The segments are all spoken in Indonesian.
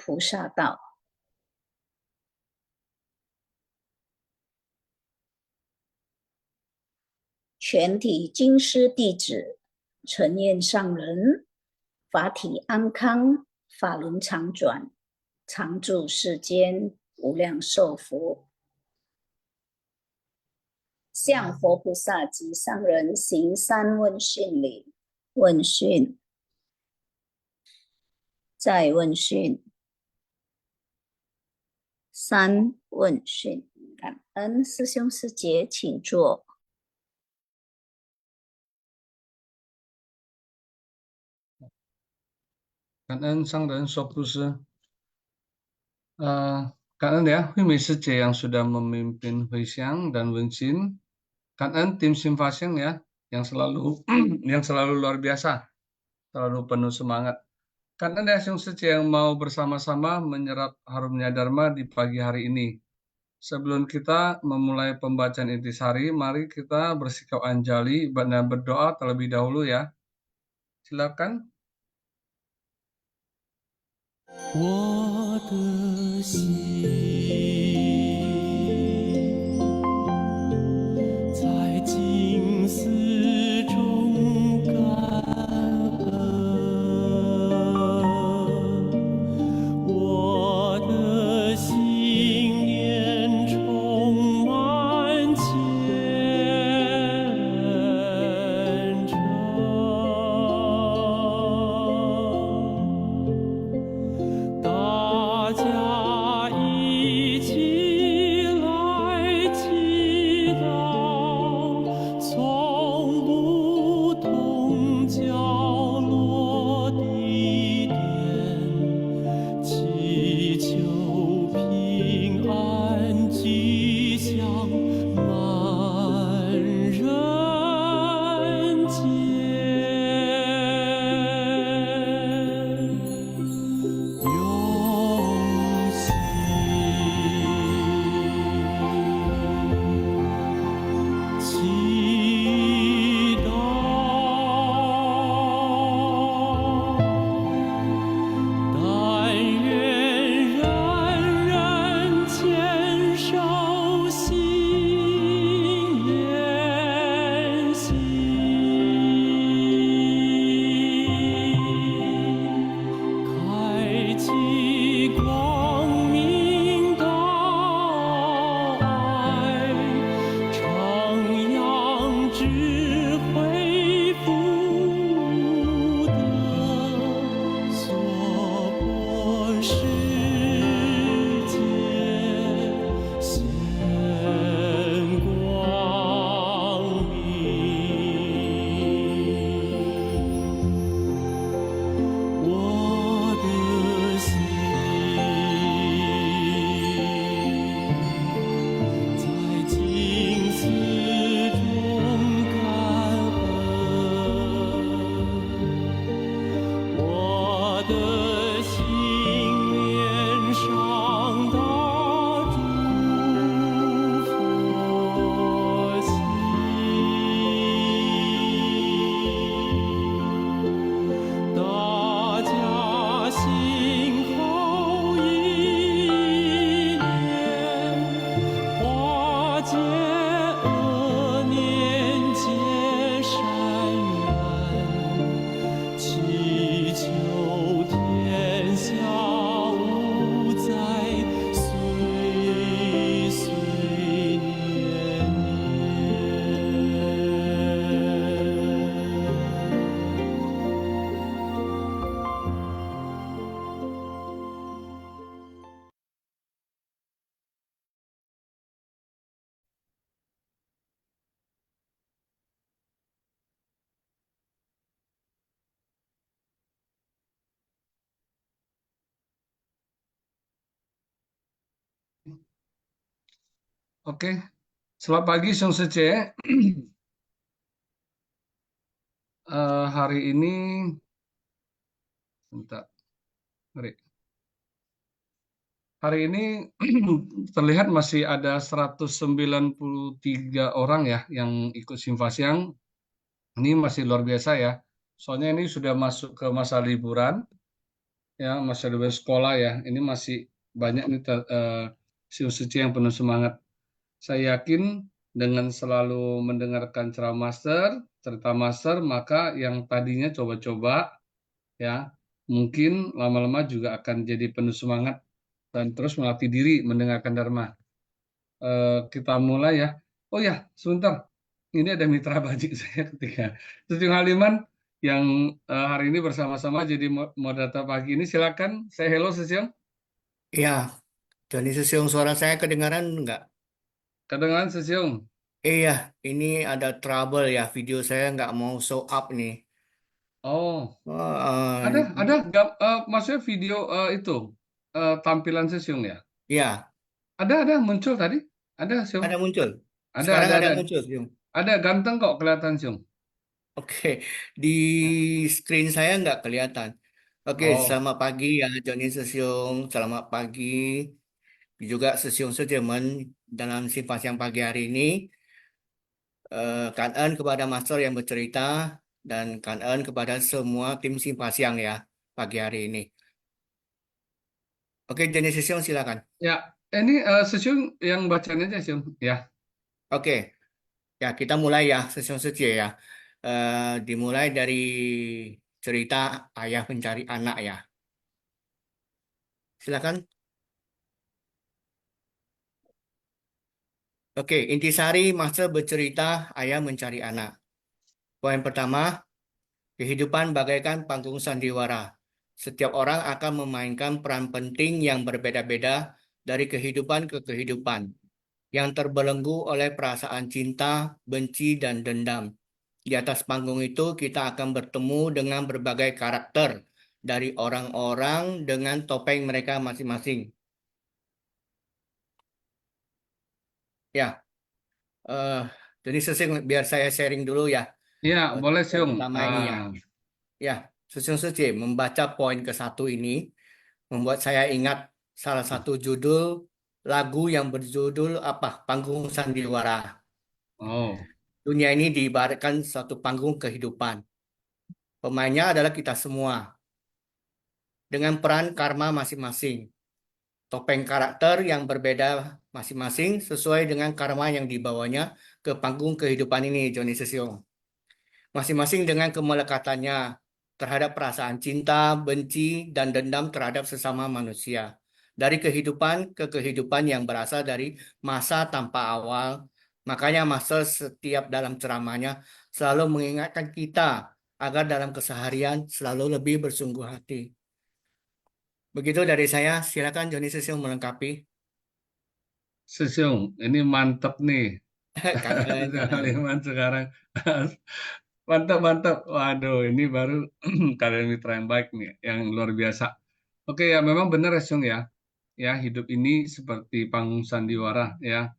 菩萨道。全体经师弟子，诚愿上人法体安康，法轮常转，常住世间，无量寿福。向佛菩萨及上人行三问讯礼。问讯，再问讯，三问讯。感恩师兄师姐，请坐。感恩上人说布施，感恩ya Hui Mei Sije yang sudah memimpin Hui Xiang dan Wen Xin.感恩tim Simpasiang ya yang selalu yang selalu luar biasa, selalu penuh semangat.感恩ya Xiong Sije yang mau bersama-sama menyerap harumnya Dharma di pagi hari ini. Sebelum kita memulai pembacaan intisari, mari kita bersikap anjali dan berdoa terlebih dahulu ya. Silakan. 我的心在静思中感恩，我的心念充满虔诚。大家一起来祈祷，从不同角落地点，祈求平安吉祥满人间。用心祈祷，但愿人人坚守心言行，开启光明道爱，徜徉智慧福德，娑婆世界显光明。我的心在静思中感恩，我的心念上大诸佛心。大家心后一念，化解恶念结善缘，祈求天下无灾，岁岁年年。Oke, selamat pagi Xiong Sije. Hari ini, bentar, mari. Hari ini terlihat masih ada 193 orang ya yang ikut Simpasiang. Ini masih luar biasa ya. Soalnya ini sudah masuk ke masa liburan. ya masih ada sekolah ya. Ini masih banyak nih suci yang penuh semangat. Saya yakin dengan selalu mendengarkan ceramah master, cerita master, maka yang tadinya coba-coba ya mungkin lama-lama juga akan jadi penuh semangat dan terus melatih diri mendengarkan Dharma. Kita mulai ya. Oh ya, sebentar. Ini ada mitra bajik saya ketika Sejung Haliman yang hari ini bersama-sama jadi moderator pagi ini. Silakan, saya hello Sejung. Iya, Joni Sesiung, suara saya kedengaran nggak? Kedengaran Sejung. Iya, ini ada trouble ya, video saya nggak mau show up nih. Oh, Oh, ada nggak? Maksudnya video itu tampilan Sejung ya? ya, Ada muncul tadi. Ada Sejung. ada muncul. Ada Sekarang ada ada ada. muncul, Siung. Ada ganteng kok kelihatan Sejung. Oke, di screen saya nggak kelihatan. Oke, Oh, selamat pagi ya, Joni Sesiung. Selamat pagi juga Sesiung Sudirman dalam sifat yang pagi hari ini. Kangen kepada Master yang bercerita dan kangen kepada semua tim Simpasiang ya pagi hari ini. Oke, jenis Sesiung silakan. ya. Ini Sejung yang bacaan aja Sejung. Ya. Oke, ya kita mulai ya Sesiung Suci ya. Dimulai dari cerita ayah mencari anak ya. Silakan. Oke, intisari Master bercerita ayah mencari anak. Poin pertama, kehidupan bagaikan panggung sandiwara. Setiap orang akan memainkan peran penting yang berbeda-beda dari kehidupan ke kehidupan, yang terbelenggu oleh perasaan cinta, benci, dan dendam. Di atas panggung itu kita akan bertemu dengan berbagai karakter dari orang-orang dengan topeng mereka masing-masing. Ya, eh jadi biar saya sharing dulu ya. Iya, boleh Poin Siung. pertama ini ya. Ah, Ya, Sesung Suci membaca poin ke satu ini membuat saya ingat salah satu judul lagu yang berjudul apa? Panggung Sandiwara. oh, Dunia ini diibaratkan suatu panggung kehidupan. Pemainnya adalah kita semua dengan peran karma masing-masing. Topeng karakter yang berbeda masing-masing sesuai dengan karma yang dibawanya ke panggung kehidupan ini, Johnny Sesiong. Masing-masing dengan kemelekatannya terhadap perasaan cinta, benci, dan dendam terhadap sesama manusia. Dari kehidupan ke kehidupan yang berasal dari masa tanpa awal. Makanya Master setiap dalam ceramahnya selalu mengingatkan kita agar dalam keseharian selalu lebih bersungguh hati. Begitu dari saya, silakan Joni Sesiong melengkapi. Siung, ini mantep nih. Kangen, kangen. Kalimat sekarang. Mantap, mantap. Waduh, ini baru kalian mitra yang baik nih, yang luar biasa. Oke ya, memang benar ya, Siung ya. Ya, hidup ini seperti panggung sandiwara ya.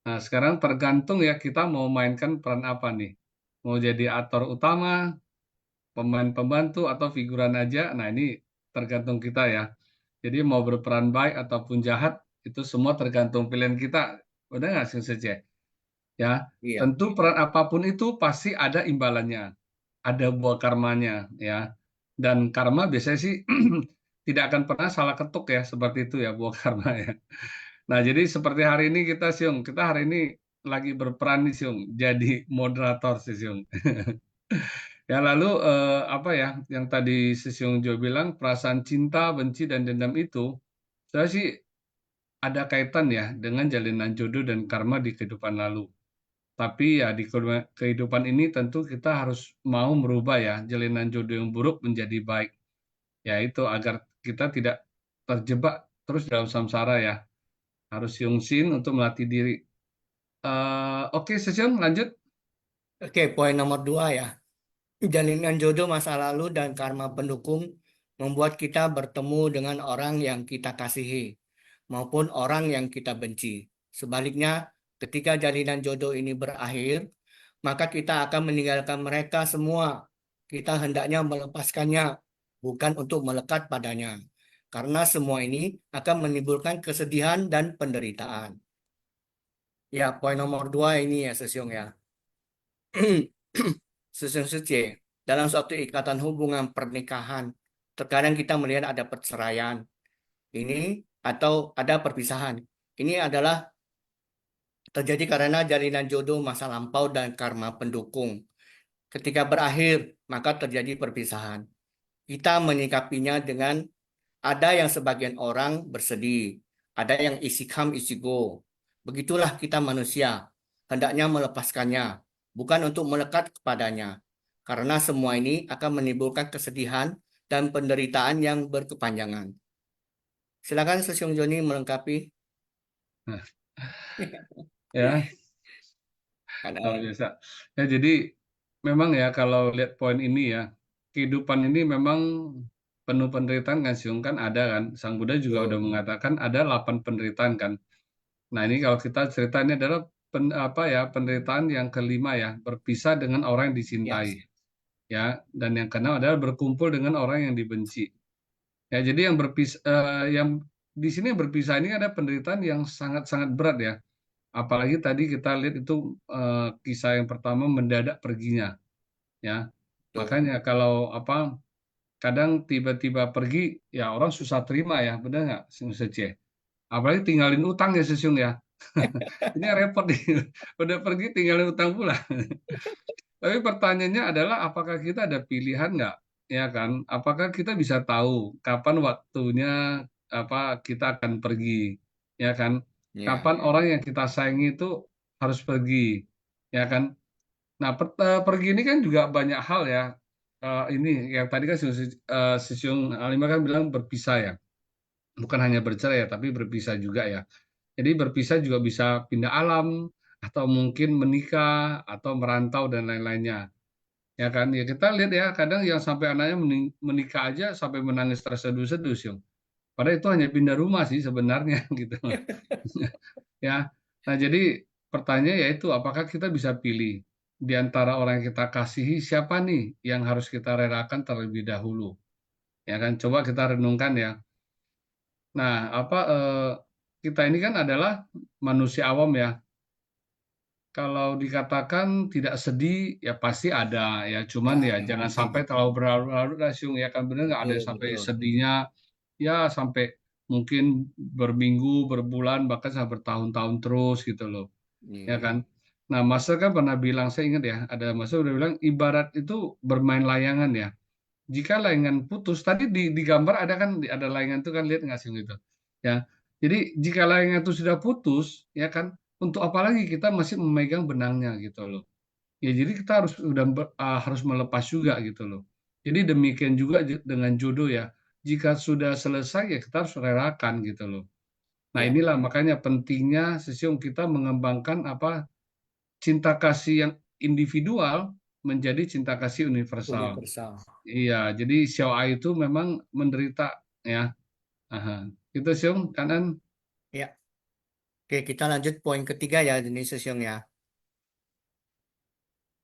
Nah, sekarang tergantung ya kita mau mainkan peran apa nih. Mau jadi aktor utama, pemain pembantu atau figuran aja. Nah, ini tergantung kita ya. Jadi mau berperan baik ataupun jahat itu semua tergantung pilihan kita. Udah nggak sih saja? Ya, Iya, tentu peran apapun itu pasti ada imbalannya, ada buah karmanya ya. Dan karma biasanya sih tidak akan pernah salah ketuk ya seperti itu ya buah karma ya. Nah, jadi seperti hari ini kita Siung, kita hari ini lagi berperan nih Siung, jadi moderator sih Siung. Ya lalu apa ya yang tadi si Siung Jo bilang perasaan cinta, benci dan dendam itu saya sih ada kaitan ya dengan jalinan jodoh dan karma di kehidupan lalu. Tapi ya di kehidupan ini tentu kita harus mau merubah ya jalinan jodoh yang buruk menjadi baik. Ya itu agar kita tidak terjebak terus dalam samsara ya. Harus yungsin untuk melatih diri. Oke, Sesiun lanjut. oke, poin nomor 2 ya. Jalinan jodoh masa lalu dan karma pendukung membuat kita bertemu dengan orang yang kita kasihi maupun orang yang kita benci. Sebaliknya, ketika jalinan jodoh ini berakhir, maka kita akan meninggalkan mereka semua. Kita hendaknya melepaskannya, bukan untuk melekat padanya. Karena semua ini akan menimbulkan kesedihan dan penderitaan. Ya, poin nomor 2 ini ya, Sesiong ya. Susun suci dalam suatu ikatan hubungan pernikahan terkadang kita melihat ada perceraian ini atau ada perpisahan. Ini adalah terjadi karena jalinan jodoh masa lampau dan karma pendukung. Ketika berakhir, maka terjadi perpisahan. Kita menyikapinya dengan ada yang sebagian orang bersedih, ada yang isi come isi go. Begitulah kita manusia, hendaknya melepaskannya, bukan untuk melekat kepadanya. Karena semua ini akan menimbulkan kesedihan dan penderitaan yang berkepanjangan. Silakan Sesiung Joni melengkapi. Ya, Karena luar biasa. Ya, jadi memang ya kalau lihat poin ini ya, kehidupan ini memang penuh penderitaan kan, Siung, kan ada kan. Sang Buddha juga udah mengatakan ada 8 penderitaan kan. Nah, ini kalau kita cerita ini adalah penderitaan yang kelima ya, berpisah dengan orang yang dicintai. Ya, dan yang keenam adalah berkumpul dengan orang yang dibenci. Ya, jadi yang di sini yang berpisah ini ada penderitaan yang sangat-sangat berat ya. Apalagi tadi kita lihat itu kisah yang pertama mendadak perginya, ya. Makanya kalau kadang tiba-tiba pergi, ya orang susah terima ya, benar nggak, Sung Sece? Apalagi tinggalin utang ya, Sesiung ya. Ini repot nih, udah pergi tinggalin utang pula. Tapi pertanyaannya adalah apakah kita ada pilihan nggak, ya kan? Apakah kita bisa tahu kapan waktunya kita akan pergi, ya kan? Kapan orang yang kita sayangi itu harus pergi, ya kan? Nah, pergi ini kan juga banyak hal ya. Ini yang tadi kan Sisiung Alima kan bilang berpisah ya, bukan hanya bercerai ya, tapi berpisah juga ya. Jadi berpisah juga bisa pindah alam, atau mungkin menikah, atau merantau dan lain-lainnya. Ya kan, ya kita lihat ya, kadang yang sampai anaknya menikah aja sampai menangis terseduh-seduh, Syung. Padahal itu hanya pindah rumah sih sebenarnya gitu. Ya. Nah, jadi pertanyaannya yaitu apakah kita bisa pilih di antara orang yang kita kasihi siapa nih yang harus kita relakan terlebih dahulu. Ya kan, coba kita renungkan ya. Nah, kita ini kan adalah manusia awam ya. Kalau dikatakan tidak sedih, ya pasti ada ya. Cuman ya jangan sampai terlalu berlarut-larut lah, Syung. Ya kan benar nggak ada sampai sedihnya, ya sampai mungkin berminggu, berbulan, bahkan sampai bertahun-tahun terus gitu loh. Ya kan. Nah, Master kan pernah bilang, saya ingat ya, ada Master udah bilang ibarat itu bermain layangan ya. Jika layangan putus, tadi di gambar ada kan, ada layangan itu kan, lihat nggak sih gitu. Ya, jadi jika layangan itu sudah putus, ya kan, untuk apa lagi kita masih memegang benangnya gitu loh. Ya, jadi kita harus melepas juga gitu loh. Jadi demikian juga dengan jodoh ya. Jika sudah selesai ya kita harus relakan gitu loh. Nah, inilah makanya pentingnya Sesiung kita mengembangkan cinta kasih yang individual menjadi cinta kasih universal. Iya, jadi Xiao Ai itu memang menderita ya. Aha. Itu Siung kanan. Ya. Oke, kita lanjut poin ketiga ya, ini Sesiung ya.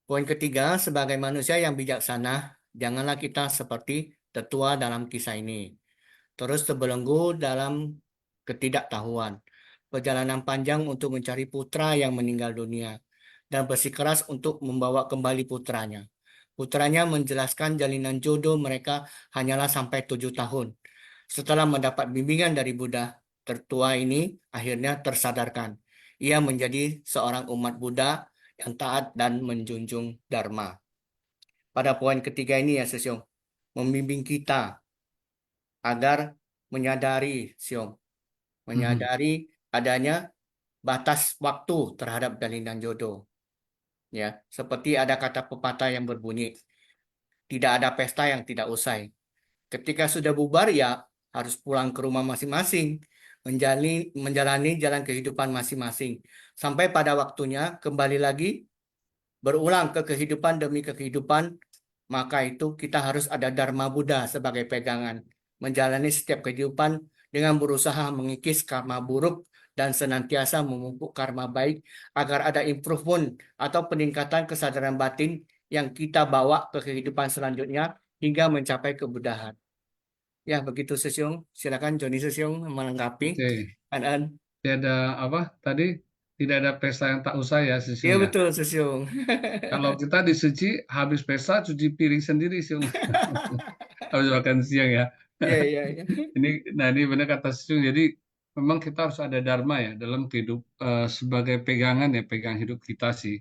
Poin ketiga, sebagai manusia yang bijaksana, janganlah kita seperti tetua dalam kisah ini. Terus terbelenggu dalam ketidaktahuan. Perjalanan panjang untuk mencari putra yang meninggal dunia. Dan bersikeras untuk membawa kembali putranya. Putranya menjelaskan jalinan jodoh mereka hanyalah sampai 7 tahun. Setelah mendapat bimbingan dari Buddha, tertua ini akhirnya tersadarkan. Ia menjadi seorang umat Buddha yang taat dan menjunjung Dharma. Pada poin ketiga ini ya, Sesiong, membimbing kita agar menyadari, Siong, menyadari adanya batas waktu terhadap jalinan jodoh. Ya, seperti ada kata pepatah yang berbunyi, tidak ada pesta yang tidak usai. Ketika sudah bubar ya harus pulang ke rumah masing-masing, menjalani jalan kehidupan masing-masing. Sampai pada waktunya kembali lagi berulang ke kehidupan demi kehidupan, maka itu kita harus ada Dharma Buddha sebagai pegangan. Menjalani setiap kehidupan dengan berusaha mengikis karma buruk dan senantiasa memupuk karma baik agar ada improvement atau peningkatan kesadaran batin yang kita bawa ke kehidupan selanjutnya hingga mencapai kebudahan. Ya, begitu Sesiung. Silakan Joni Sesiung melengkapi. Oke. Keadaan. Tidak tadi tidak ada pesta yang tak usai ya, Sesiung Iya ya. betul, Sesiung. Kalau kita disuci habis pesta cuci piring sendiri, Siung. Habis makan siang ya. Iya, iya, iya. Ini benar kata Siung. Jadi memang kita harus ada dharma ya dalam sebagai pegangan ya, pegang hidup kita sih.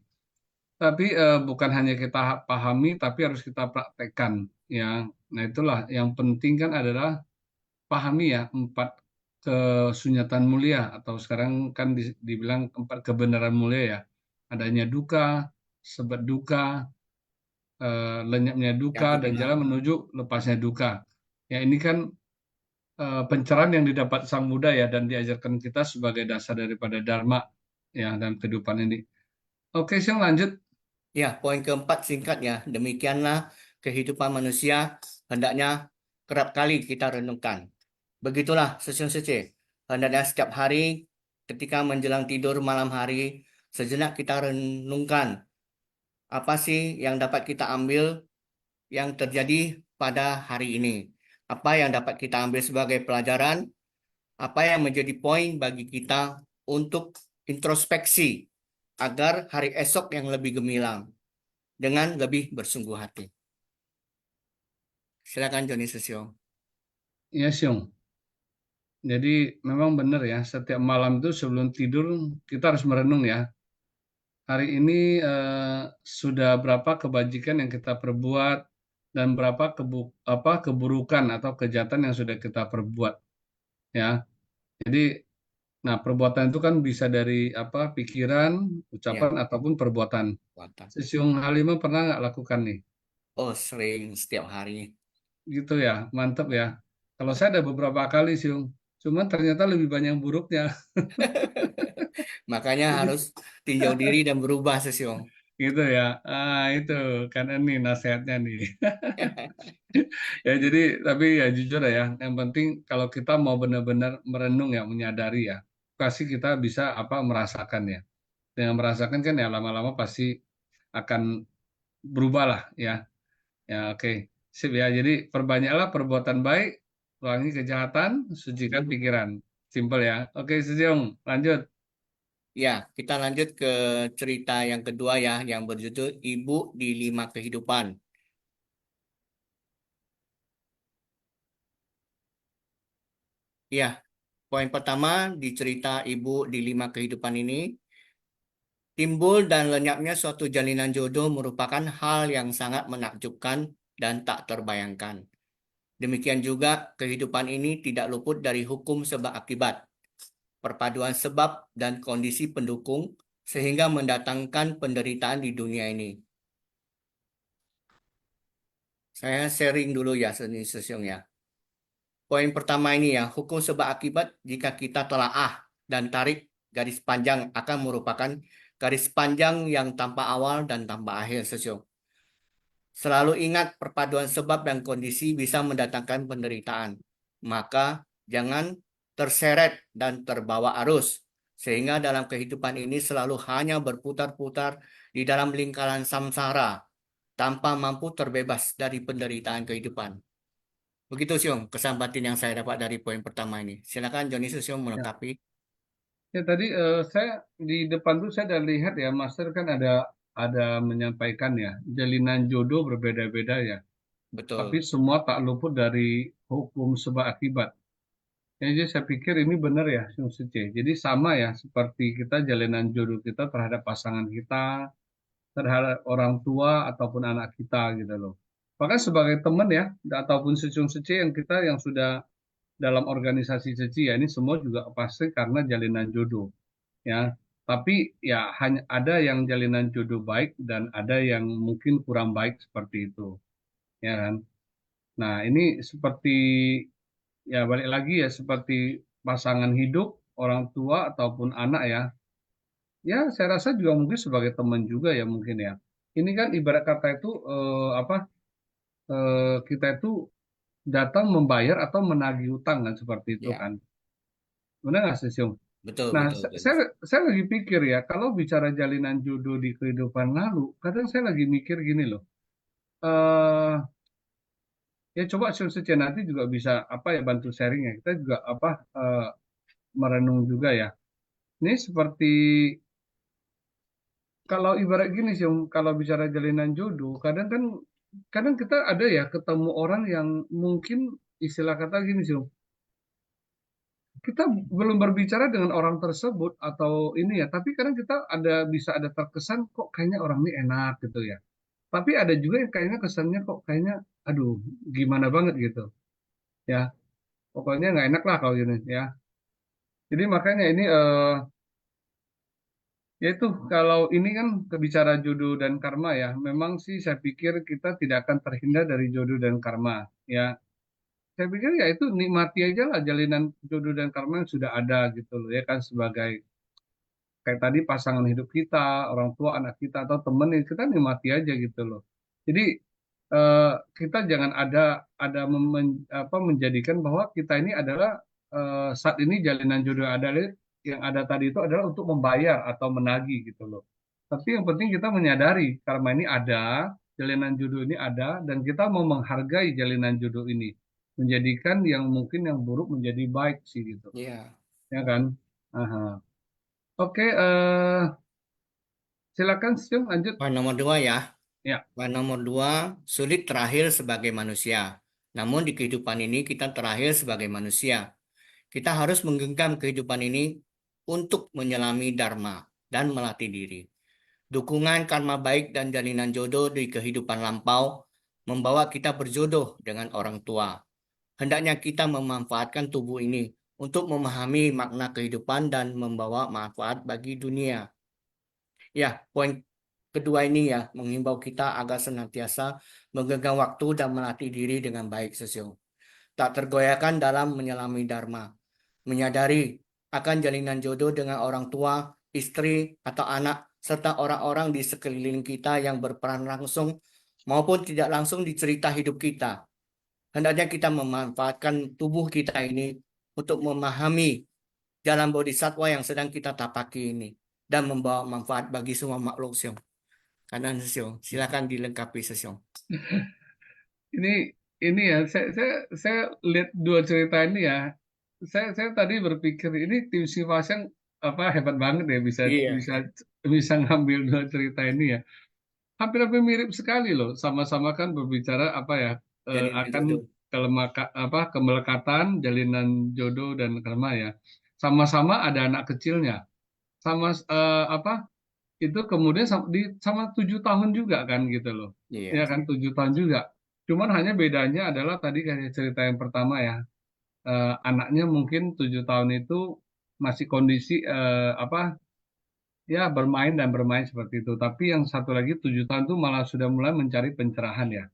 Tapi bukan hanya kita pahami, tapi harus kita praktekkan ya. Nah itulah yang penting kan adalah pahami ya empat kesunyatan mulia atau sekarang kan dibilang empat kebenaran mulia ya. Adanya duka, sebab duka, lenyapnya Yang duka dan kedua, jalan menuju lepasnya duka. Ya ini kan pencerahan yang didapat Sang Buddha ya dan diajarkan kita sebagai dasar daripada Dharma ya dan kehidupan ini. Oke, Siang lanjut. ya, poin keempat singkatnya, demikianlah kehidupan manusia hendaknya kerap kali kita renungkan. Begitulah Sesiun Sece. Hendaknya setiap hari ketika menjelang tidur malam hari, sejenak kita renungkan apa sih yang dapat kita ambil yang terjadi pada hari ini. Apa yang dapat kita ambil sebagai pelajaran, apa yang menjadi poin bagi kita untuk introspeksi agar hari esok yang lebih gemilang dengan lebih bersungguh hati. Silakan Joni Sesio. Ya, Siang. Jadi memang benar ya, setiap malam itu sebelum tidur kita harus merenung ya. Hari ini sudah berapa kebajikan yang kita perbuat dan berapa keburukan atau kejahatan yang sudah kita perbuat ya. Jadi nah perbuatan itu kan bisa dari pikiran, Ya, ucapan ataupun perbuatan. Watan. Sesiung Halimah pernah nggak lakukan nih? Oh, sering setiap hari. Gitu ya, mantap ya. Kalau saya ada beberapa kali sih, cuman ternyata lebih banyak yang buruknya. Makanya Jadi harus tinjau diri dan berubah Sesio. gitu ya. Itu karena ini nasihatnya nih. Ya jadi tapi ya jujur ya, yang penting kalau kita mau benar-benar merenung ya, menyadari ya, pasti kita bisa merasakan ya. Dengan merasakan kan ya lama-lama pasti akan berubah lah ya. Ya oke. Sip ya. Jadi perbanyaklah perbuatan baik, kurangi kejahatan, sucikan pikiran. Simpel ya. Oke, Sejong, lanjut. Ya, kita lanjut ke cerita yang kedua ya, yang berjudul Ibu di Lima Kehidupan. Ya, poin pertama di cerita Ibu di Lima Kehidupan ini, timbul dan lenyapnya suatu jalinan jodoh merupakan hal yang sangat menakjubkan dan tak terbayangkan. Demikian juga kehidupan ini tidak luput dari hukum sebab akibat, perpaduan sebab dan kondisi pendukung sehingga mendatangkan penderitaan di dunia ini. Saya sharing dulu ya, Seni Sesiong ya. Poin pertama ini ya, hukum sebab akibat jika kita telaah dan tarik garis panjang akan merupakan garis panjang yang tanpa awal dan tanpa akhir, Sesiong. Selalu ingat perpaduan sebab dan kondisi bisa mendatangkan penderitaan. Maka jangan terseret dan terbawa arus. Sehingga dalam kehidupan ini selalu hanya berputar-putar di dalam lingkaran samsara tanpa mampu terbebas dari penderitaan kehidupan. Begitu Siung, kesan batin yang saya dapat dari poin pertama ini. Silakan Joni Siung Ya, melengkapi. ya tadi saya di depan tuh saya ada lihat ya, Master kan ada menyampaikan ya, jalinan jodoh berbeda-beda ya, tapi Betul. semua tak luput dari hukum sebab akibat. Ya, jadi saya pikir ini benar ya, Sung Suci. Jadi sama ya, seperti kita jalinan jodoh kita terhadap pasangan kita, terhadap orang tua ataupun anak kita gitu loh. Bahkan sebagai teman ya, ataupun Sung Suci yang sudah dalam organisasi suci ya, ini semua juga pasti karena jalinan jodoh ya. Tapi ya hanya ada yang jalinan jodoh baik dan ada yang mungkin kurang baik seperti itu, ya kan? Nah, ini seperti ya balik lagi ya seperti pasangan hidup, orang tua ataupun anak ya. Ya, saya rasa juga mungkin sebagai teman juga ya mungkin ya. Ini kan ibarat kata itu kita itu datang membayar atau menagih utang kan seperti itu Ya, kan. Benar nggak sih, Syung? betul, Nah, betul, saya, Joni. saya lagi pikir ya, kalau bicara jalinan jodoh di kehidupan lalu, kadang saya lagi mikir gini loh. eh Ya coba Suci nanti juga bisa ya bantu sharing ya. Kita juga merenung juga ya. Ini seperti kalau ibarat gini sih, kalau bicara jalinan jodoh, kadang kan kadang kita ada ya ketemu orang yang mungkin istilah kata gini sih, kita belum berbicara dengan orang tersebut atau ini ya, tapi kadang kita bisa ada terkesan kok kayaknya orang ini enak gitu ya. Tapi ada juga yang kayaknya kesannya kok kayaknya aduh gimana banget gitu ya. Pokoknya nggak enak lah kalau gini ya. Jadi makanya ini yaitu kalau ini kan kebicara jodoh dan karma ya. Memang sih saya pikir kita tidak akan terhindar dari jodoh dan karma ya. Saya pikir ya itu nikmati aja lah jalinan jodoh dan karma yang sudah ada gitu loh ya kan sebagai kayak tadi pasangan hidup kita, orang tua, anak kita atau temen yang kita nikmati aja gitu loh. Jadi kita jangan menjadikan bahwa kita ini adalah saat ini jalinan jodoh yang ada tadi itu adalah untuk membayar atau menagih gitu loh. Tapi yang penting kita menyadari karma ini ada, jalinan jodoh ini ada, dan kita mau menghargai jalinan jodoh ini, menjadikan yang mungkin yang buruk menjadi baik sih gitu, Iya. ya kan? Aha. Oke, silakan Sion lanjut. Poin nomor 2 ya. Ya, Poin nomor 2, sulit terakhir sebagai manusia. Namun di kehidupan ini kita terakhir sebagai manusia. Kita harus menggenggam kehidupan ini untuk menyelami dharma dan melatih diri. Dukungan karma baik dan jalinan jodoh di kehidupan lampau membawa kita berjodoh dengan orang tua. Hendaknya kita memanfaatkan tubuh ini untuk memahami makna kehidupan dan membawa manfaat bagi dunia. Ya, poin kedua ini ya, menghimbau kita agar senantiasa menggenggam waktu dan melatih diri dengan baik, Sesio. Tak tergoyahkan dalam menyelami dharma, menyadari akan jalinan jodoh dengan orang tua, istri, atau anak, serta orang-orang di sekeliling kita yang berperan langsung maupun tidak langsung di cerita hidup kita. Hendaknya kita memanfaatkan tubuh kita ini untuk memahami jalan bodhisattva yang sedang kita tapaki ini dan membawa manfaat bagi semua makhluk, Siong. Kanan, Siong. Silakan dilengkapi, Siong. ini ya saya lihat dua cerita ini ya. Saya tadi berpikir ini tim Sivasyang apa hebat banget ya bisa Iya, bisa bisa ngambil dua cerita ini ya. Hampir-hampir mirip sekali loh. Sama-sama kan berbicara apa ya jalinan akan jodoh. kemelekatan, jalinan jodoh dan karma ya. Sama-sama ada anak kecilnya. Sama apa itu kemudian sama 7 tahun juga kan gitu loh. Iya, Ya kan 7 tahun juga. Cuman hanya bedanya adalah tadi kayak cerita yang pertama ya, anaknya mungkin 7 tahun itu masih kondisi apa ya bermain dan bermain seperti itu. Tapi yang satu lagi 7 tahun itu malah sudah mulai mencari pencerahan ya.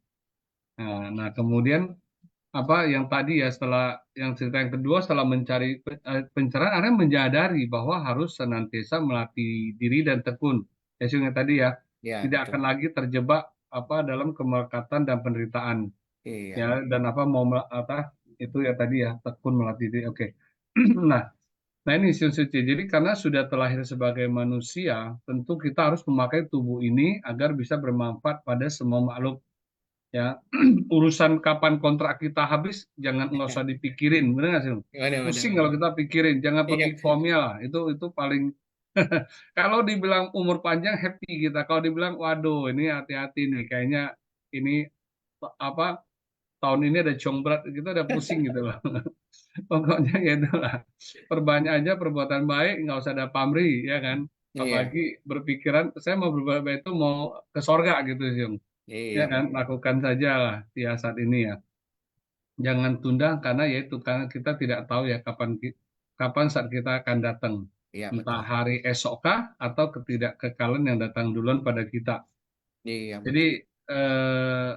Nah, kemudian apa yang tadi ya setelah yang cerita yang kedua setelah mencari pencerahan akhirnya menyadari bahwa harus senantiasa melatih diri dan tekun. Ya sih yang tadi ya iya, tidak betul. akan lagi terjebak apa dalam kemelekatan dan penderitaan Iya, ya dan apa apa itu ya tadi ya tekun melatih diri. Oke. Nah, nah ini Sun Suci. Jadi karena sudah terlahir sebagai manusia, tentu kita harus memakai tubuh ini agar bisa bermanfaat pada semua makhluk ya. Urusan kapan kontrak kita habis jangan nggak usah dipikirin, benar nggak sih? benar, benar, Pusing kalau benar. kita pikirin, jangan Iya, pergi formnya lah. Itu paling kalau dibilang umur panjang happy kita, kalau dibilang waduh ini hati-hati nih kayaknya ini apa tahun ini ada berat kita udah pusing gitu loh. Pokoknya ya itulah. Perbanyak aja perbuatan baik, nggak usah ada pamrih ya kan. iya, Apalagi berpikiran saya mau berbuat baik itu mau ke sorga gitu sih, iya, ya kan. betul. Lakukan saja lah ya saat ini ya. Jangan tunda karena yaitu karena kita tidak tahu ya kapan saat kita akan datang. Iya, Entah betul. hari esokkah atau ketidakkekalan yang datang duluan pada kita. Iya, Jadi betul. eh,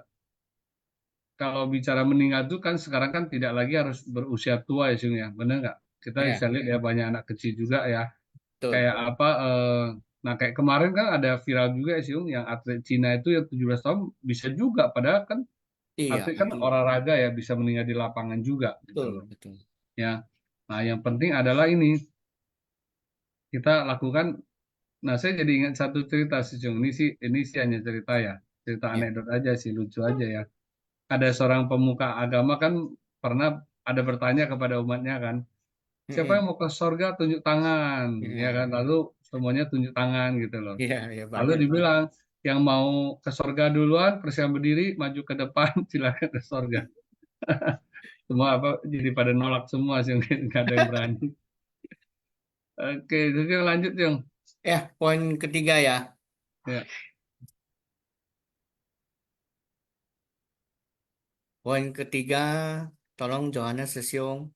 kalau bicara meninggal itu kan sekarang kan tidak lagi harus berusia tua ya Sung ya. Benar nggak? Kita Iya, bisa lihat ya banyak anak kecil juga ya. betul. Kayak apa nah kayak kemarin kan ada viral juga ya Sung yang atlet Cina itu yang 17 tahun bisa juga padahal kan Iya, atlet kan betul. olahraga ya bisa meninggal di lapangan juga gitu Betul, loh. betul. Ya. Nah, yang penting adalah ini kita lakukan. Nah, saya jadi ingat satu cerita sih, Cung. Ini sih hanya cerita ya, cerita Iya. anekdot aja sih, lucu aja ya. Ada seorang pemuka agama kan pernah ada bertanya kepada umatnya kan, siapa yang Mm-mm. mau ke surga tunjuk tangan, ya Iya, kan? Lalu semuanya tunjuk tangan gitu loh. iya, iya, Lalu banyak tuh. dibilang, Yang mau ke surga duluan, persiapan berdiri, maju ke depan, silakan ke surga. Semua apa jadi pada nolak semua sih, nggak ada yang berani. Oke, jadi lanjut Yung. Ya, poin ketiga ya. Ya. Poin ketiga, tolong Johannes Sesiung.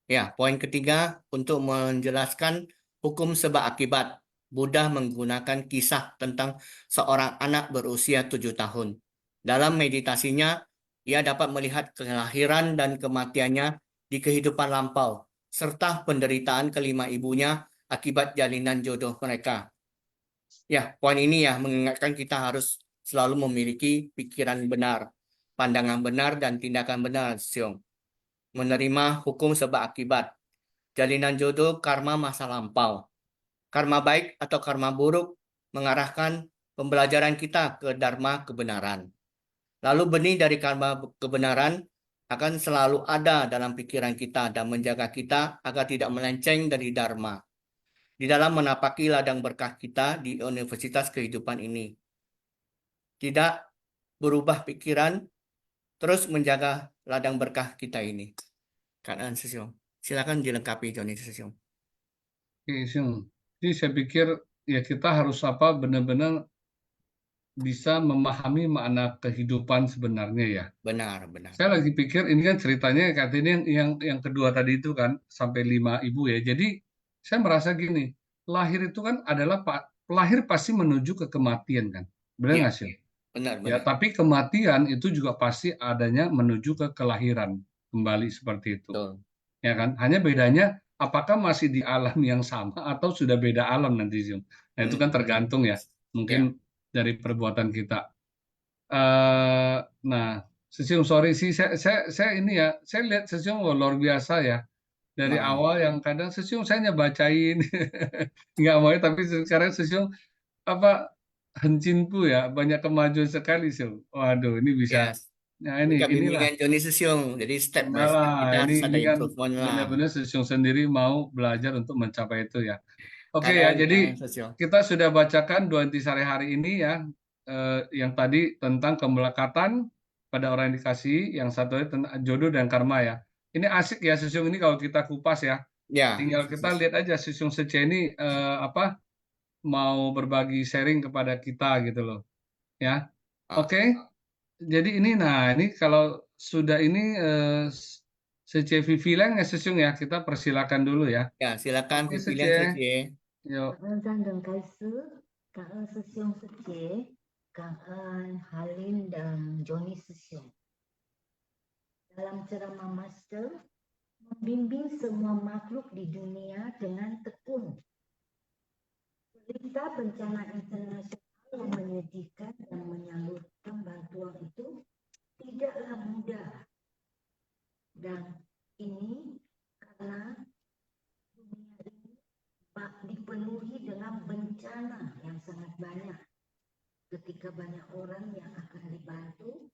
Ya, poin ketiga untuk menjelaskan hukum sebab akibat. Buddha menggunakan kisah tentang seorang anak berusia 7 tahun. Dalam meditasinya, ia dapat melihat kelahiran dan kematiannya di kehidupan lampau, serta penderitaan kelima ibunya akibat jalinan jodoh mereka. Ya, poin ini ya mengingatkan kita harus selalu memiliki pikiran benar, pandangan benar, dan tindakan benar, Siong. Menerima hukum sebab akibat. Jalinan jodoh karma masa lampau. Karma baik atau karma buruk mengarahkan pembelajaran kita ke dharma kebenaran. Lalu benih dari karma kebenaran akan selalu ada dalam pikiran kita dan menjaga kita agar tidak melenceng dari dharma. Di dalam menapaki ladang berkah kita di universitas kehidupan ini. Tidak berubah pikiran, terus menjaga ladang berkah kita ini. Kanan Sesiong. Silakan dilengkapi Joni Sesiong. Oke, Yung. Jadi saya pikir ya kita harus apa benar-benar bisa memahami makna kehidupan sebenarnya ya. Benar, benar. Saya lagi pikir ini kan ceritanya katanya yang kedua tadi itu kan sampai 5 ibu ya. Jadi saya merasa gini, lahir itu kan adalah lahir pasti menuju ke kematian kan. Benar Ya, nggak sih? benar, Ya, benar. tapi kematian itu juga pasti adanya menuju ke kelahiran kembali seperti itu. Betul. Ya kan? Hanya bedanya apakah masih di alam yang sama atau sudah beda alam nanti, Zoom. Nah, itu kan tergantung ya. Mungkin Ya. dari perbuatan kita. Nah, Sesium sorry sih, saya ini ya, saya lihat Sesium wah, luar biasa ya. Dari Nah, awal yang kadang Sesium saya hanya bacain, nggak mau ya, tapi sekarang Sesium apa Hencinku ya, banyak kemajuan sekali sih. Waduh, ini bisa. ya. Nah, Berkat inilah. bimbingan Joni Sesiong. Jadi step by step Malah kita harus ada ini kan improvement lah. benar-benar Sesium sendiri mau belajar untuk mencapai itu ya. Oke ya, Kanan jadi Sesiong. kita sudah bacakan dua intisari hari ini ya, yang tadi tentang kemelekatan pada orang yang dikasih, yang satu tentang jodoh dan karma ya. Ini asik ya Sesium ini kalau kita kupas ya. Ya. Tinggal kita lihat aja Sesium Sece ini apa mau berbagi sharing kepada kita gitu loh, ya. Ah, Oke, jadi ini nah ini kalau sudah ini Sece Vivi Leng ya Sesium ya, kita persilakan dulu ya. ya, silakan Oke Vivian Sece, Secie. yuk. Cảm ơn Giang Đường Cái Sứ, cảm ơn Sư Siêu Sư Chế, cảm ơn Halim dan Johnny Sư Siêu. Dalam ceramah Master, membimbing semua makhluk di dunia dengan tekun. Berita bencana internasional yang menyedihkan dan menyalurkan bantuan itu tidaklah mudah. Dan ini karena dunia ini dipenuhi dengan bencana yang sangat banyak. Ketika banyak orang yang akan dibantu,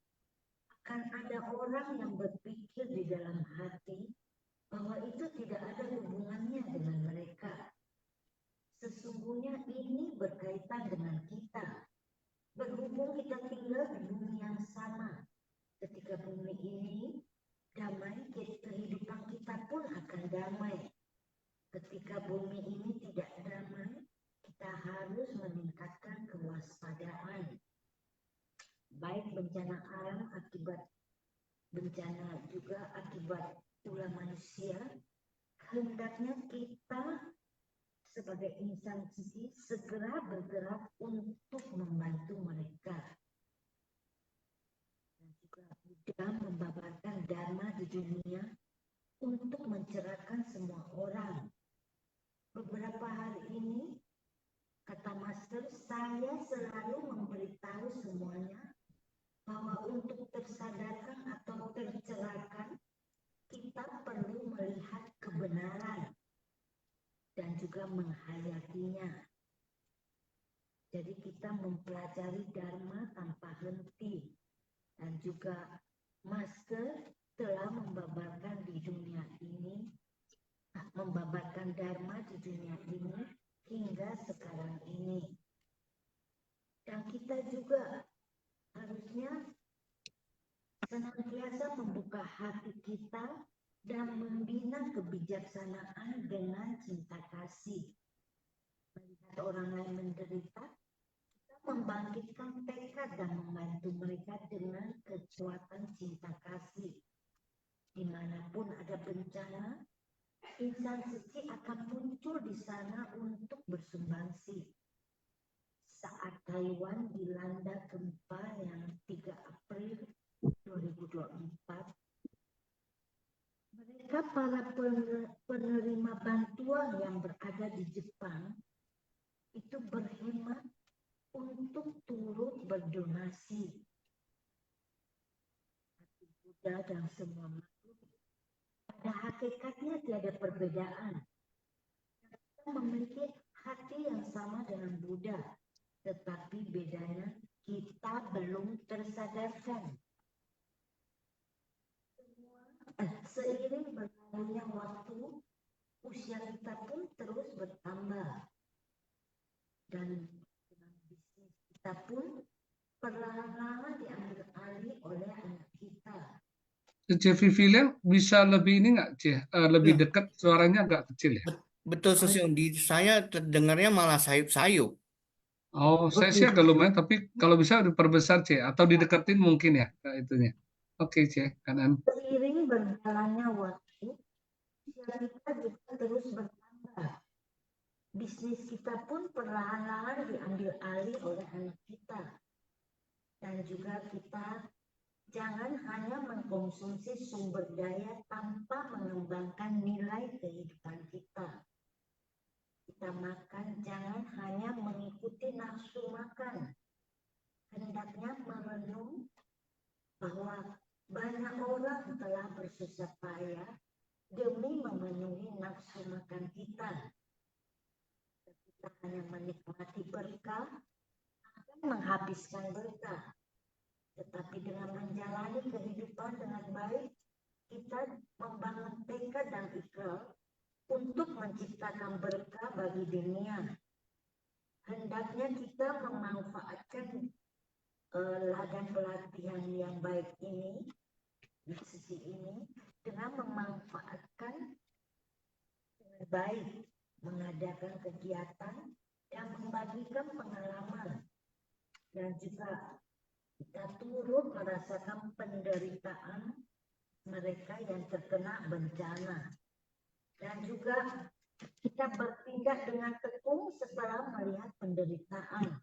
akan ada orang yang berpikir di dalam hati bahwa itu tidak ada hubungannya dengan mereka. Sesungguhnya ini berkaitan dengan kita. Berhubung kita tinggal di bumi yang sama. Ketika bumi ini damai, kehidupan kita pun akan damai. Ketika bumi ini tidak damai, kita harus meningkatkan kewaspadaan. Baik bencana alam akibat bencana juga akibat ulah manusia, hendaknya kita sebagai insan suci segera bergerak untuk membantu mereka. Dan juga Buddha membabarkan dharma di dunia untuk mencerahkan semua orang. Beberapa hari ini, kata Master, saya selalu memberitahu semuanya bahwa untuk tersadarkan atau tercerahkan, kita perlu melihat kebenaran dan juga menghayatinya. Jadi kita mempelajari Dharma tanpa henti. Dan juga Master telah membabarkan di dunia ini, membabarkan Dharma di dunia ini hingga sekarang ini. Dan kita juga harusnya senantiasa membuka hati kita dan membina kebijaksanaan dengan cinta kasih. Melihat orang lain menderita, kita membangkitkan tekad dan membantu mereka dengan kekuatan cinta kasih. Dimanapun ada bencana, insan suci akan muncul di sana untuk bersumbangsi. Saat Taiwan dilanda gempa yang 3 April 2024, mereka para penerima bantuan yang berada di Jepang itu berhemat untuk turut berdonasi. Hati Buddha dan semua makhluk pada hakikatnya tiada perbedaan. Kita memiliki hati yang sama dengan Buddha, tetapi bedanya kita belum tersadarkan. Seiring berlalunya waktu, usia kita pun terus bertambah. Dan dengan bisnis kita pun perlahan-lahan diambil alih oleh anak kita. Cik Vivilian bisa lebih ini nggak, Cik? Lebih Ya. dekat, suaranya agak kecil ya? Betul, Susiung. Di saya terdengarnya malah sayup-sayup. Oh, saya sih agak lumayan, tapi kalau bisa diperbesar, Cik, atau dideketin mungkin ya ke itunya. Oke, Cik, kanan. Seiring berjalannya waktu, usia kita juga terus bertambah. Bisnis kita pun perlahan-lahan diambil alih oleh anak kita. Dan juga kita jangan hanya mengkonsumsi sumber daya tanpa mengembangkan nilai kehidupan kita. Kita makan jangan hanya mengikuti nafsu makan. Hendaknya merenung bahwa banyak orang telah bersusah payah demi memenuhi nafsu makan kita. Kita hanya menikmati berkah akan menghabiskan berkah. Tetapi dengan menjalani kehidupan dengan baik, kita membangun tekad dan ikhlas untuk menciptakan berkah bagi dunia. Hendaknya kita memanfaatkan ladang pelatihan yang baik ini, di sisi ini, dengan memanfaatkan dengan baik, mengadakan kegiatan dan membagikan pengalaman. Dan juga kita turut merasakan penderitaan mereka yang terkena bencana. Dan juga kita bertindak dengan tekun setelah melihat penderitaan.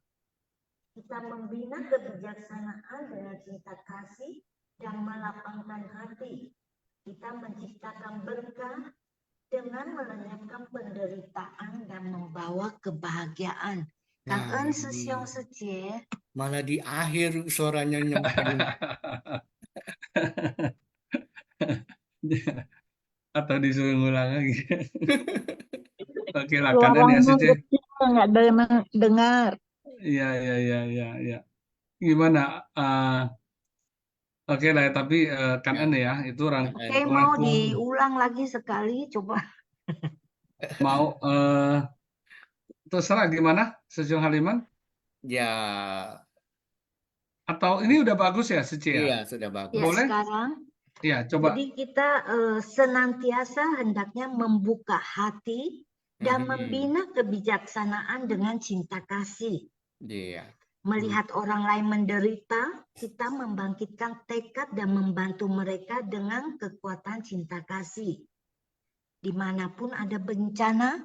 Kita membina kebijaksanaan dengan cinta kasih dan melapangkan hati. Kita menciptakan berkah dengan melenyapkan penderitaan dan membawa kebahagiaan. Cảm ơn sư siêu sư chế. Malah di akhir suaranya nyampein. Atau disuruh ngulang lagi. Oke lah, kanan ya, Suaranya Cik. kecil nggak ada yang dengar. Iya. Gimana? Oke lah, tapi kanan ya, itu Oke, mau diulang lagi sekali, coba. mau terserah gimana, Sejong Haliman? Ya, Atau ini udah bagus ya, Seci ya? iya sudah bagus. Ya, Boleh? sekarang. Ya, coba. Jadi kita senantiasa hendaknya membuka hati dan membina kebijaksanaan dengan cinta kasih. Iya. Melihat orang lain menderita, kita membangkitkan tekad dan membantu mereka dengan kekuatan cinta kasih. Dimanapun ada bencana,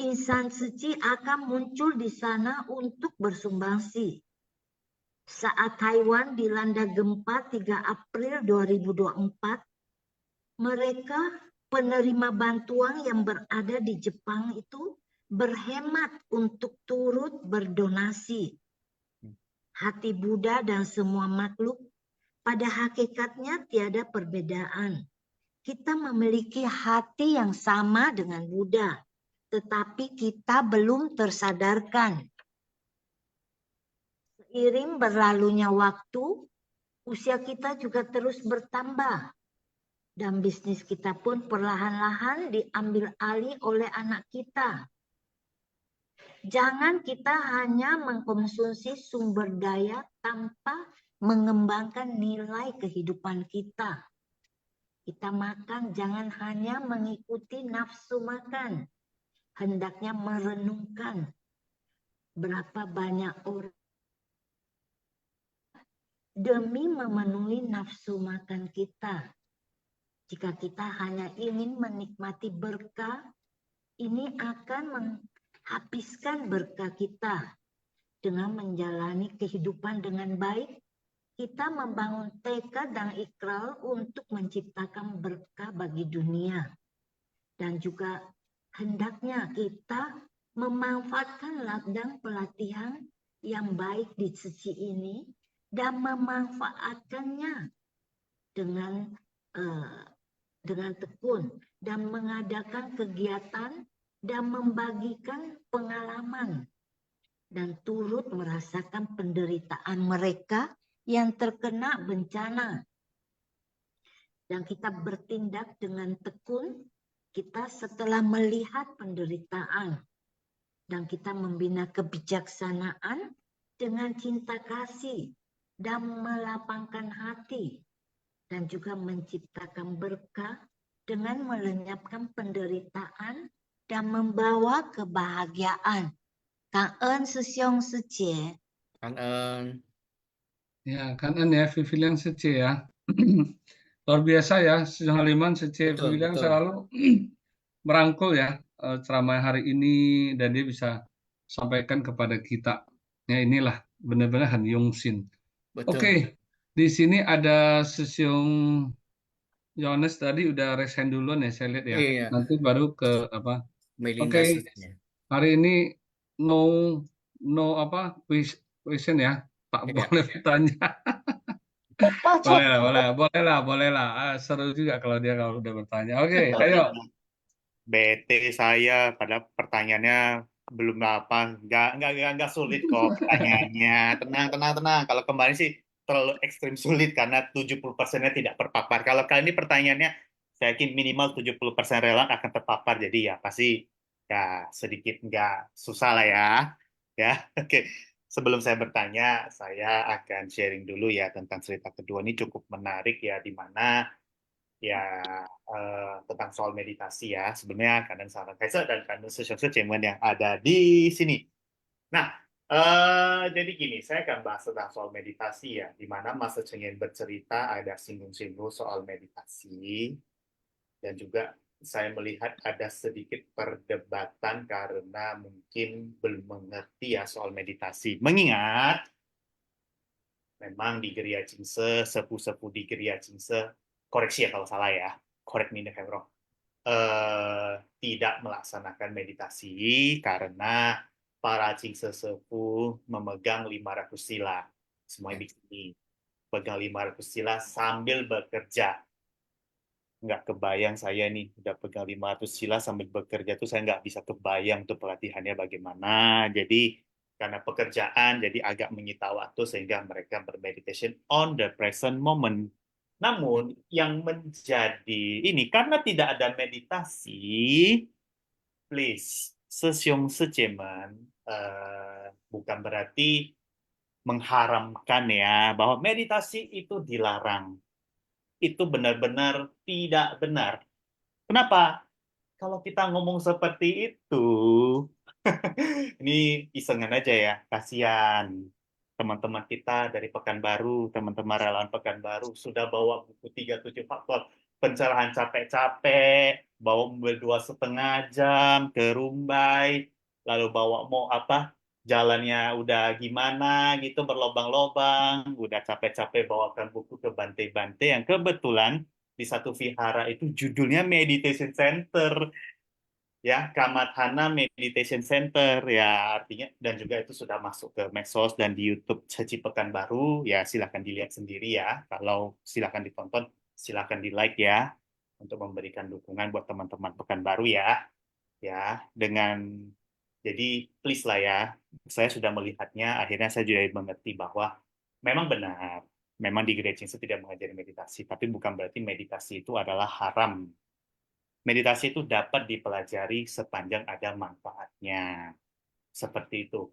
insan suci akan muncul di sana untuk bersumbangsi. Saat Taiwan dilanda gempa 3 April 2024, mereka penerima bantuan yang berada di Jepang itu berhemat untuk turut berdonasi. Hati Buddha dan semua makhluk pada hakikatnya tiada perbedaan. Kita memiliki hati yang sama dengan Buddha, tetapi kita belum tersadarkan. Seiring berlalunya waktu, usia kita juga terus bertambah. Dan bisnis kita pun perlahan-lahan diambil alih oleh anak kita. Jangan kita hanya mengkonsumsi sumber daya tanpa mengembangkan nilai kehidupan kita. Kita makan jangan hanya mengikuti nafsu makan. Hendaknya merenungkan berapa banyak orang demi memenuhi nafsu makan kita. Jika kita hanya ingin menikmati berkah, ini akan menghabiskan berkah kita. Dengan menjalani kehidupan dengan baik, kita membangun tekad dan ikrar untuk menciptakan berkah bagi dunia. Dan juga hendaknya kita memanfaatkan ladang pelatihan yang baik di sisi ini dan memanfaatkannya dengan tekun dan mengadakan kegiatan dan membagikan pengalaman dan turut merasakan penderitaan mereka yang terkena bencana. Dan kita bertindak dengan tekun, kita setelah melihat penderitaan dan kita membina kebijaksanaan dengan cinta kasih dan melapangkan hati dan juga menciptakan berkah dengan melenyapkan penderitaan dan membawa kebahagiaan. 感恩师兄师姐。 Kan en. Ya, kanan ya, Vivian Sece ya. Luar biasa ya, Sejong Haliman Sece Betul, Vivian betul. selalu merangkul ya ceramah hari ini dan dia bisa sampaikan kepada kita. Ya inilah benar-benar Han Yong Sin. Betul. Oke, di sini ada Sesiong Yohanes tadi udah resign duluan ya, saya lihat ya. Iya, Nanti baru ke apa? Melinda Oke, sebenarnya. hari ini no apa question ya, tak Iya. boleh bertanya. Boleh lah. Seru juga kalau dia kalau udah bertanya. Oke, ayo. BT saya pada pertanyaannya belum apa, nggak sulit kok pertanyaannya. Tenang. Kalau kemarin sih terlalu ekstrim sulit karena 70%-nya tidak terpapar. Kalau kali ini pertanyaannya saya yakin minimal 70% relawan akan terpapar. Jadi ya pasti ya sedikit nggak susah lah ya. Ya, oke. Sebelum saya bertanya, saya akan sharing dulu ya tentang cerita kedua ini cukup menarik ya, di mana ya tentang soal meditasi ya. Sebelumnya Kanan Sarah Kaisa dan Kanan Sesungguhnya Cemen yang ada di sini. Nah, jadi gini, saya akan bahas tentang soal meditasi ya, di mana Mas Cengin bercerita ada singgung-singgung soal meditasi, dan juga saya melihat ada sedikit perdebatan karena mungkin belum mengerti ya soal meditasi. Mengingat memang di Geria Cingse, sepuh-sepuh di Geria Cingse, koreksi ya kalau salah ya, correct me if I'm wrong, tidak melaksanakan meditasi karena para Cingse sepuh memegang 500 sila. Semuanya begini, pegang 500 sila sambil bekerja. Nggak kebayang saya nih, udah pegang 500 sila sambil bekerja tuh saya nggak bisa kebayang tuh pelatihannya bagaimana. Jadi karena pekerjaan jadi agak menyita waktu sehingga mereka bermeditation on the present moment. Namun yang menjadi ini karena tidak ada meditasi, please Sesiong Seceman bukan berarti mengharamkan ya bahwa meditasi itu dilarang. Itu benar-benar tidak benar. Kenapa? Kalau kita ngomong seperti itu, ini isengan aja ya, kasihan teman-teman kita dari Pekanbaru, teman-teman relawan Pekanbaru sudah bawa buku 37 faktor pencerahan capek-capek, bawa mobil 2,5 jam ke Rumbai, lalu bawa mau apa, jalannya udah gimana gitu, berlobang-lobang, udah capek-capek bawakan buku ke Bante-Bante yang kebetulan di satu vihara itu judulnya Meditation Center. Ya, Kamathana Meditation Center ya artinya, dan juga itu sudah masuk ke medsos dan di YouTube Caci Pekanbaru ya, silahkan dilihat sendiri ya, kalau silahkan ditonton, silahkan di like ya untuk memberikan dukungan buat teman-teman Pekanbaru ya dengan jadi please lah ya, saya sudah melihatnya, akhirnya saya juga mengerti bahwa memang benar, memang di Gereja Cingse tidak mengajari meditasi, tapi bukan berarti meditasi itu adalah haram. Meditasi itu dapat dipelajari sepanjang ada manfaatnya. Seperti itu.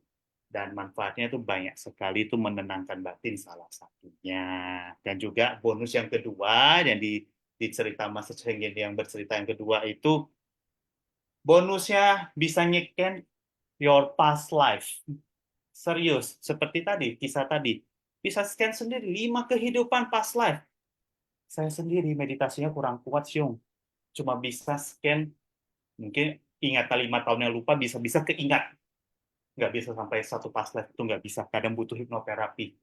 Dan manfaatnya itu banyak sekali, itu menenangkan batin salah satunya. Dan juga bonus yang kedua yang di cerita Mas Cenggen yang bercerita yang kedua itu bonusnya bisa nyeken your past life. Serius, seperti tadi, kisah tadi. Bisa scan sendiri 5 kehidupan past life. Saya sendiri meditasinya kurang kuat, Syung. Cuma bisa scan, mungkin ingatan 5 tahun yang lupa bisa-bisa keingat. Nggak bisa sampai satu past life itu nggak bisa. Kadang butuh hipnoterapi.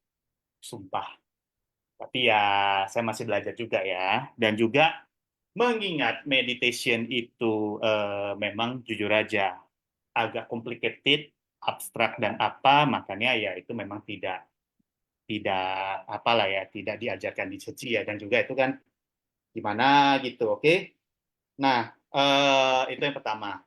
Sumpah. Tapi ya saya masih belajar juga ya. Dan juga mengingat meditation itu memang jujur aja agak complicated, abstrak dan apa, makanya ya itu memang tidak apalah ya, tidak diajarkan di seci ya, dan juga itu kan gimana gitu, oke? Nah, itu yang pertama.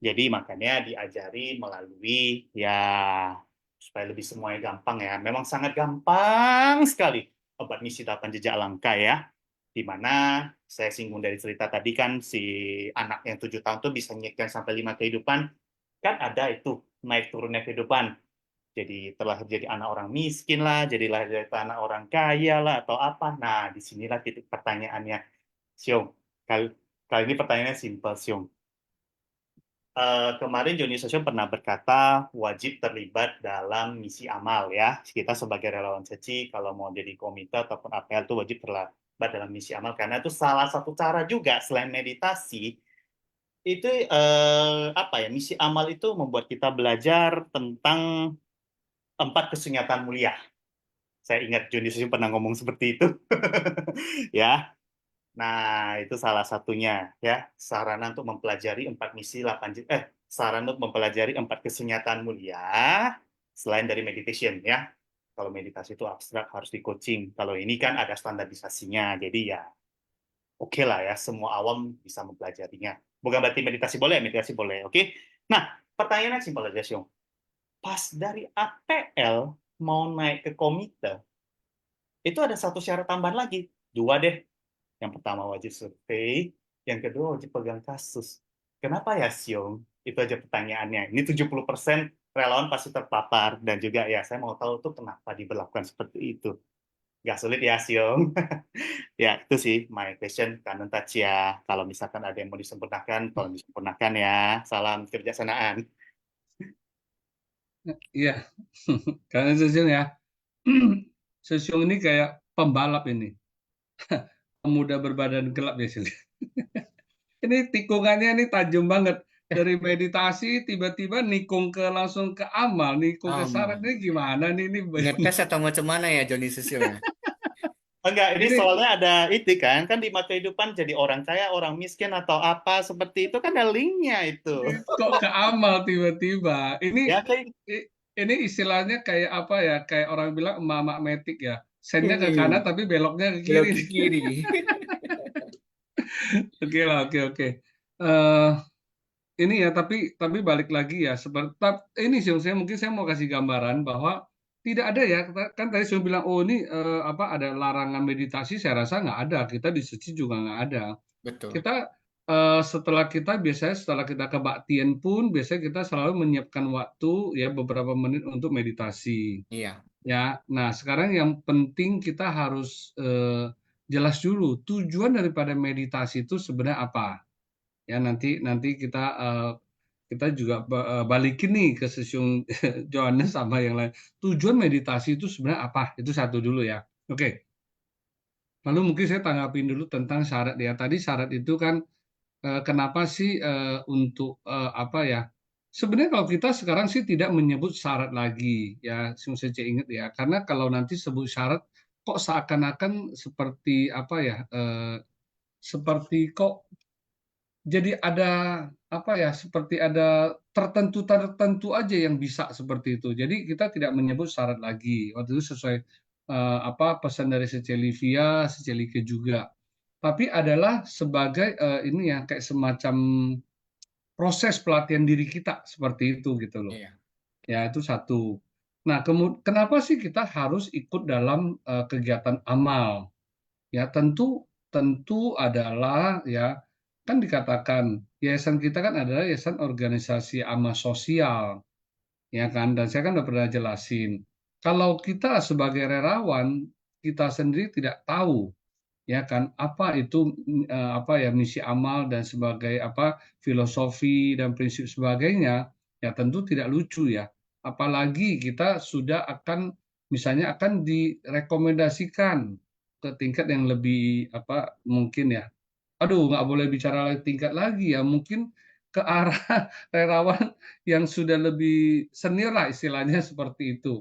Jadi makanya diajari melalui ya supaya lebih semuanya gampang ya. Memang sangat gampang sekali obat misi 8 jejak langkah ya. Di mana saya singgung dari cerita tadi kan si anak yang 7 tahun tuh bisa nyekan sampai 5 kehidupan, kan ada itu naik turunnya kehidupan. Jadi terlahir jadi anak orang miskin lah, jadi lahir dari anak orang kaya lah atau apa. Nah, disinilah titik pertanyaannya, Siung. Kali ini pertanyaannya simpel, Siung. Kemarin Joni Sosyo pernah berkata wajib terlibat dalam misi amal ya. Kita sebagai relawan seci kalau mau jadi komite ataupun APL itu wajib terlibat dalam misi amal karena itu salah satu cara juga selain meditasi itu apa ya, misi amal itu membuat kita belajar tentang 4 kesunyatan mulia. Saya ingat Joni Sosyo pernah ngomong seperti itu. Ya. Nah, itu salah satunya ya, sarana untuk mempelajari 4 misi 8 sarana untuk mempelajari 4 kesunyatan mulia selain dari meditation ya. Kalau meditasi itu abstrak harus di coaching. Kalau ini kan ada standarisasinya. Jadi ya oke lah ya, semua awam bisa mempelajarinya. Bukan berarti meditasi boleh, oke? Nah, pertanyaannya simpel aja, Syung. Pas dari APL mau naik ke komite, itu ada satu syarat tambahan lagi. 2 deh. Yang pertama wajib survei, yang kedua wajib pegang kasus. Kenapa ya, Syung? Itu aja pertanyaannya. Ini 70% relawan pasti terpapar. Dan juga ya, saya mau tahu tuh kenapa diberlakukan seperti itu. Nggak sulit ya, Syung? Ya, itu sih my question. Kanan touch ya. Kalau misalkan ada yang mau disempurnakan, tolong disempurnakan ya. Salam kebijaksanaan. Iya, karena Sesiung ya. Sesiung ini kayak pembalap ini. Pemuda berbadan gelap ya, Sil. Ini tikungannya ini tajam banget. Dari meditasi tiba-tiba nikung ke langsung ke amal, nikung ke syarat Aman. ini gimana nih ini Ngetes atau macam mana ya Joni Sosyo ya? Enggak, ini ini soalnya ada itu kan di mata kehidupan jadi orang kaya, orang miskin atau apa seperti itu kan ada linknya itu. kok ke amal tiba-tiba. Ini Ya kayak ini istilahnya kayak apa ya? Kayak orang bilang emak-emak metik ya. Sennya ke kanan Hmm, tapi beloknya ke belok kiri. ke kiri. Oke lah, oke. Eh, ini ya, tapi balik lagi ya. Seperti ini sih, mungkin saya mau kasih gambaran bahwa tidak ada ya. Kan tadi saya bilang, oh ini apa ada larangan meditasi? Saya rasa nggak ada. Kita di Suci juga nggak ada. Betul. Kita setelah kita kebaktian pun biasanya kita selalu menyiapkan waktu ya beberapa menit untuk meditasi. Iya. Ya, nah sekarang yang penting kita harus jelas dulu tujuan daripada meditasi itu sebenarnya apa. Ya nanti nanti kita juga balikin nih ke sesiung Johannes sama yang lain. Tujuan meditasi itu sebenarnya apa? Itu satu dulu ya. Oke. Lalu mungkin saya tanggapin dulu tentang syarat ya. Tadi syarat itu kan kenapa sih untuk apa ya? Sebenarnya kalau kita sekarang sih tidak menyebut syarat lagi ya, saya ingat ya. Karena kalau nanti sebut syarat kok seakan-akan seperti apa ya? Seperti kok jadi ada apa ya? Seperti ada tertentu aja yang bisa seperti itu. Jadi kita tidak menyebut syarat lagi. Waktu itu sesuai apa pesan dari Secelivia, Secelike juga. Tapi adalah sebagai ini ya kayak semacam proses pelatihan diri kita seperti itu gitu loh. Iya. Ya itu satu. Nah, kenapa sih kita harus ikut dalam kegiatan amal? Ya tentu adalah ya kan dikatakan yayasan kita kan adalah yayasan organisasi amal sosial. ya kan? Dan saya kan udah pernah jelasin. Kalau kita sebagai relawan, kita sendiri tidak tahu, ya kan, apa itu apa ya misi amal dan sebagai apa filosofi dan prinsip sebagainya, ya tentu tidak lucu ya. Apalagi kita sudah akan misalnya akan direkomendasikan ke tingkat yang lebih apa mungkin ya. Aduh, nggak boleh bicara tingkat lagi ya, mungkin ke arah relawan yang sudah lebih senior lah istilahnya seperti itu.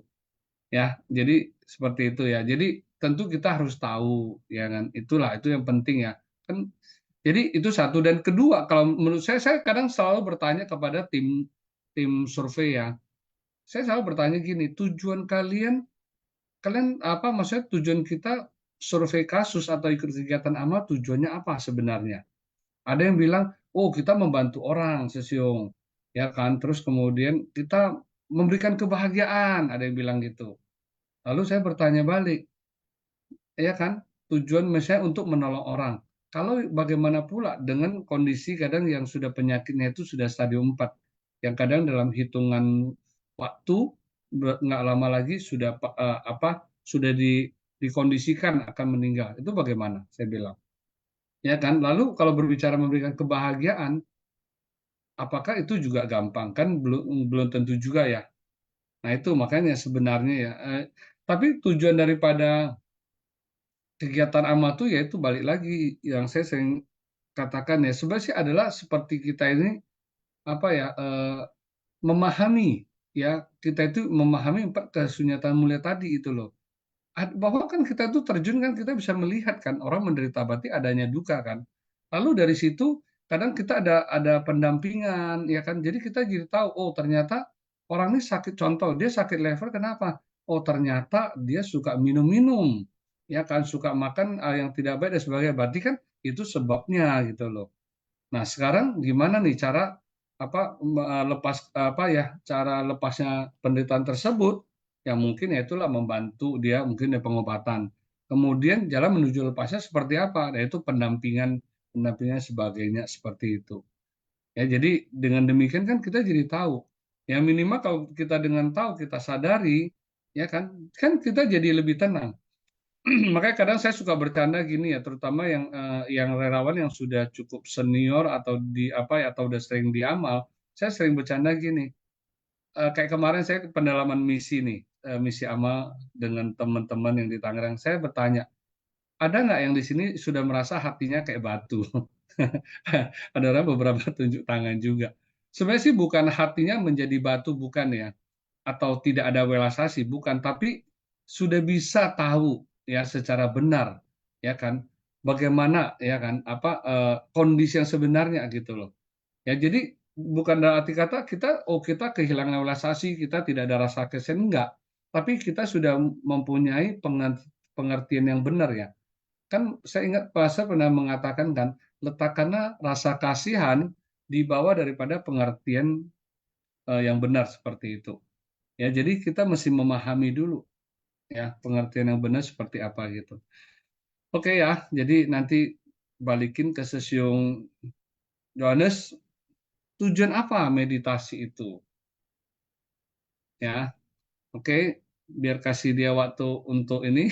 Ya, jadi seperti itu ya. Jadi tentu kita harus tahu ya kan. Itulah itu yang penting ya. Kan jadi itu satu dan kedua kalau menurut saya kadang selalu bertanya kepada tim tim survei ya. Saya selalu bertanya gini, tujuan kalian kalian apa maksudnya tujuan kita survei kasus atau ikut kegiatan amal tujuannya apa sebenarnya? Ada yang bilang, "Oh, kita membantu orang, Sesiung." Ya kan? Terus kemudian kita memberikan kebahagiaan, ada yang bilang gitu. Lalu saya bertanya balik, ya kan? Tujuan misalnya untuk menolong orang. Kalau bagaimana pula dengan kondisi kadang yang sudah penyakitnya itu sudah stadium 4, yang kadang dalam hitungan waktu nggak lama lagi sudah apa sudah dikondisikan akan meninggal. Itu bagaimana? Saya bilang. Ya kan? Lalu kalau berbicara memberikan kebahagiaan, apakah itu juga gampang? Kan belum belum tentu juga ya. Nah, itu makanya sebenarnya ya. Tapi tujuan daripada kegiatan amal tuh yaitu balik lagi yang saya sering katakan ya sebenarnya sih adalah seperti kita ini apa ya memahami ya kita itu memahami empat kesunyatan mulia tadi itu loh. Bahwa kan kita itu terjun kan kita bisa melihat kan orang menderita berarti adanya duka kan. Lalu dari situ kadang kita ada pendampingan ya kan. Jadi kita jadi tahu oh ternyata orang ini sakit contoh dia sakit liver kenapa? Oh ternyata dia suka minum-minum ya kan suka makan yang tidak baik dan sebagainya. Berarti kan itu sebabnya gitu loh. Nah, sekarang gimana nih cara apa lepas apa ya cara lepasnya penderitaan tersebut? Ya mungkin ya itulah membantu dia mungkin dari pengobatan. Kemudian jalan menuju lepasnya seperti apa? Yaitu pendampingan pendampingan sebagainya seperti itu. Ya, jadi dengan demikian kan kita jadi tahu. Ya minimal kalau kita dengan tahu kita sadari ya kan kita jadi lebih tenang. Makanya kadang saya suka bercanda gini ya, terutama yang relawan yang sudah cukup senior atau di apa ya atau udah sering di amal, saya sering bercanda gini. Kayak kemarin saya pendalaman misi nih, misi amal dengan teman-teman yang di Tangerang. Saya bertanya, ada nggak yang di sini sudah merasa hatinya kayak batu? Ada orang beberapa tunjuk tangan juga. Sebenarnya sih bukan hatinya menjadi batu, bukan ya atau tidak ada welasasi bukan tapi sudah bisa tahu ya secara benar ya kan bagaimana ya kan apa kondisi yang sebenarnya gitu loh ya jadi bukan dalam arti kata kita kita kehilangan welasasi kita tidak ada rasa kasihan enggak tapi kita sudah mempunyai pengertian yang benar ya kan saya ingat Pastor pernah mengatakan kan letakkanlah rasa kasihan di bawah daripada pengertian yang benar seperti itu. Ya, jadi kita mesti memahami dulu ya pengertian yang benar seperti apa gitu. Oke ya, jadi nanti balikin ke Sesiung Johannes, tujuan apa meditasi itu? Ya, oke, biar kasih dia waktu untuk ini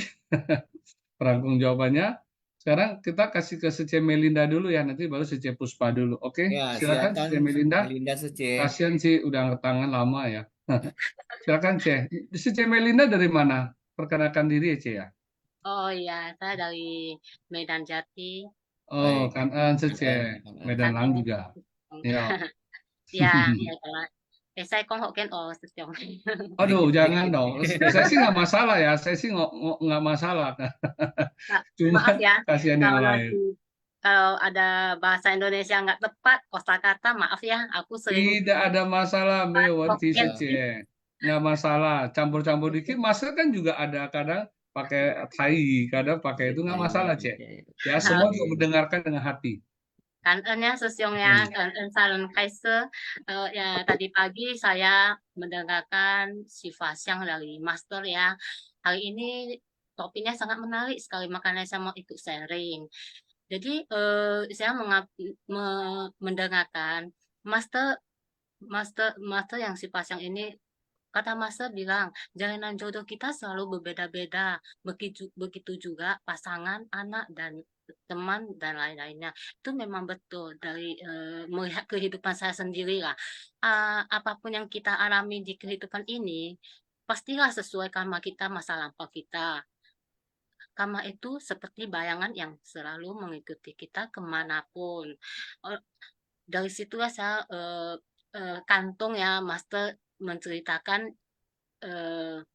perangkum jawabannya. Sekarang kita kasih ke Sece Melinda dulu ya, nanti baru Sece Puspa dulu. Oke, Ya, silakan silakan Sece Melinda. Melinda Suci. Kasihan sih udah angkat tangan lama ya. Silakan Ce. Sece Melinda dari mana? Perkenalkan diri ya Ce ya. Oh iya, saya dari Medan Jati. Oh, Baik, Kanan Sece, Kanan. Medan Lang juga. Ya. Ya, baiklah. Saya kong hoken sesiong. Aduh, jangan dong. Saya sih nggak masalah ya. Saya sih nggak masalah. Cuma Maaf ya, kasihan yang kalau lain. nanti kalau ada bahasa Indonesia nggak tepat, kosakata maaf ya, aku sering Tidak ada masalah, Mewanti hoken Sece. Nggak masalah. Campur-campur dikit. Masa kan juga ada kadang pakai Thai, kadang pakai itu nggak masalah, Cek. Ya, semua juga mendengarkan dengan hati. Kantornya sesiongnya, kantor Salon Kaiser. Ya, tadi pagi saya mendengarkan si Fasyang dari Master ya. Hari ini topiknya sangat menarik sekali, makanya saya mau ikut sharing. Jadi saya mendengarkan Master yang si Fasyang ini kata Master bilang, jalanan jodoh kita selalu berbeda-beda. Begitu juga pasangan, anak, dan teman, dan lain-lainnya. Itu memang betul dari melihat kehidupan saya sendiri lah. Apapun yang kita alami di kehidupan ini, pastilah sesuai karma kita, masa lampau kita. Karma itu seperti bayangan yang selalu mengikuti kita kemanapun. Dari situlah saya kantung ya, Master menceritakan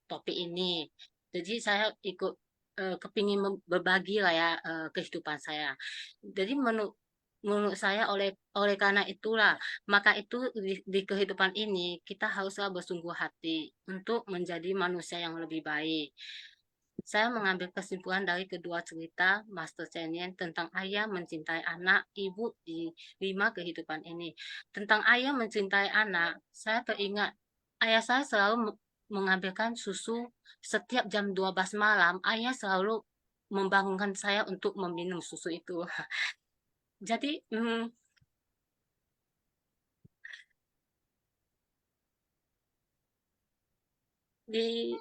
topik ini. Jadi saya ikut kepingin berbagi lah ya kehidupan saya. Jadi menurut saya oleh karena itulah maka itu di kehidupan ini kita haruslah bersungguh hati untuk menjadi manusia yang lebih baik. Saya mengambil kesimpulan dari kedua cerita Master Chen Yen tentang ayah mencintai anak, ibu di 5 kehidupan ini. Tentang ayah mencintai anak, saya teringat ayah saya selalu mengambilkan susu setiap jam 12 malam. Ayah selalu membangunkan saya untuk meminum susu itu. Jadi di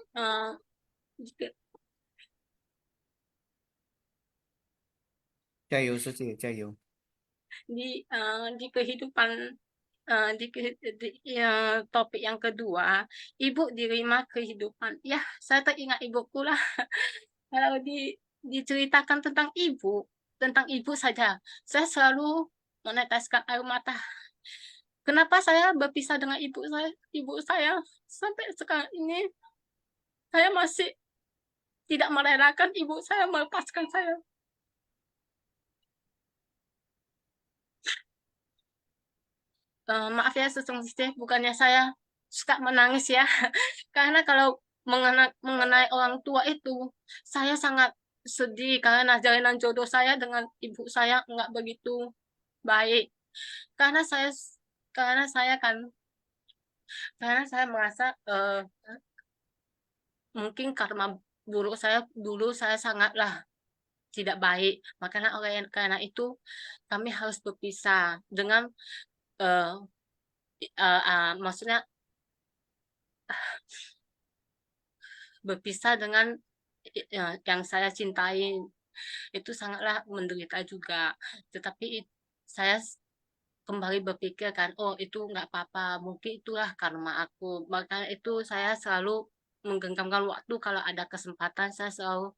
Jayo, Suci, Jayo. di kehidupan topik yang kedua, ibu di 5 kehidupan. Ya, saya teringat ibuku lah. Kalau diceritakan tentang ibu saja, saya selalu meneteskan air mata. Kenapa saya berpisah dengan ibu saya sampai sekarang ini saya masih tidak merelakan ibu saya melepaskan saya. Maaf ya sesungguhnya bukannya saya suka menangis ya, karena kalau mengenai orang tua itu saya sangat sedih karena jalinan jodoh saya dengan ibu saya nggak begitu baik, karena saya merasa mungkin karena buruk saya dulu saya sangatlah tidak baik, makanya karena itu kami harus berpisah dengan maksudnya berpisah dengan yang saya cintai, itu sangatlah menderita juga. Tetapi saya kembali berpikir kan, oh itu nggak apa-apa, mungkin itulah karma aku. Makanya itu saya selalu menggenggamkan waktu kalau ada kesempatan saya selalu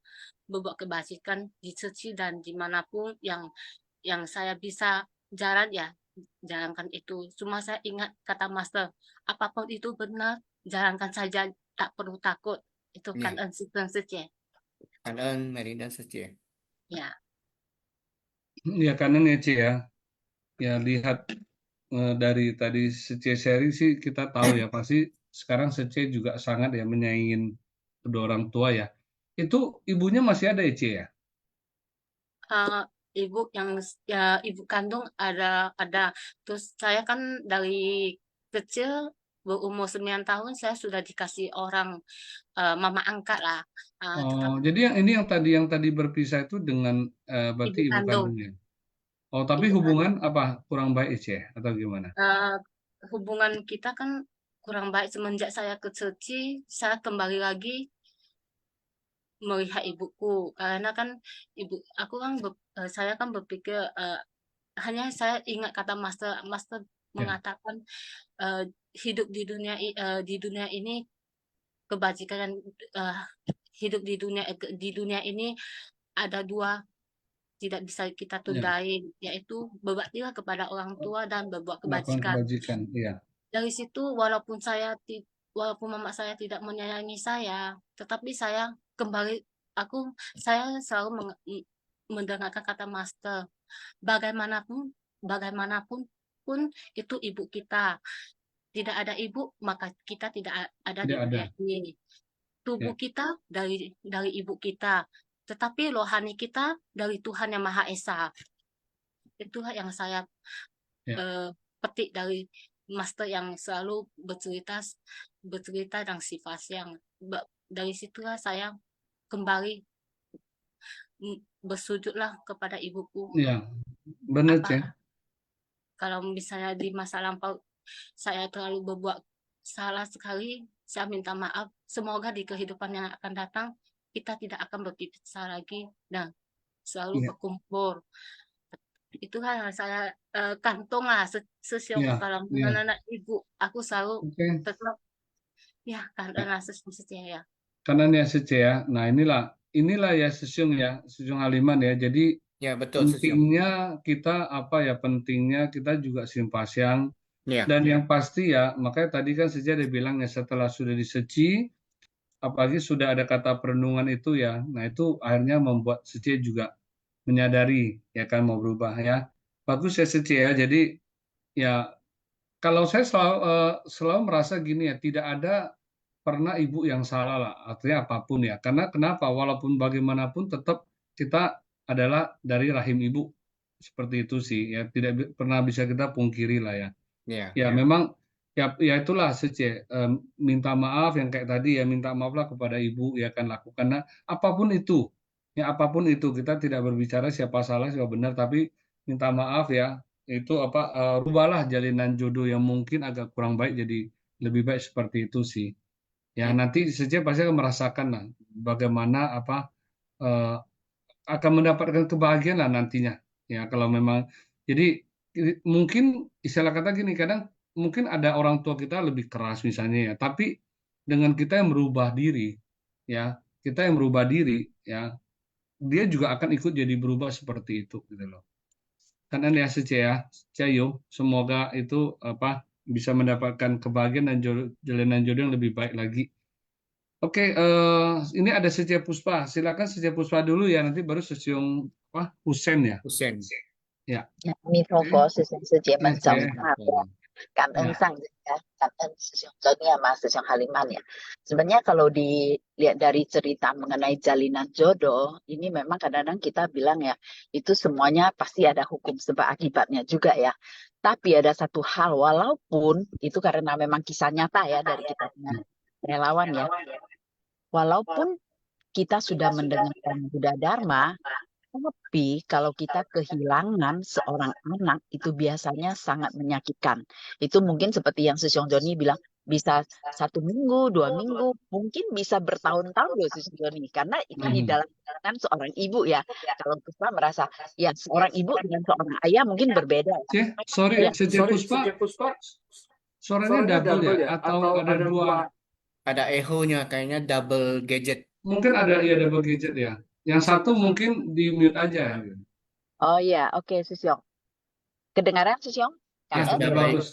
berbuat kebajikan di Suci dan dimanapun yang saya bisa jalan ya jalankan itu. Cuma saya ingat kata Master, apapun itu benar, jalankan saja, tak perlu takut. Itu kan Ya, ya. Cảm ơn Mary dan Suci. Ya. Ya karena Nece ya, ya lihat dari tadi Sece seri sih kita tahu ya pasti sekarang Sece juga sangat ya menyaingin kedua orang tua ya. Itu ibunya masih ada Ece ya? Ibu yang ya ibu kandung ada. Terus saya kan dari kecil berumur 9 tahun saya sudah dikasih orang mama angkat lah. Oh, Tetapi jadi yang tadi berpisah itu dengan berarti ibu ibu kandung, kandungnya. Oh, tapi ibu hubungan kandung. apa kurang baik Ece atau gimana? Hubungan kita kan kurang baik semenjak saya kecil, saya kembali lagi melihat ibuku karena kan aku kan saya kan berpikir hanya saya ingat kata Master Ya, mengatakan eh, hidup di dunia ini kebajikan dan eh, hidup di dunia ini ada dua tidak bisa kita ya, tundai, yaitu berbaktilah kepada orang tua dan berbuat melakukan kebajikan. kebajikan. Iya, Dari situ walaupun mama saya tidak menyayangi saya, tetapi saya kembali saya selalu mendengarkan kata Master, bagaimanapun bagaimanapun pun itu ibu kita. Tidak ada ibu, maka kita tidak ada di tidak ada. dunia ini. Tubuh Ya, kita dari ibu kita, tetapi rohani kita dari Tuhan Yang Maha Esa. Itulah yang saya ya, petik dari Master yang selalu bercerita dan sifat yang dari situlah saya kembali bersujudlah kepada ibuku. ya, benar Apa Cek. kalau misalnya di masa lampau saya terlalu berbuat salah sekali, saya minta maaf. Semoga di kehidupan yang akan datang kita tidak akan berpisah lagi dan selalu Iya, berkumpul. Itu kan saya kantong lah sesiong iya, kalau iya. anak ibu aku selalu Oke. tetap ya kantor lah sesiong ya. Kanan ya Sece ya. Nah inilah ya Sesiong Haliman ya. Jadi Ya, betul, Susyong. pentingnya kita pentingnya kita juga Simpasiang. Ya, Dan yang pasti ya, makanya tadi kan Sece ada bilang ya setelah sudah diseci, apalagi sudah ada kata perenungan itu ya. Nah itu akhirnya membuat Sece juga menyadari ya kan mau berubah ya. Bagus ya Sece ya. Jadi ya kalau saya selalu merasa gini ya, tidak ada pernah ibu yang salah lah, artinya apapun ya. Karena kenapa? Walaupun bagaimanapun tetap kita adalah dari rahim ibu. Seperti itu sih ya, tidak pernah bisa kita pungkiri lah ya. ya, Ya memang ya itulah Sece, minta maaf yang kayak tadi ya, minta maaflah kepada ibu ya kan lakukan apapun itu. Ya apapun itu kita tidak berbicara siapa salah siapa benar, tapi minta maaf ya. Itu rubahlah jalinan jodoh yang mungkin agak kurang baik jadi lebih baik seperti itu sih. Ya ya, nanti Sece pasti akan merasakan lah bagaimana eh, akan mendapatkan kebahagiaan lah nantinya. Ya kalau memang jadi mungkin istilah kata gini, kadang mungkin ada orang tua kita lebih keras misalnya ya, tapi dengan kita yang merubah diri ya, kita yang merubah diri ya, dia juga akan ikut jadi berubah seperti itu gitu loh. Kan ya Sece ya, Cayo, semoga itu bisa mendapatkan kebahagiaan dan jalanan jodoh yang lebih baik lagi. Oke, ini ada Sece Puspa. Silakan Sece Puspa dulu ya, nanti baru Sesiong Husen ya. Husen. Ya, 阿弥陀佛，师兄师姐们早上 Oke. 好呀！感恩 Ya. 上人呀，感恩师兄Joni sama 师兄 Haliman ya. Sebenarnya kalau dilihat dari cerita mengenai jalinan jodoh, ini memang kadang-kadang kita bilang ya, itu semuanya pasti ada hukum sebab akibatnya juga ya. Tapi ada satu hal, walaupun itu karena memang kisah nyata ya dari kita punya relawan ya, walaupun kita sudah mendengarkan Buddha Dharma, tapi kalau kita kehilangan seorang anak itu biasanya sangat menyakitkan. Itu mungkin seperti yang Sesiong Joni bilang, bisa 1 minggu, 2 minggu, mungkin bisa bertahun-tahun loh Sesiong Joni. Karena itu di dalam kan seorang ibu ya. Kalau Puspa merasa, ya seorang ibu dengan seorang ayah mungkin berbeda. Sorry, Ya. Sece Puspa, suaranya double ya? Atau ada dua? Ada echo-nya, kayaknya double gadget. Mungkin ada ya double gadget ya. Yang satu mungkin di mute aja. Oh iya, oke Sesiong. Kedengaran Sesiong? Ya, KS? sudah bagus.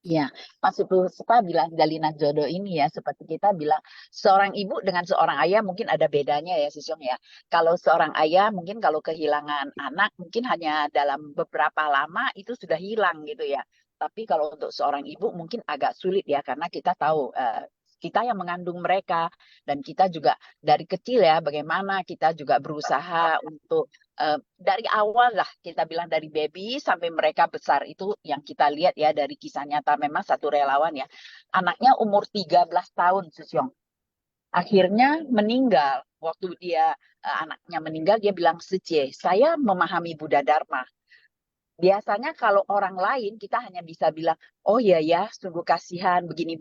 Iya, Mas Puspa bilang jalinan jodoh ini ya, seperti kita bilang, seorang ibu dengan seorang ayah mungkin ada bedanya ya, Sisyong ya. Kalau seorang ayah mungkin kalau kehilangan anak mungkin hanya dalam beberapa lama itu sudah hilang gitu ya. Tapi kalau untuk seorang ibu mungkin agak sulit ya, karena kita tahu kita yang mengandung mereka dan kita juga dari kecil ya, bagaimana kita juga berusaha untuk dari awal lah kita bilang dari baby sampai mereka besar itu yang kita lihat ya dari kisah nyata memang satu relawan ya anaknya umur 13 tahun Sisyong akhirnya meninggal waktu dia anaknya meninggal dia bilang Sece saya memahami Buddha Dharma biasanya kalau orang lain kita hanya bisa bilang oh iya ya sungguh kasihan begini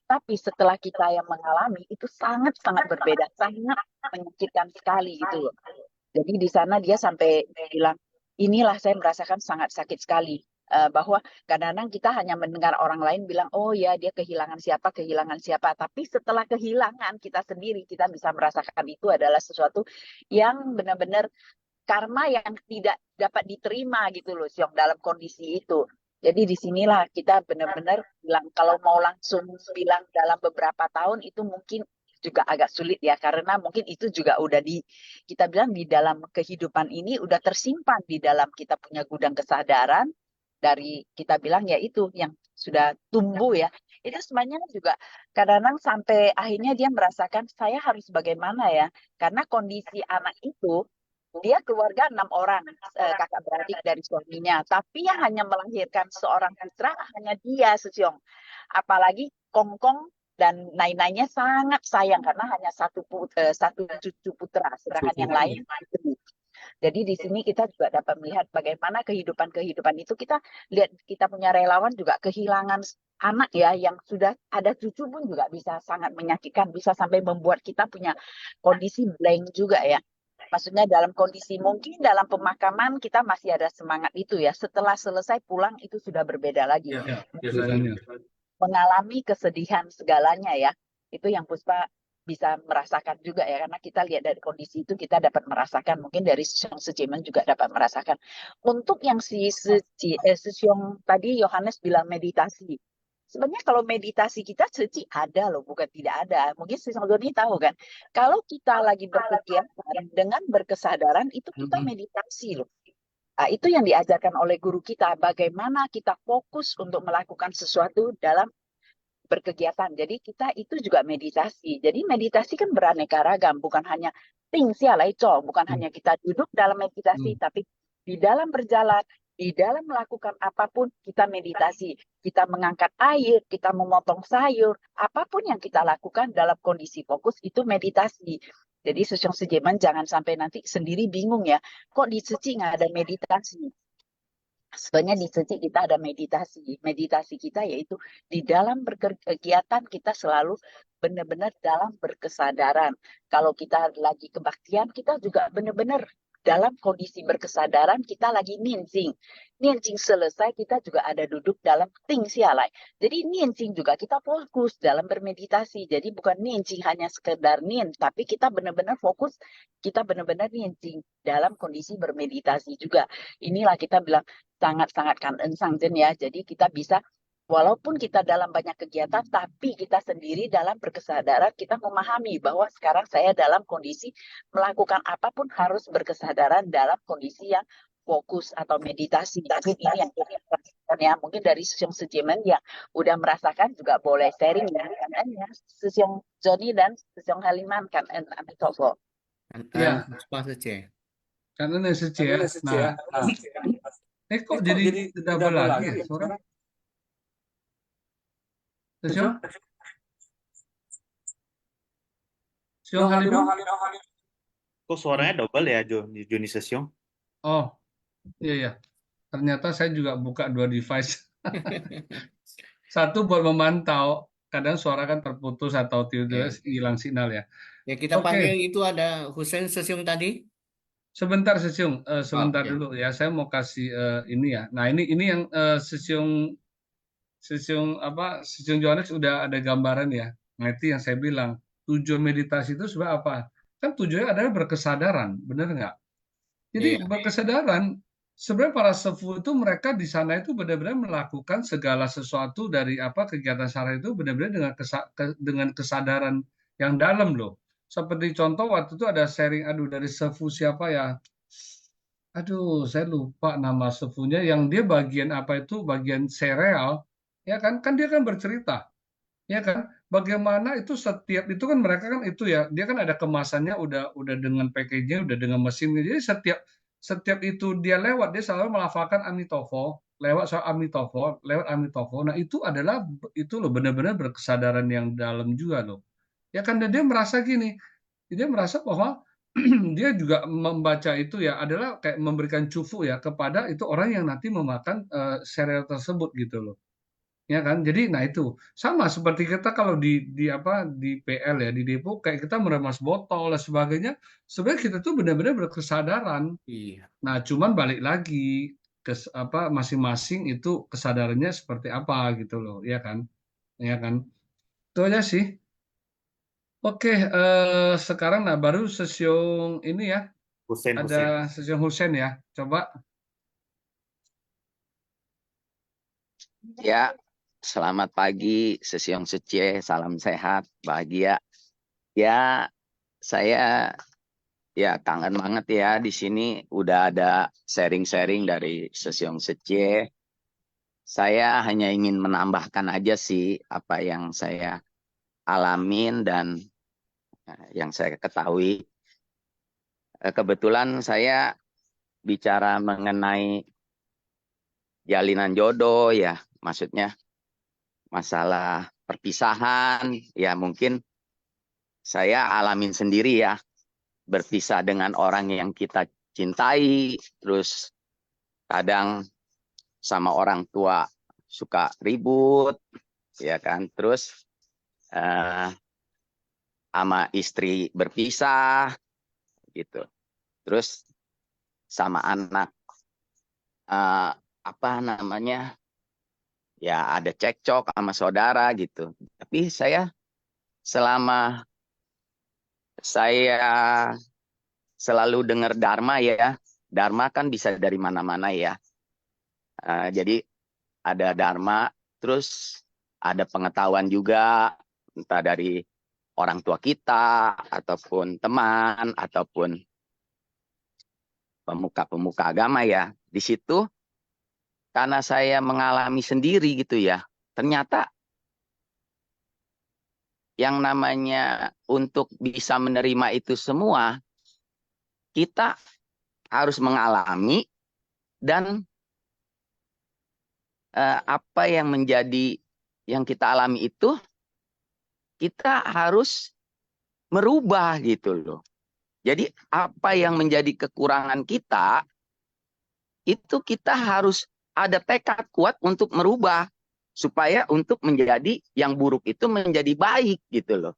tapi setelah kita yang mengalami itu sangat berbeda sangat menyakitkan sekali gitu loh. Jadi di sana dia sampai bilang, inilah saya merasakan sangat sakit sekali. Bahwa kadang-kadang kita hanya mendengar orang lain bilang, oh ya dia kehilangan siapa. Tapi setelah kehilangan kita sendiri, kita bisa merasakan itu adalah sesuatu yang benar-benar karma yang tidak dapat diterima gitu loh, Syong, dalam kondisi itu. Jadi disinilah kita benar-benar bilang, kalau mau langsung bilang dalam beberapa tahun itu mungkin juga agak sulit ya karena mungkin itu juga udah kita bilang di dalam kehidupan ini udah tersimpan di dalam kita punya gudang kesadaran dari kita bilang ya itu yang sudah tumbuh ya itu sebenarnya juga kadang-kadang sampai akhirnya dia merasakan saya harus bagaimana ya karena kondisi anak itu dia keluarga 6 orang kakak beradik dari suaminya tapi yang hanya melahirkan seorang putra hanya dia Sisyong apalagi Kongkong dan nai-nainya sangat sayang karena hanya satu cucu putra, sedangkan yang lain itu. Jadi di sini kita juga dapat melihat bagaimana kehidupan itu kita lihat kita punya relawan juga kehilangan anak ya yang sudah ada cucu pun juga bisa sangat menyakitkan, bisa sampai membuat kita punya kondisi blank juga ya. Maksudnya dalam kondisi mungkin dalam pemakaman kita masih ada semangat itu ya. Setelah selesai pulang itu sudah berbeda lagi. Ya, biasanya. Mengalami kesedihan segalanya ya. Itu yang Puspa bisa merasakan juga ya. Karena kita lihat dari kondisi itu kita dapat merasakan. Mungkin dari Sejemen juga dapat merasakan. Untuk yang Sesyong tadi Yohanes bilang meditasi. Sebenarnya kalau meditasi kita ada loh, bukan tidak ada. Mungkin Sesyong Doni tahu kan. Kalau kita lagi berkegiatan dengan berkesadaran itu kita meditasi loh. Nah, itu yang diajarkan oleh guru kita, bagaimana kita fokus untuk melakukan sesuatu dalam berkegiatan. Jadi kita itu juga meditasi. Jadi meditasi kan beraneka ragam, bukan hanya bukan hanya kita duduk dalam meditasi, tapi di dalam berjalan, di dalam melakukan apapun kita meditasi. Kita mengangkat air, kita memotong sayur, apapun yang kita lakukan dalam kondisi fokus itu meditasi. Jadi Sesyong Sejemen jangan sampai nanti sendiri bingung ya, kok di Seci nggak ada meditasi. Sebenarnya di Seci kita ada meditasi. Meditasi kita yaitu di dalam berkegiatan kita selalu benar-benar dalam berkesadaran. Kalau kita lagi kebaktian, kita juga benar-benar dalam kondisi berkesadaran kita lagi nincing. Nincing selesai kita juga ada duduk dalam ting sialai. Jadi nincing juga kita fokus dalam bermeditasi. Jadi bukan nincing hanya sekedar nin, tapi kita benar-benar fokus, kita benar-benar nincing dalam kondisi bermeditasi juga. Inilah kita bilang sangat-sangat kangen sangjen ya. Jadi kita bisa walaupun kita dalam banyak kegiatan, tapi kita sendiri dalam berkesadaran, kita memahami bahwa sekarang saya dalam kondisi melakukan apapun harus berkesadaran dalam kondisi yang fokus atau meditasi. Tapi ini yang kita rasakan ya, mungkin dari Sesyong Sejemen yang udah merasakan juga boleh sharing ya. Karena Sesyong Joni dan Sesyong Haliman kan Amitofo. Ya. Karena Seci ya. Nah, kok jadi double lagi ya suara? Sesyong? Sesyong Haliman? Kok suaranya double ya, Joni Sesyong? Oh, iya. Ternyata saya juga buka dua device. Satu buat memantau. Kadang suara kan terputus atau tiba-tiba hilang sinyal ya. Ya kita panggil itu ada Husein Sesyong tadi. Sebentar Sesyong, sebentar dulu ya. Saya mau kasih ini ya. Nah ini yang Sesyong Johannes udah ada gambaran ya. Nah itu yang saya bilang tujuan meditasi itu sebenarnya apa? Kan tujuannya adalah berkesadaran, benar nggak? Jadi berkesadaran sebenarnya para sepuh itu mereka di sana itu benar-benar melakukan segala sesuatu dari kegiatan sehari itu benar-benar dengan kesadaran yang dalam loh. Seperti contoh waktu itu ada sharing dari sepuh siapa ya? Aduh, saya lupa nama sepuhnya yang dia bagian bagian sereal. Ya kan dia kan bercerita, ya kan, bagaimana itu setiap itu kan mereka kan itu ya, dia kan ada kemasannya udah dengan package-nya, udah dengan mesinnya, jadi setiap itu dia lewat, dia selalu melafalkan Amitofo, lewat Amitofo, nah itu adalah itu loh benar-benar berkesadaran yang dalam juga loh, ya kan, dan dia merasa gini, dia merasa bahwa dia juga membaca itu ya adalah kayak memberikan cufu ya kepada itu orang yang nanti memakan sereal tersebut gitu loh. Ya kan, jadi nah itu sama seperti kita kalau di PL ya di depo kayak kita meremas botol dan sebagainya, sebenarnya kita tuh benar-benar berkesadaran. Iya. Nah cuman balik lagi ke masing-masing itu kesadarannya seperti apa gitu loh, ya kan, itu aja sih. Oke, sekarang baru Sesyong ini ya, ada Sesyong Husein ya, coba. Ya. Selamat pagi, Sesyong Secie, salam sehat, bahagia. Ya, saya kangen banget ya di sini udah ada sharing-sharing dari Sesyong Secie. Saya hanya ingin menambahkan aja sih apa yang saya alamin dan yang saya ketahui. Kebetulan saya bicara mengenai jalinan jodoh ya, maksudnya masalah perpisahan, ya mungkin saya alamin sendiri ya, berpisah dengan orang yang kita cintai, terus kadang sama orang tua suka ribut, ya kan, terus sama istri berpisah gitu, terus sama anak apa namanya, ya ada cekcok sama saudara gitu. Tapi selama saya selalu dengar Dharma ya, Dharma kan bisa dari mana-mana ya. Jadi ada Dharma, terus ada pengetahuan juga, entah dari orang tua kita, ataupun teman, ataupun pemuka-pemuka agama ya. Di situ karena saya mengalami sendiri gitu ya, ternyata yang namanya untuk bisa menerima itu semua, kita harus mengalami, dan apa yang menjadi yang kita alami itu, kita harus merubah gitu loh. Jadi apa yang menjadi kekurangan kita, itu kita harus ada tekad kuat untuk merubah, supaya untuk menjadi yang buruk itu menjadi baik gitu loh.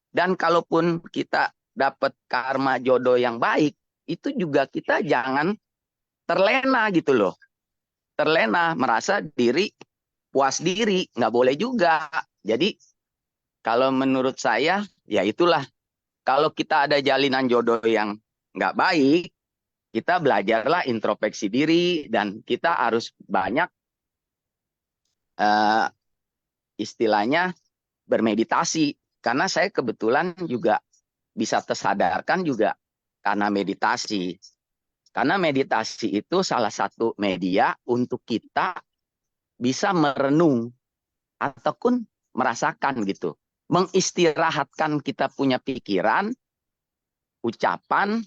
Dan kalaupun kita dapat karma jodoh yang baik, itu juga kita jangan terlena gitu loh. Terlena, merasa diri, puas diri, nggak boleh juga. Jadi kalau menurut saya, ya itulah, kalau kita ada jalinan jodoh yang nggak baik, kita belajarlah introspeksi diri, dan kita harus banyak istilahnya bermeditasi. Karena saya kebetulan juga bisa tersadarkan juga karena meditasi. Karena meditasi itu salah satu media untuk kita bisa merenung ataupun merasakan gitu. Mengistirahatkan kita punya pikiran, ucapan,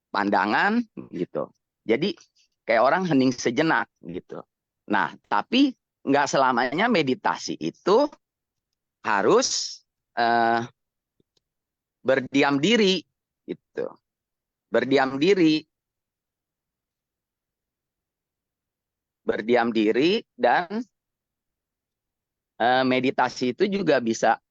pandangan gitu. Jadi kayak orang hening sejenak gitu. Nah, tapi nggak selamanya meditasi itu harus berdiam diri gitu. Berdiam diri dan meditasi itu juga bisa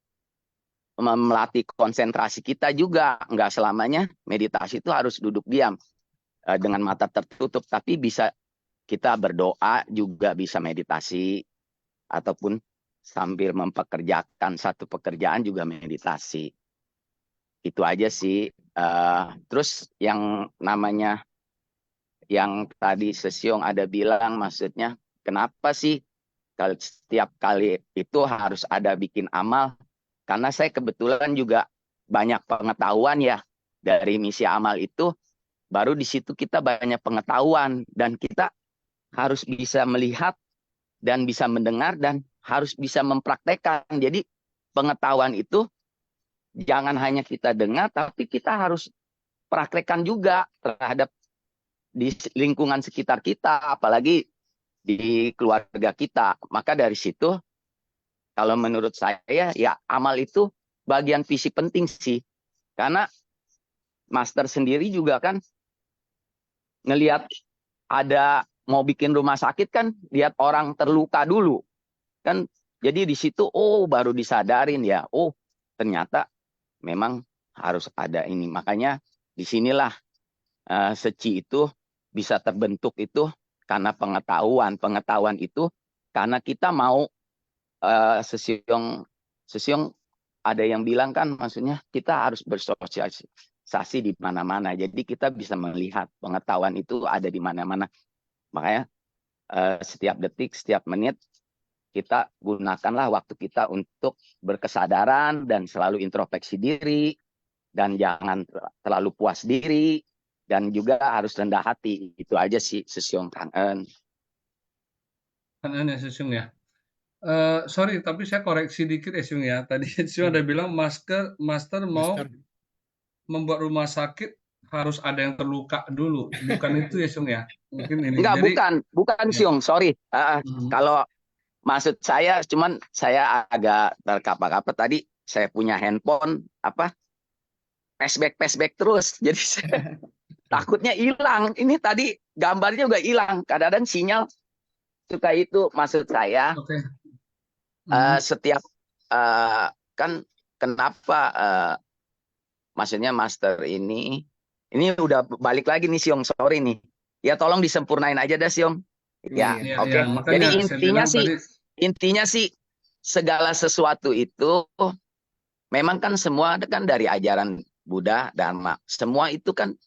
melatih konsentrasi kita juga. Nggak selamanya meditasi itu harus duduk diam dengan mata tertutup, tapi bisa kita berdoa juga bisa meditasi, ataupun sambil mempekerjakan satu pekerjaan juga meditasi. Itu aja sih. Terus yang namanya, yang tadi Sesiong ada bilang, maksudnya kenapa sih kalau setiap kali itu harus ada bikin amal? Karena saya kebetulan juga banyak pengetahuan ya dari misi amal itu, baru di situ kita banyak pengetahuan, dan kita harus bisa melihat dan bisa mendengar dan harus bisa mempraktekkan. Jadi pengetahuan itu jangan hanya kita dengar, tapi kita harus praktekkan juga terhadap di lingkungan sekitar kita, apalagi di keluarga kita. Maka dari situ, kalau menurut saya, ya amal itu bagian visi penting sih. Karena Master sendiri juga kan ngelihat ada mau bikin rumah sakit kan, lihat orang terluka dulu. Kan jadi di situ, oh baru disadarin ya, oh ternyata memang harus ada ini. Makanya disinilah Seci itu bisa terbentuk itu karena pengetahuan. Pengetahuan itu karena kita mau Sesiong ada yang bilang kan, maksudnya kita harus bersosialisasi di mana-mana. Jadi kita bisa melihat pengetahuan itu ada di mana-mana. Makanya setiap detik, setiap menit kita gunakanlah waktu kita untuk berkesadaran dan selalu introspeksi diri, dan jangan terlalu puas diri, dan juga harus rendah hati. Itu aja sih Sesiong Kangen. Kangen ya Sesiong ya. Sorry, tapi saya koreksi dikit ya Sesiong ya. Tadi Sesiong ada bilang Master mau membuat rumah sakit harus ada yang terluka dulu. Bukan itu ya Sesiong ya. Mungkin ini. Enggak, Jadi, bukan ya. Siong, sorry. Kalau maksud saya, cuman saya agak terkapa-kapa tadi, saya punya handphone flashback terus. Jadi takutnya hilang. Ini tadi gambarnya juga hilang. Kadang-kadang sinyal suka itu. Maksud saya Oke. setiap kan kenapa maksudnya Master ini udah balik lagi nih Siong, sorry nih. Ya tolong disempurnain aja dah Siong. Ya, Iya. Ya, oke. ya, Jadi makanya saya bilang tadi, intinya sih segala sesuatu itu memang kan semua kan dari ajaran Buddha, Dharma. Semua itu kan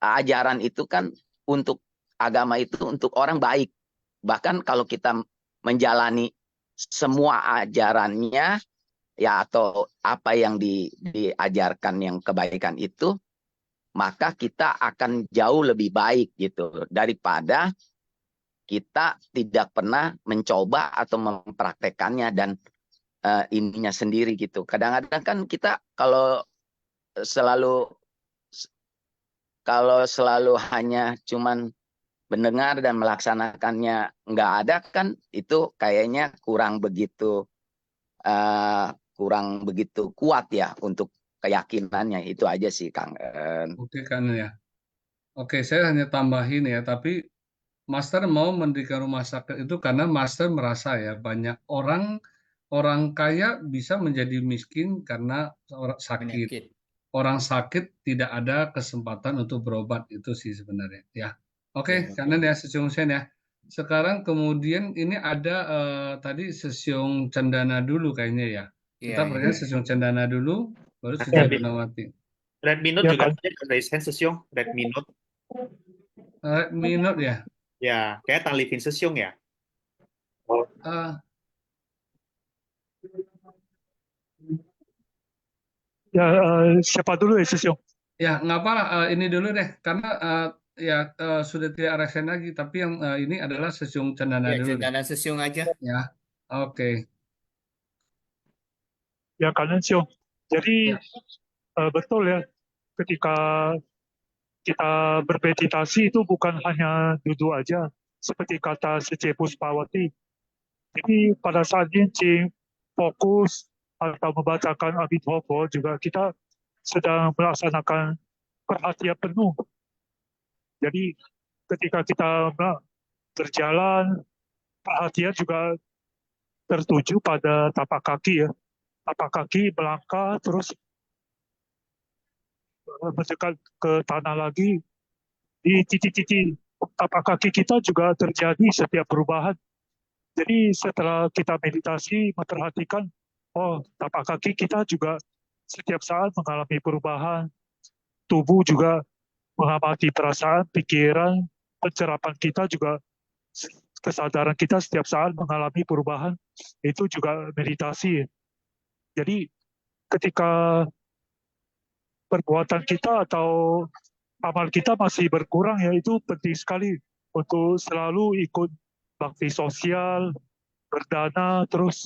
ajaran itu kan untuk agama itu untuk orang baik. Bahkan kalau kita menjalani semua ajarannya ya atau apa yang diajarkan yang kebaikan itu, maka kita akan jauh lebih baik gitu daripada kita tidak pernah mencoba atau mempraktekannya dan ininya sendiri gitu. Kadang-kadang kan kita kalau selalu hanya cuman mendengar dan melaksanakannya nggak ada kan, itu kayaknya kurang begitu kuat ya untuk keyakinannya. Itu aja sih Kang. oke kan ya. Oke, saya hanya tambahin ya, tapi Master mau mendirikan rumah sakit itu karena Master merasa ya banyak orang kaya bisa menjadi miskin karena orang sakit. Penyakit. Orang sakit tidak ada kesempatan untuk berobat, itu sih sebenarnya ya. Oke, Ya. kanan ya Sesiong Sen ya. Sekarang kemudian ini ada tadi Sesiong Cendana dulu kayaknya ya. Kita Iya, perhatikan iya. Sesiong Cendana dulu, baru Red Sesiong Gunawati. Red Minute Ya, juga Kak. ada raise hand Sesiong. Red Minute. Minut ya. Ya, kayak Talivin Sesiong ya. Eh, Ya, siapa dulu ya, Sisyong? Ya, nggak apa lah, ini dulu deh, karena sudah tidak ada resen lagi, tapi yang ini adalah Sesiong Cendana Ya, dulu deh. Cendana Sesiong aja. Ya, oke. Ya, kanan Sisyong. Jadi, Ya. betul ya, ketika kita bermeditasi itu bukan hanya duduk aja, seperti kata Sece Puspawati. Jadi, pada saat Cing fokus atau membacakan Abhidharma juga kita sedang melaksanakan perhatian penuh. Jadi, ketika kita berjalan, perhatian juga tertuju pada tapak kaki ya. Tapak kaki melangkah terus mendekat ke tanah lagi. Di titik-titik tapak kaki kita juga terjadi setiap perubahan. Jadi setelah kita meditasi memperhatikan, oh tapak kaki kita juga setiap saat mengalami perubahan. Tubuh juga mengamati perasaan, pikiran, pencerapan kita juga, kesadaran kita setiap saat mengalami perubahan. Itu juga meditasi. Jadi ketika perbuatan kita atau amal kita masih berkurang ya, itu penting sekali untuk selalu ikut bakti sosial, berdana, terus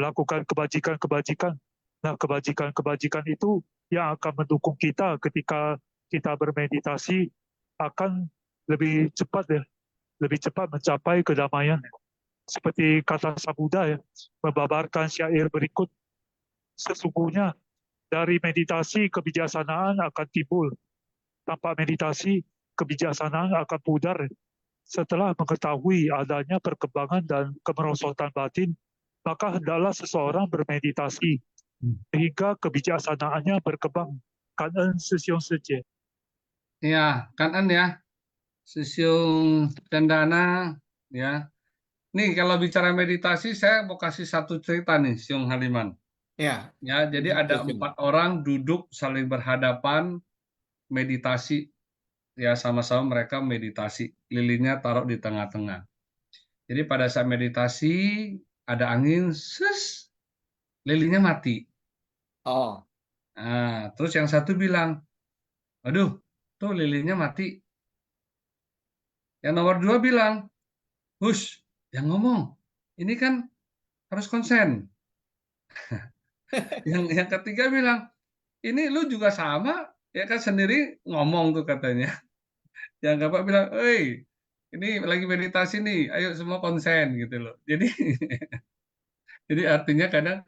melakukan kebajikan-kebajikan. Nah, kebajikan-kebajikan itu yang akan mendukung kita ketika kita bermeditasi akan lebih cepat ya, lebih cepat mencapai kedamaian. Seperti kata Sang Buddha ya, membabarkan syair berikut, sesungguhnya dari meditasi kebijaksanaan akan timbul. Tanpa meditasi kebijaksanaan akan pudar. Setelah mengetahui adanya perkembangan dan kemerosotan batin, maka hendaklah seseorang bermeditasi sehingga kebijaksanaannya berkembang. Kanan Sesiong Sece. Ya, kanan ya. Sesiong Cendana ya. Nih kalau bicara meditasi, saya mau kasih satu cerita nih, Siong Haliman. Ya. Ya, jadi ada 4 orang duduk saling berhadapan meditasi. Ya, sama-sama mereka meditasi. Lilinnya taruh di tengah-tengah. Jadi pada saat meditasi ada angin, lilinnya mati. Oh. Nah, terus yang satu bilang, aduh, tuh lilinnya mati. Yang nomor 2 bilang, hush, yang ngomong, ini kan harus konsen. Yang ketiga bilang, ini lu juga sama, ya kan sendiri ngomong tuh katanya. Yang keempat bilang, hei, ini lagi meditasi nih, ayo semua konsen gitu loh. Jadi, jadi artinya kadang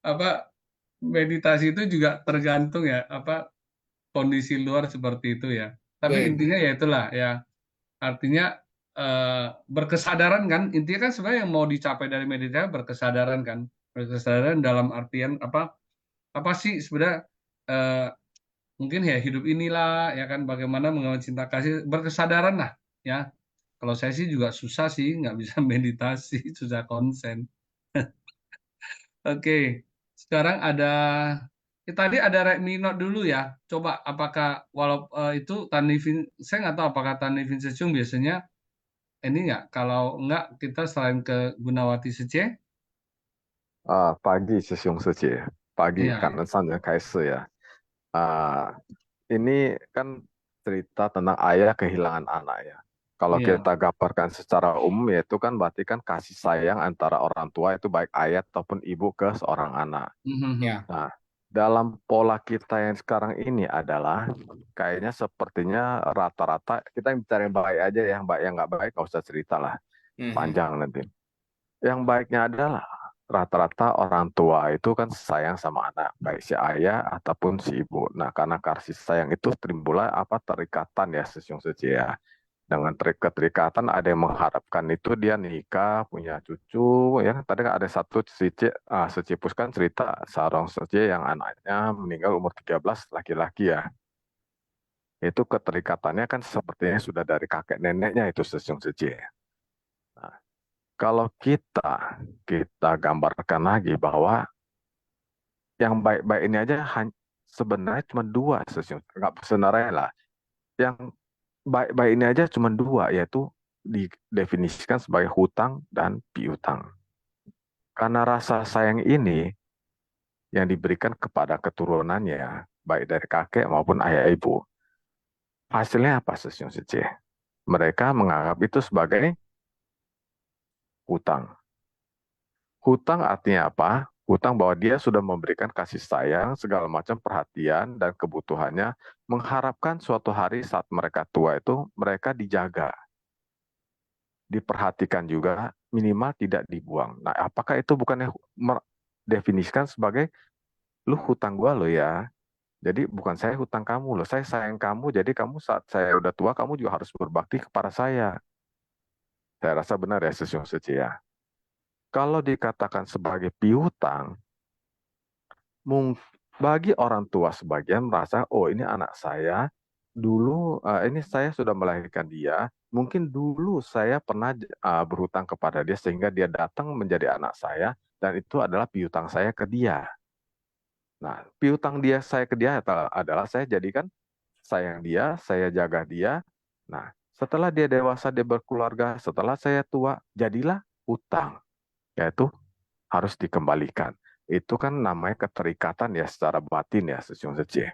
apa meditasi itu juga tergantung ya apa kondisi luar seperti itu ya. Tapi Oke. intinya ya itulah ya. Artinya berkesadaran kan, intinya kan sebenarnya yang mau dicapai dari meditasi berkesadaran kan, berkesadaran dalam artian apa sih sebenarnya, mungkin ya hidup inilah ya kan, bagaimana mengemban cinta kasih, berkesadaran lah ya. Kalau saya sih juga susah sih, nggak bisa meditasi, susah konsen. Oke, sekarang tadi ada Rekminot dulu ya. Coba apakah itu Tanifin, saya nggak tahu apakah Tanifin Secung biasanya ini nggak, kalau nggak kita selain ke Gunawati Sece, pagi师兄 师姐, pagi iya 感恩上人开示ya. Ah, ini kan cerita tentang ayah kehilangan anak ya. Kalau iya, kita gambarkan secara umum yaitu kan berarti kan kasih sayang antara orang tua itu baik ayah ataupun ibu ke seorang anak. Ya. Nah, dalam pola kita yang sekarang ini adalah kayaknya sepertinya rata-rata kita yang bicara yang baik aja ya, yang nggak baik nggak usah cerita lah, Mhm. panjang nanti. Yang baiknya adalah rata-rata orang tua itu kan sayang sama anak, baik si ayah ataupun si ibu. Nah, karena kasih sayang itu timbullah terikatan ya, Sisyong Suci ya. Dengan keterikatan ada yang mengharapkan itu dia nikah, punya cucu, ya. Tadi kan ada satu secipus kan cerita seorang Suci yang anaknya meninggal umur 13, laki-laki ya. Itu keterikatannya kan sepertinya sudah dari kakek neneknya itu Sisyong Suci. Nah, kalau kita gambarkan lagi bahwa yang baik-baik ini aja sebenarnya cuma dua, nggak sebenarnya lah. Yang baik-baik ini aja cuma dua, yaitu didefinisikan sebagai hutang dan piutang. Karena rasa sayang ini yang diberikan kepada keturunannya, baik dari kakek maupun ayah ibu. Hasilnya apa, Sisyong Suci? Mereka menganggap itu sebagai hutang. Hutang artinya apa? Hutang bahwa dia sudah memberikan kasih sayang, segala macam perhatian dan kebutuhannya, mengharapkan suatu hari saat mereka tua itu mereka dijaga, diperhatikan juga, minimal tidak dibuang. Nah, apakah itu bukannya definisikan sebagai lu hutang gua lo ya? Jadi bukan saya hutang kamu loh, saya sayang kamu, jadi kamu saat saya udah tua kamu juga harus berbakti kepada saya. Saya rasa benar ya, Sisyong Suci ya. Kalau dikatakan sebagai piutang, bagi orang tua sebagian merasa, oh ini anak saya, dulu ini saya sudah melahirkan dia, mungkin dulu saya pernah berhutang kepada dia sehingga dia datang menjadi anak saya, dan itu adalah piutang saya ke dia. Nah, piutang saya ke dia adalah saya jadikan sayang dia, saya jaga dia. Nah, setelah dia dewasa, dia berkeluarga, setelah saya tua, jadilah hutang, yaitu harus dikembalikan. Itu kan namanya keterikatan ya secara batin ya, Sisyong Suci.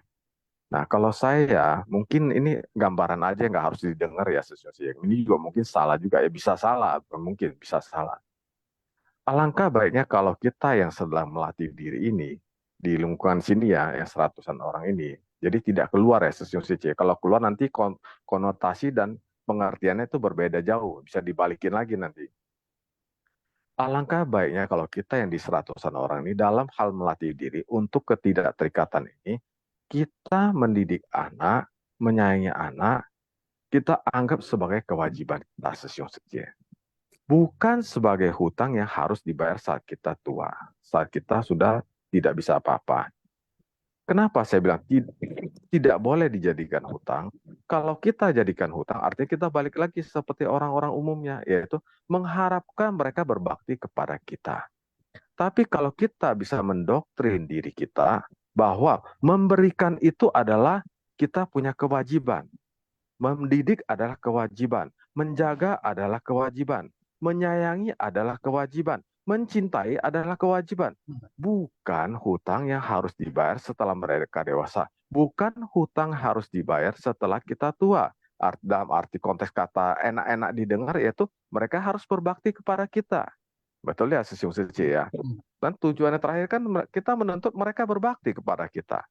Nah, kalau saya, mungkin ini gambaran aja nggak harus didengar ya, Sisyong Suci. Ini juga mungkin salah juga ya, bisa salah, mungkin bisa salah. Alangkah baiknya kalau kita yang sedang melatih diri ini, di lingkungan sini ya, yang seratusan orang ini, jadi tidak keluar ya, Sisyong Suci. Kalau keluar nanti konotasi dan pengertiannya itu berbeda jauh, bisa dibalikin lagi nanti. Alangkah baiknya kalau kita yang di seratusan orang ini dalam hal melatih diri untuk ketidakterikatan ini, kita mendidik anak, menyayangi anak, kita anggap sebagai kewajiban kita, Sisyong Suci. Bukan sebagai hutang yang harus dibayar saat kita tua, saat kita sudah tidak bisa apa-apa. Kenapa saya bilang tidak boleh dijadikan hutang? Kalau kita jadikan hutang, artinya kita balik lagi seperti orang-orang umumnya, yaitu mengharapkan mereka berbakti kepada kita. Tapi kalau kita bisa mendoktrin diri kita bahwa memberikan itu adalah kita punya kewajiban, mendidik adalah kewajiban, menjaga adalah kewajiban, menyayangi adalah kewajiban, mencintai adalah kewajiban. Bukan hutang yang harus dibayar setelah mereka dewasa. Bukan hutang harus dibayar setelah kita tua. Dalam arti konteks kata enak-enak didengar yaitu mereka harus berbakti kepada kita. Betul ya, Sisyong Suci ya. Dan tujuannya terakhir kan kita menuntut mereka berbakti kepada kita.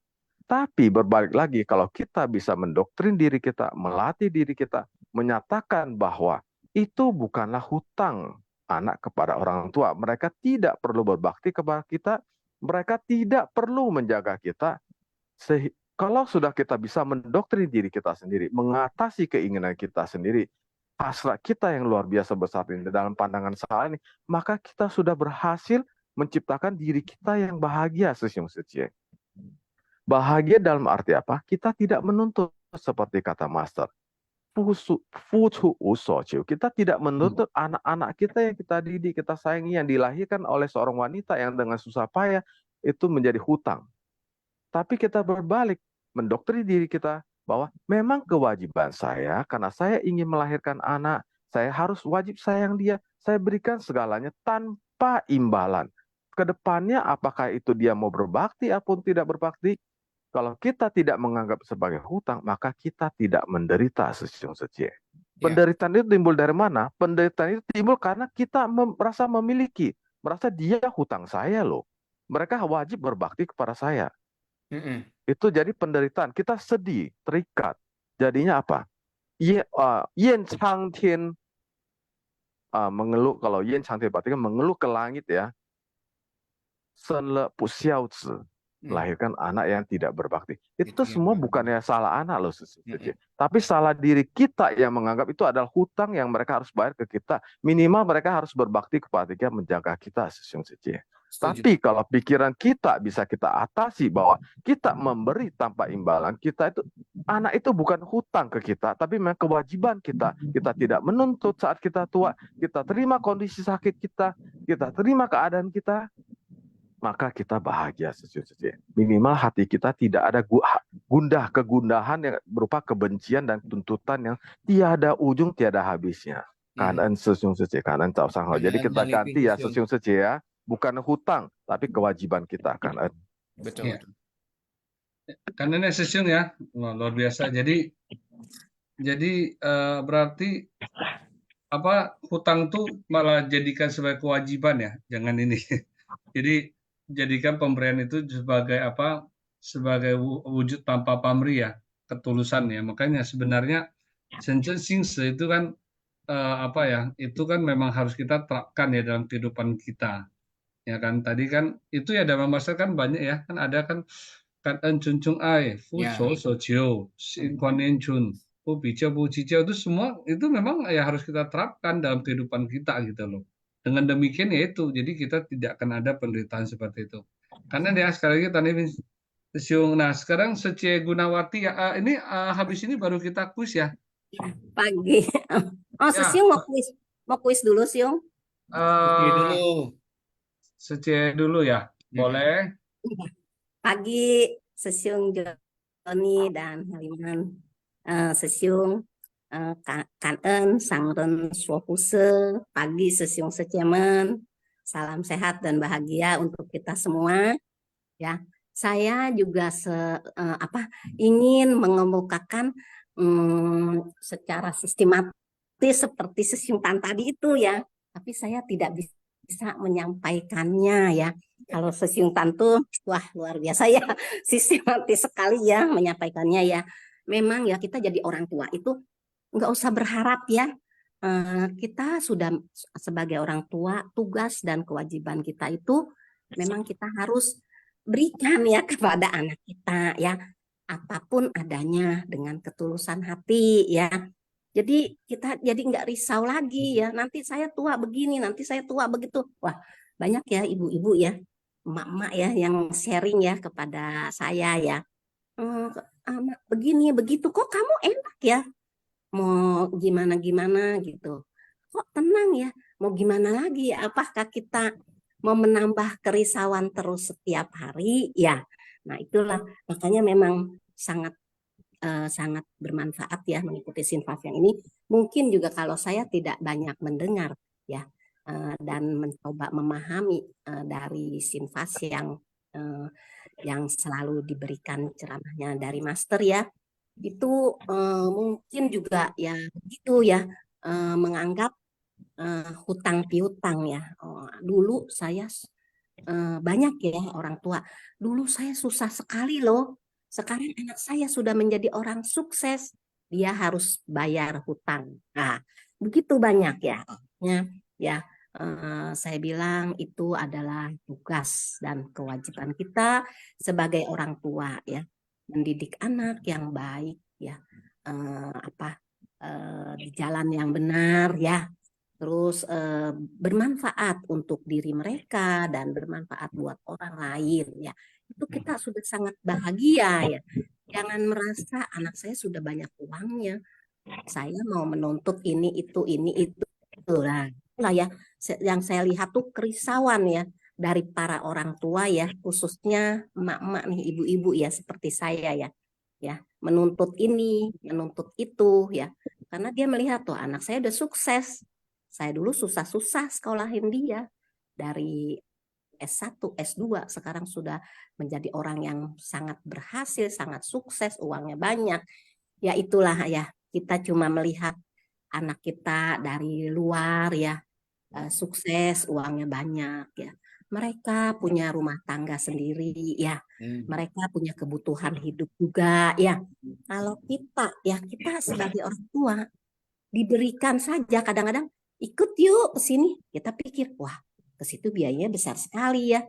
Tapi berbalik lagi, kalau kita bisa mendoktrin diri kita, melatih diri kita, menyatakan bahwa itu bukanlah hutang anak kepada orang tua. Mereka tidak perlu berbakti kepada kita, mereka tidak perlu menjaga kita. Kalau sudah kita bisa mendoktrin diri kita sendiri, mengatasi keinginan kita sendiri, hasrat kita yang luar biasa besar ini dalam pandangan salah ini, maka kita sudah berhasil menciptakan diri kita yang bahagia, Sisyong Sechie. Bahagia dalam arti apa? Kita tidak menuntut seperti kata Master. Kita tidak menuntut anak-anak kita yang kita didik, kita sayangi, yang dilahirkan oleh seorang wanita yang dengan susah payah itu menjadi hutang. Tapi kita berbalik, mendoktrin diri kita bahwa memang kewajiban saya, karena saya ingin melahirkan anak, saya harus wajib sayang dia, saya berikan segalanya tanpa imbalan. Kedepannya apakah itu dia mau berbakti ataupun tidak berbakti, kalau kita tidak menganggap sebagai hutang, maka kita tidak menderita, Sisyong Sechie. Penderitaan itu timbul dari mana? Penderitaan itu timbul karena kita merasa memiliki, merasa dia hutang saya loh. Mereka wajib berbakti kepada saya. Itu jadi penderitaan. Kita sedih, terikat. Jadinya apa? Yen Changtian mengeluh, kalau Yen Changtian berarti kan mengeluh ke langit ya. Senle pu xiao zi, melahirkan anak yang tidak berbakti. Itu semua bukannya salah anak loh, tapi salah diri kita yang menganggap itu adalah hutang yang mereka harus bayar ke kita. Minimal mereka harus berbakti kepada kita, menjaga kita, Sisyong Sechie. Tapi kalau pikiran kita bisa kita atasi bahwa kita memberi tanpa imbalan, kita itu anak itu bukan hutang ke kita, tapi memang kewajiban kita. Kita tidak menuntut saat kita tua, kita terima kondisi sakit kita terima keadaan kita, maka kita bahagia, Sisyong Sechie. Minimal hati kita tidak ada kegundahan yang berupa kebencian dan tuntutan yang tiada ujung, tiada habisnya. Kanan Sisyong Sechie, kanan Cao Sang Hao. Jadi kita ganti ya, Sisyong Sechie ya. Bukan hutang, tapi kewajiban kita kan. Betul. Ya. Karena Sisyong ya, luar biasa. Jadi berarti apa, hutang tuh malah jadikan sebagai kewajiban ya, jangan ini. Jadi jadikan pemberian itu sebagai apa? Sebagai wujud tanpa pamrih ya, ketulusan ya. Makanya sebenarnya Shenzhen Xingshi itu kan apa ya? Itu kan memang harus kita terapkan ya dalam kehidupan kita. Ya kan, tadi kan itu ya dalam bahasa kan banyak ya, kan ada kan en chun chung ai, fu so so jiu, xin kuan yin chun, fu bi jiu bu ji jiu, itu semua itu memang ya harus kita terapkan dalam kehidupan kita gitu loh. Dengan demikian ya itu, jadi kita tidak akan ada penderitaan seperti itu. Karena ya sekali lagi tadi Sisyong. Nah sekarang Sechie Gunawati ya, ini habis ini baru kita kuis ya. Pagi. Oh, Ya. Sisyong mau kuis dulu, Sisyong. Sechie dulu ya, boleh. Pagi, Sisyong, Joni, dan Haliman. Sisyong, Kangen, Sangren, Swahuse, pagi Sisyong Seciemen. Salam sehat dan bahagia untuk kita semua. Ya, saya juga ingin mengemukakan secara sistematis seperti Sisyong Tan tadi itu ya, tapi saya tidak bisa menyampaikannya ya. Kalau Sisyong Tan tuh wah luar biasa ya, sistematis sekali ya menyampaikannya ya. Memang ya kita jadi orang tua itu nggak usah berharap ya. Kita sudah sebagai orang tua, tugas dan kewajiban kita itu memang kita harus berikan ya kepada anak kita ya, apapun adanya dengan ketulusan hati ya. Jadi kita jadi nggak risau lagi ya, nanti saya tua begini, nanti saya tua begitu. Wah banyak ya ibu-ibu ya, emak-emak ya yang sharing ya kepada saya ya. Begini begitu kok kamu enak ya, mau gimana-gimana gitu. Kok tenang ya, mau gimana lagi, apakah kita mau menambah kerisauan terus setiap hari ya. Nah itulah makanya memang sangat bermanfaat ya mengikuti Sinfas yang ini. Mungkin juga kalau saya tidak banyak mendengar ya dan mencoba memahami dari Sinfas yang selalu diberikan ceramahnya dari Master ya, itu mungkin juga ya begitu ya, menganggap hutang piutang ya. Dulu saya banyak ya orang tua, dulu saya susah sekali loh, sekarang anak saya sudah menjadi orang sukses, dia harus bayar hutang. Nah begitu banyak ya saya bilang itu adalah tugas dan kewajiban kita sebagai orang tua ya. mendidik anak yang baik ya, di jalan yang benar ya, terus bermanfaat untuk diri mereka dan bermanfaat buat orang lain ya, itu kita sudah sangat bahagia ya. Jangan merasa anak saya sudah banyak uangnya, saya mau menuntut ini itu lah. Itulah ya yang saya lihat tuh kerisauan ya dari para orang tua ya, khususnya emak-emak nih, ibu-ibu ya seperti saya ya menuntut ini menuntut itu ya, karena dia melihat tuh anak saya udah sukses. Saya dulu susah-susah sekolahin dia dari S1, S2, sekarang sudah menjadi orang yang sangat berhasil, sangat sukses, uangnya banyak. Ya itulah ya, kita cuma melihat anak kita dari luar ya, sukses, uangnya banyak ya. Mereka punya rumah tangga sendiri ya. Mereka punya kebutuhan hidup juga ya. Kalau kita sebagai orang tua diberikan saja, kadang-kadang ikut yuk ke sini. Kita pikir, wah, ke situ biayanya besar sekali ya.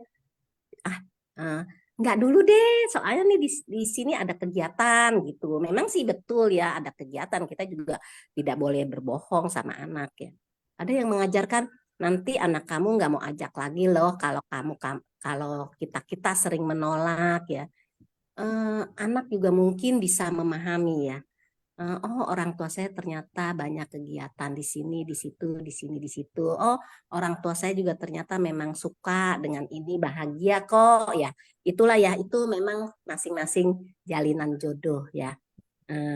Enggak dulu deh, soalnya nih di sini ada kegiatan gitu. Memang sih betul ya, ada kegiatan. Kita juga tidak boleh berbohong sama anak ya. Ada yang mengajarkan, nanti anak kamu nggak mau ajak lagi loh kalau kita sering menolak ya. Anak juga mungkin bisa memahami ya. Oh, orang tua saya ternyata banyak kegiatan di sini, di situ, di sini, di situ. Oh, orang tua saya juga ternyata memang suka dengan ini, bahagia kok ya. Itulah ya, itu memang masing-masing jalinan jodoh ya.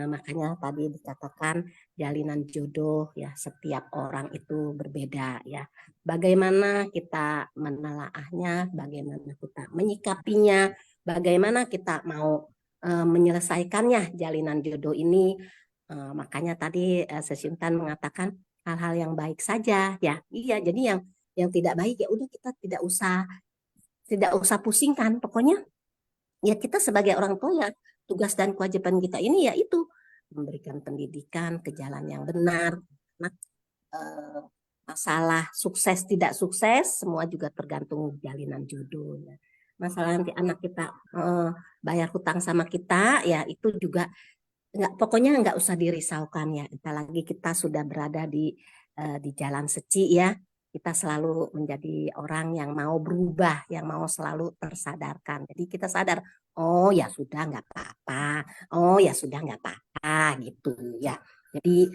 Makanya tadi dikatakan jalinan jodoh ya, setiap orang itu berbeda ya. Bagaimana kita menelaahnya, bagaimana kita menyikapinya, bagaimana kita mau menyelesaikannya jalinan jodoh ini. Makanya tadi Sesyuntan mengatakan hal-hal yang baik saja ya. Iya, jadi yang tidak baik ya udah kita tidak usah pusingkan. Pokoknya ya kita sebagai orang tua ya tugas dan kewajiban kita ini ya itu memberikan pendidikan ke jalan yang benar. Nah, masalah sukses tidak sukses semua juga tergantung jalinan jodoh ya. Masalah nanti anak kita bayar hutang sama kita ya itu juga pokoknya nggak usah dirisaukan ya. Apalagi kita sudah berada di jalan seci ya. Kita selalu menjadi orang yang mau berubah, yang mau selalu tersadarkan. Jadi kita sadar, oh ya sudah nggak apa-apa, oh ya sudah nggak apa-apa gitu ya. Jadi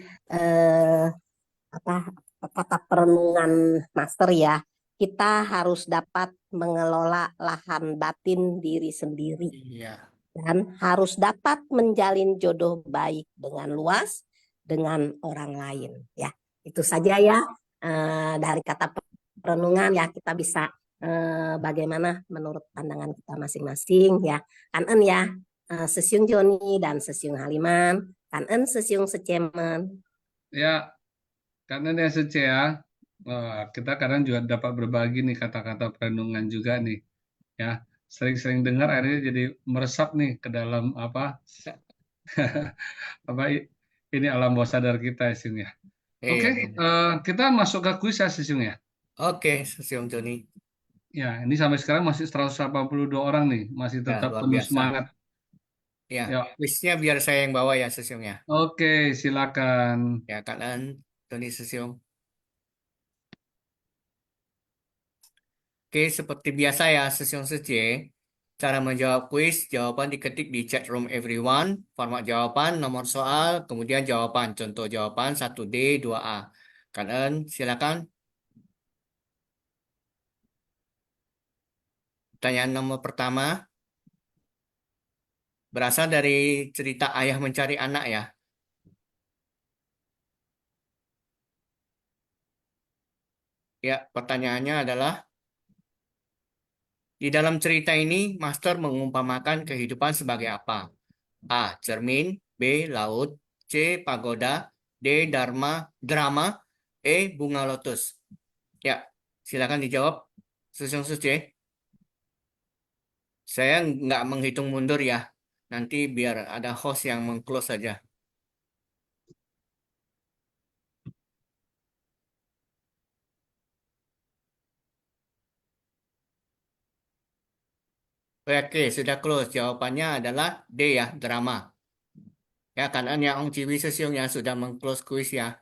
apa kata perenungan Master ya, kita harus dapat mengelola lahan batin diri sendiri. Iya. Dan harus dapat menjalin jodoh baik dengan luas dengan orang lain ya. Itu saja ya dari kata perenungan ya, kita bisa bagaimana menurut pandangan kita masing-masing ya. Kanen ya Sesyung Joni dan Sesyung Haliman, kanen Sesyung Secemen. Ya, karena dia Sece ya. Wah, kita kadang juga dapat berbagi nih kata-kata perenungan juga nih. Ya, sering-sering dengar akhirnya jadi meresap nih ke dalam apa ini alam bawah sadar kita Siung ya. Oke, Iya. kita masuk ke kuis ya Siung ya. Oke, Sesyung Joni. Ya, ini sampai sekarang masih 182 orang nih, masih Ya, tetap luar penuh biasa. semangat. Ya, Ya, kuisnya biar saya yang bawa ya, Sesyung ya. oke, silakan. Ya, kalian Joni Sesyung. Oke, seperti biasa ya, Sesyung Sece. Cara menjawab kuis, jawaban diketik di chat room everyone, format jawaban, nomor soal, kemudian jawaban. Contoh jawaban 1D, 2A. Kalian silakan. Pertanyaan nomor pertama berasal dari cerita ayah mencari anak ya. Ya, pertanyaannya adalah, di dalam cerita ini, Master mengumpamakan kehidupan sebagai apa? A. Cermin, B. Laut, C. Pagoda, D. Drama, E. Bunga lotus. Ya, silakan dijawab. Sesyong Suci. Saya nggak menghitung mundur ya. Nanti biar ada host yang meng-close saja. Oke, sudah close. Jawabannya adalah D ya, drama. Ya, karena yang Ong Ciwi Sesiung yang sudah meng-close kuis ya.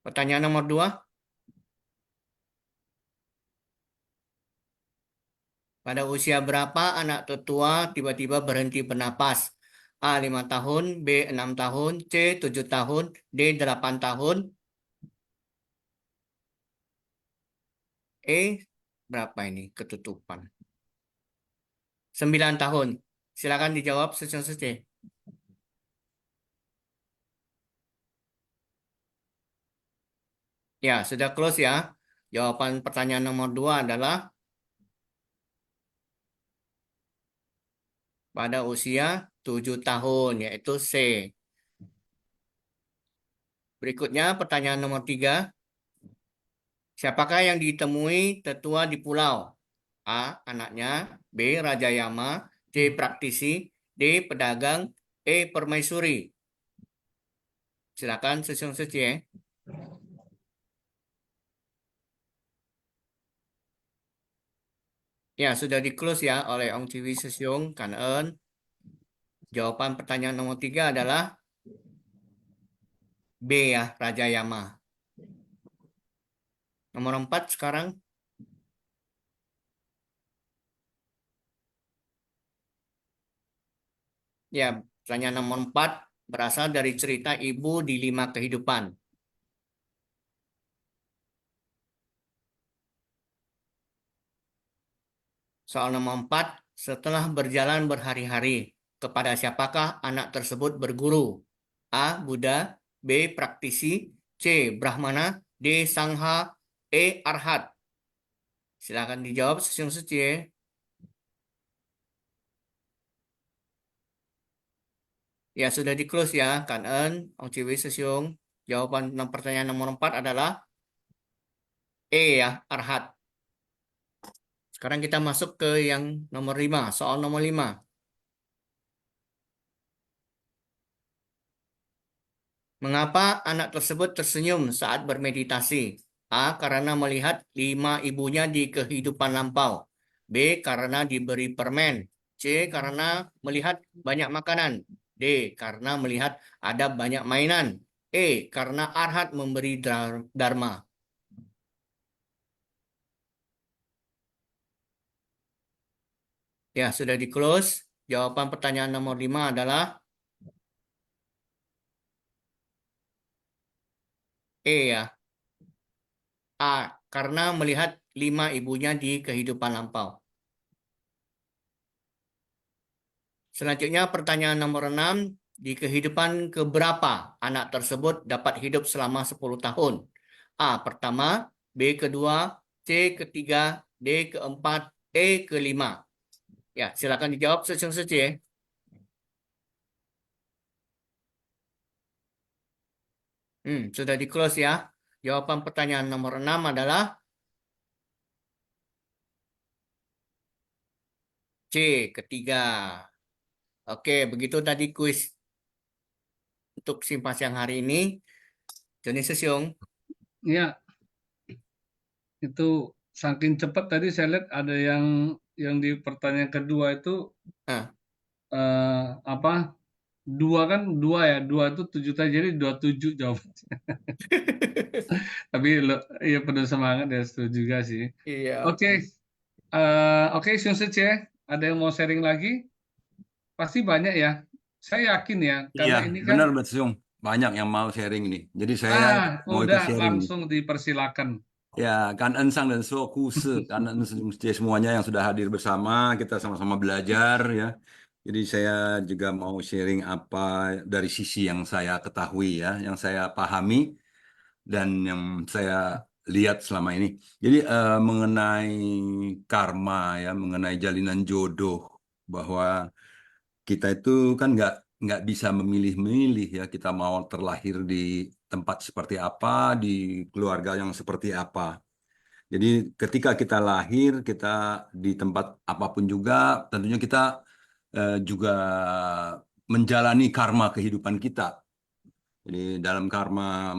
Pertanyaan nomor 2. Pada usia berapa anak tertua tiba-tiba berhenti bernapas? A. 5 tahun, B. 6 tahun, C. 7 tahun, D. 8 tahun, E. Berapa ini ketutupan? 9 tahun. Silakan dijawab sesuai. Ya, sudah close ya. Jawaban pertanyaan nomor 2 adalah pada usia 7 tahun, yaitu C. Berikutnya pertanyaan nomor 3. Siapakah yang ditemui tetua di pulau? A. Anaknya, B. Raja Yama, C. Praktisi, D. Pedagang, E. Permaisuri. Silakan sesuai ya. Ya, sudah di-close ya oleh Ong Ciwi Sesiung Kanen. Jawaban pertanyaan nomor 3 adalah B ya, Raja Yama. Nomor 4 sekarang. Ya, pertanyaan nomor 4 berasal dari cerita Ibu di 5 Kehidupan. Soal nomor 4, setelah berjalan berhari-hari, kepada siapakah anak tersebut berguru? A. Buddha, B. Praktisi, C. Brahmana, D. Sangha, E. Arhat. Silakan dijawab sesuai ya. Ya, sudah di-close ya, Kanen, Ong Ciwi Sesiung. Jawaban pertanyaan nomor 4 adalah E ya, Arhat. Sekarang kita masuk ke yang nomor 5, soal nomor 5. Mengapa anak tersebut tersenyum saat bermeditasi? A. Karena melihat 5 ibunya di kehidupan lampau. B. Karena diberi permen. C. Karena melihat banyak makanan. D. Karena melihat ada banyak mainan. E. Karena Arhat memberi dharma. Ya, sudah di-close. Jawaban pertanyaan nomor 5 adalah E ya. A. Karena melihat 5 ibunya di kehidupan lampau. Selanjutnya pertanyaan nomor 6. Di kehidupan keberapa anak tersebut dapat hidup selama 10 tahun? A. Pertama, B. Kedua, C. Ketiga, D. Keempat, E. Kelima. Ya, silakan dijawab sesuai ya. Sudah di-close ya. Jawaban pertanyaan nomor 6 adalah C. Ketiga. Oke, begitu tadi kuis untuk Simpas yang hari ini. Joni Sesiung. Ya, itu saking cepat tadi saya lihat ada yang di pertanyaan kedua itu apa? 2 kan 2 ya, 2 itu 7 tadi jadi 27 jawabannya. Tapi ya penuh semangat ya, setuju juga sih. Iya. Oke. Oke, Syunsit ya. Ada yang mau sharing lagi? Pasti banyak ya. Saya yakin ya, karena Iya, ini kan benar Mbak Siung. Banyak yang mau sharing ini. Jadi saya mau ikut udah sharing. langsung dipersilakan. Ya, kan Ensang dan Sokuse, kan semuanya yang sudah hadir bersama, kita sama-sama belajar ya. Jadi saya juga mau sharing apa dari sisi yang saya ketahui ya, yang saya pahami dan yang saya lihat selama ini. Jadi mengenai karma ya, mengenai jalinan jodoh, bahwa kita itu kan nggak bisa memilih-milih ya, kita mau terlahir di tempat seperti apa, di keluarga yang seperti apa. Jadi ketika kita lahir, kita di tempat apapun juga, tentunya kita juga menjalani karma kehidupan kita. Jadi dalam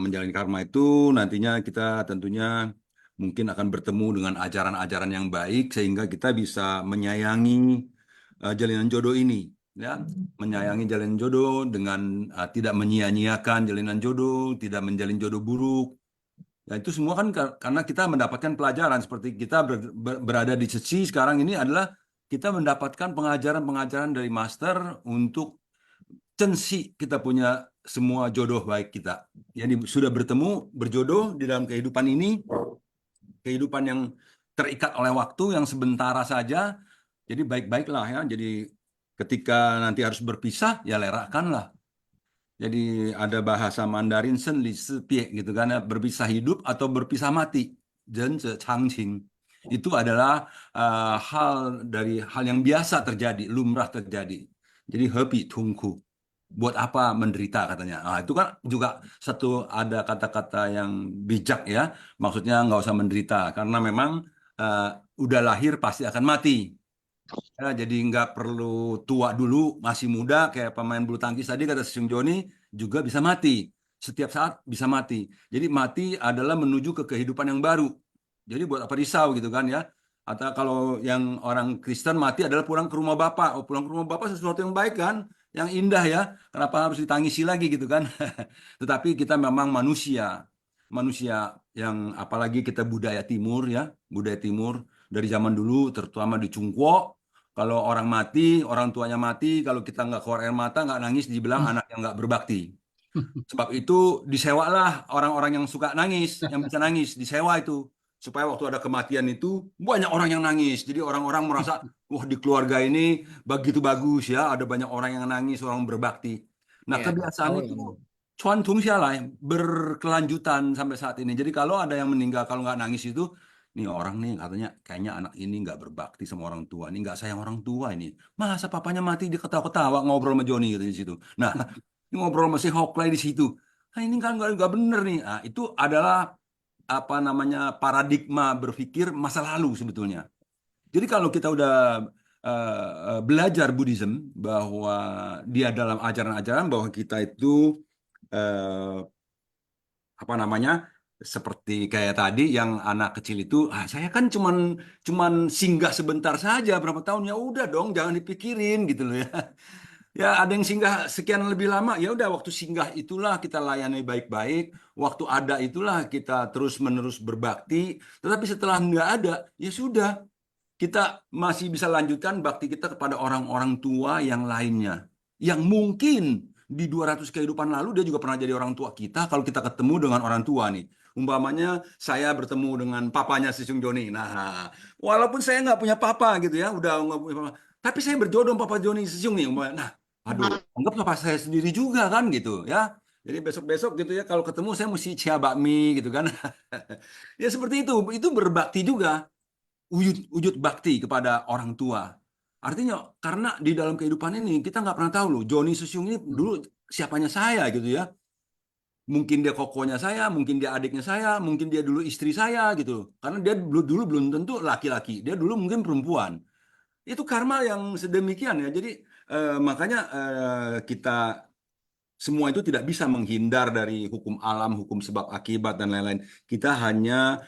menjalani karma itu nantinya kita tentunya mungkin akan bertemu dengan ajaran-ajaran yang baik sehingga kita bisa menyayangi jalinan jodoh ini, ya, menyayangi jalinan jodoh dengan tidak menyia-nyiakan jalinan jodoh, tidak menjalin jodoh buruk. Ya, itu semua kan karena kita mendapatkan pelajaran seperti kita berada di sesi sekarang ini adalah kita mendapatkan pengajaran-pengajaran dari master untuk censi kita punya semua jodoh baik kita. Jadi sudah bertemu, berjodoh di dalam kehidupan ini, kehidupan yang terikat oleh waktu yang sementara saja. Jadi baik-baiklah ya. Jadi ketika nanti harus berpisah, ya lerakanlah. Jadi ada bahasa Mandarin sen li si pie gitu kan, ya, berpisah hidup atau berpisah mati. Ren ze changqing. Itu adalah hal yang biasa terjadi, lumrah terjadi. Jadi hepi tungku. Buat apa menderita katanya. Nah, itu kan juga ada kata-kata yang bijak ya. Maksudnya nggak usah menderita karena memang udah lahir pasti akan mati. Ya, jadi nggak perlu tua dulu, masih muda kayak pemain bulu tangkis tadi kata Sung Joni juga bisa mati. Setiap saat bisa mati. Jadi mati adalah menuju ke kehidupan yang baru. Jadi buat apa risau gitu kan ya. Atau kalau yang orang Kristen mati adalah pulang ke rumah Bapak. Oh, pulang ke rumah Bapak sesuatu yang baik kan, yang indah ya. Kenapa harus ditangisi lagi gitu kan? Tetapi kita memang manusia yang apalagi kita budaya timur ya, budaya timur dari zaman dulu terutama di Cungkwo. Kalau orang mati, orang tuanya mati, kalau kita nggak keluar air mata, nggak nangis, dibilang anak yang nggak berbakti. Sebab itu disewalah orang-orang yang suka nangis, yang bisa nangis, disewa itu. Supaya waktu ada kematian itu, banyak orang yang nangis. Jadi orang-orang merasa, wah di keluarga ini begitu bagus ya, ada banyak orang yang nangis, orang berbakti. Nah Ya, kebiasaan tahu itu, yang cuan lah, berkelanjutan sampai saat ini. Jadi kalau ada yang meninggal, kalau nggak nangis itu, nih orang nih katanya kayaknya anak ini nggak berbakti sama orang tua, ini nggak sayang orang tua ini. Masa papanya mati dia ketawa-ketawa ngobrol sama Joni gitu di situ. Nah, ngobrol sama si Hokley di situ. Nah, ini kan nggak bener nih. Nah, itu adalah apa namanya paradigma berpikir masa lalu sebetulnya. Jadi kalau kita udah belajar Buddhism bahwa dia dalam ajaran-ajaran bahwa kita itu apa namanya seperti kayak tadi yang anak kecil itu, saya kan cuman singgah sebentar saja berapa tahun, ya udah dong jangan dipikirin gitu loh ya. Ya ada yang singgah sekian lebih lama, ya udah waktu singgah itulah kita layani baik-baik, waktu ada itulah kita terus-menerus berbakti, tetapi setelah nggak ada, ya sudah kita masih bisa lanjutkan bakti kita kepada orang-orang tua yang lainnya. Yang mungkin di 200 kehidupan lalu dia juga pernah jadi orang tua kita kalau kita ketemu dengan orang tua nih. Umpamanya saya bertemu dengan papanya si Sung Joni. Nah, walaupun saya nggak punya papa gitu ya, udah nggak punya papa, tapi saya berjodoh sama Papa Joni si Sung nih. Nah, aduh, anggap papa saya sendiri juga kan gitu ya. Jadi besok-besok gitu ya kalau ketemu saya mesti cia bakmi gitu kan. Ya seperti itu berbakti juga. Wujud bakti kepada orang tua. Artinya karena di dalam kehidupan ini kita nggak pernah tahu loh, Joni Susyung ini dulu siapanya saya gitu ya. Mungkin dia kokonya saya, mungkin dia adiknya saya, mungkin dia dulu istri saya gitu. Karena dia dulu belum tentu laki-laki, dia dulu mungkin perempuan. Itu karma yang sedemikian ya. Jadi makanya kita semua itu tidak bisa menghindar dari hukum alam, hukum sebab akibat dan lain-lain. Kita hanya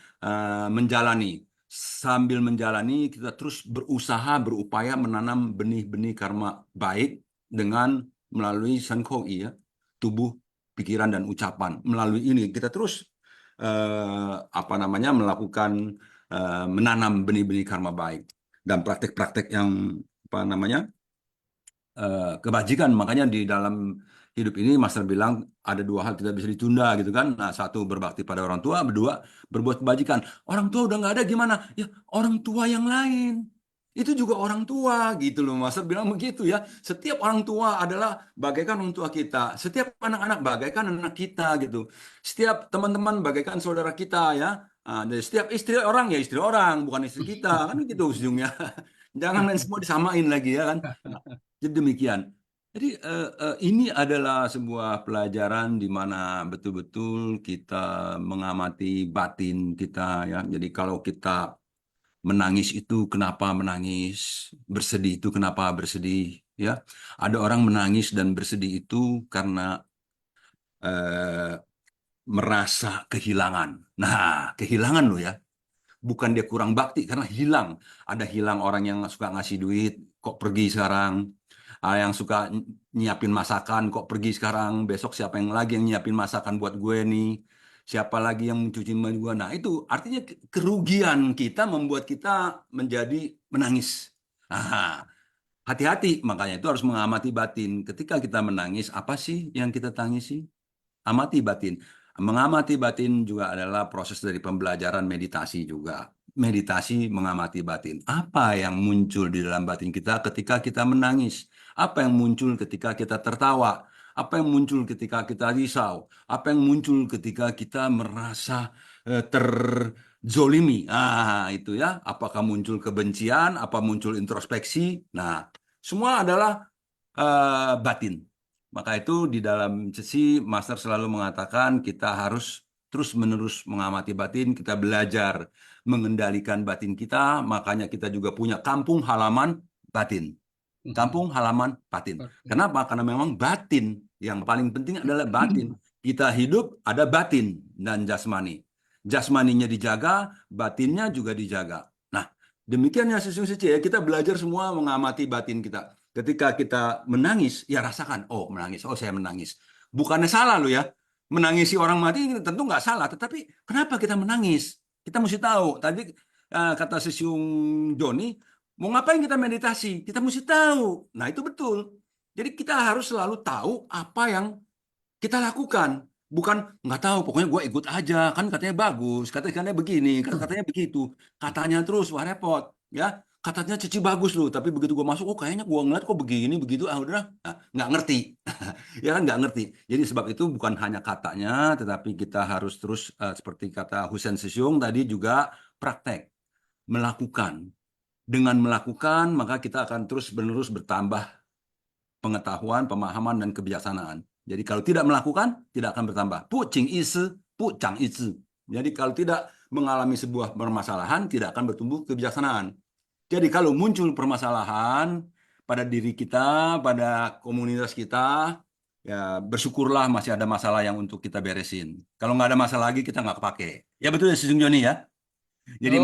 menjalani. Sambil menjalani, kita terus berusaha, berupaya menanam benih-benih karma baik dengan melalui sankoi ya, tubuh, pikiran dan ucapan. Melalui ini kita terus melakukan menanam benih-benih karma baik dan praktek-praktek yang kebajikan. Makanya di dalam hidup ini Master bilang ada dua hal tidak bisa ditunda gitu kan. Nah, satu berbakti pada orang tua, kedua berbuat kebajikan. Orang tua udah nggak ada gimana? Ya orang tua yang lain itu juga orang tua gitu loh. Master bilang begitu ya. Setiap orang tua adalah bagaikan orang tua kita. Setiap anak-anak bagaikan anak kita gitu. Setiap teman-teman bagaikan saudara kita ya. Nah, dari setiap istri orang ya istri orang, bukan istri kita kan gitu ujungnya. Jangan main semua disamain lagi ya kan. Nah, jadi demikian. Jadi ini adalah sebuah pelajaran di mana betul-betul kita mengamati batin kita ya. Jadi kalau kita menangis itu kenapa menangis, bersedih itu kenapa bersedih ya. Ada orang menangis dan bersedih itu karena merasa kehilangan. Nah, kehilangan loh ya. Bukan dia kurang bakti karena hilang. Ada hilang orang yang suka ngasih duit, kok pergi sekarang. Yang suka nyiapin masakan, kok pergi sekarang. Besok siapa yang lagi yang nyiapin masakan buat gue nih? Siapa lagi yang mencuci baju gue? Nah, itu artinya kerugian kita membuat kita menjadi menangis. Nah, hati-hati, makanya itu harus mengamati batin. Ketika kita menangis, apa sih yang kita tangisi? Amati batin. Mengamati batin juga adalah proses dari pembelajaran meditasi juga. Meditasi mengamati batin. Apa yang muncul di dalam batin kita ketika kita menangis? Apa yang muncul ketika kita tertawa? Apa yang muncul ketika kita risau? Apa yang muncul ketika kita merasa terzolimi? Itu ya. Apakah muncul kebencian? Apa muncul introspeksi? Nah, semua adalah batin. Maka itu di dalam sesi Master selalu mengatakan kita harus terus-menerus mengamati batin, kita belajar mengendalikan batin kita, makanya kita juga punya kampung halaman batin. Kampung halaman batin. Kenapa? Karena memang batin yang paling penting adalah batin. Kita hidup ada batin dan jasmani. Jasmaninya dijaga, batinnya juga dijaga. Nah, demikian ya sesi-sesi ya, kita belajar semua mengamati batin kita. Ketika kita menangis, ya rasakan, oh menangis, oh saya menangis. Bukannya salah loh ya, menangisi orang mati tentu nggak salah, tetapi kenapa kita menangis? Kita mesti tahu. Tadi kata Sesiung Joni, mau ngapain kita meditasi? Kita mesti tahu. Nah itu betul. Jadi kita harus selalu tahu apa yang kita lakukan. Bukan nggak tahu, pokoknya gue ikut aja. Kan katanya bagus, katanya begini, katanya begitu. Katanya terus, wah repot. Ya, katanya Cici bagus loh, tapi begitu gue masuk, oh kayaknya gue ngeliat kok begini, begitu, udah, nggak ngerti. Ya kan nggak ngerti. Jadi sebab itu bukan hanya katanya, tetapi kita harus terus, seperti kata Husain Sesiung tadi juga praktek. Melakukan. Dengan melakukan, maka kita akan terus-menerus bertambah pengetahuan, pemahaman, dan kebijaksanaan. Jadi kalau tidak melakukan, tidak akan bertambah. Pu qing yi shi, pu chang yi zhi. Jadi kalau tidak mengalami sebuah permasalahan, tidak akan bertumbuh kebijaksanaan. Jadi kalau muncul permasalahan pada diri kita, pada komunitas kita, ya bersyukurlah masih ada masalah yang untuk kita beresin. Kalau nggak ada masalah lagi, kita nggak kepake. Ya betul ya, Sesung Joni ya? Jadi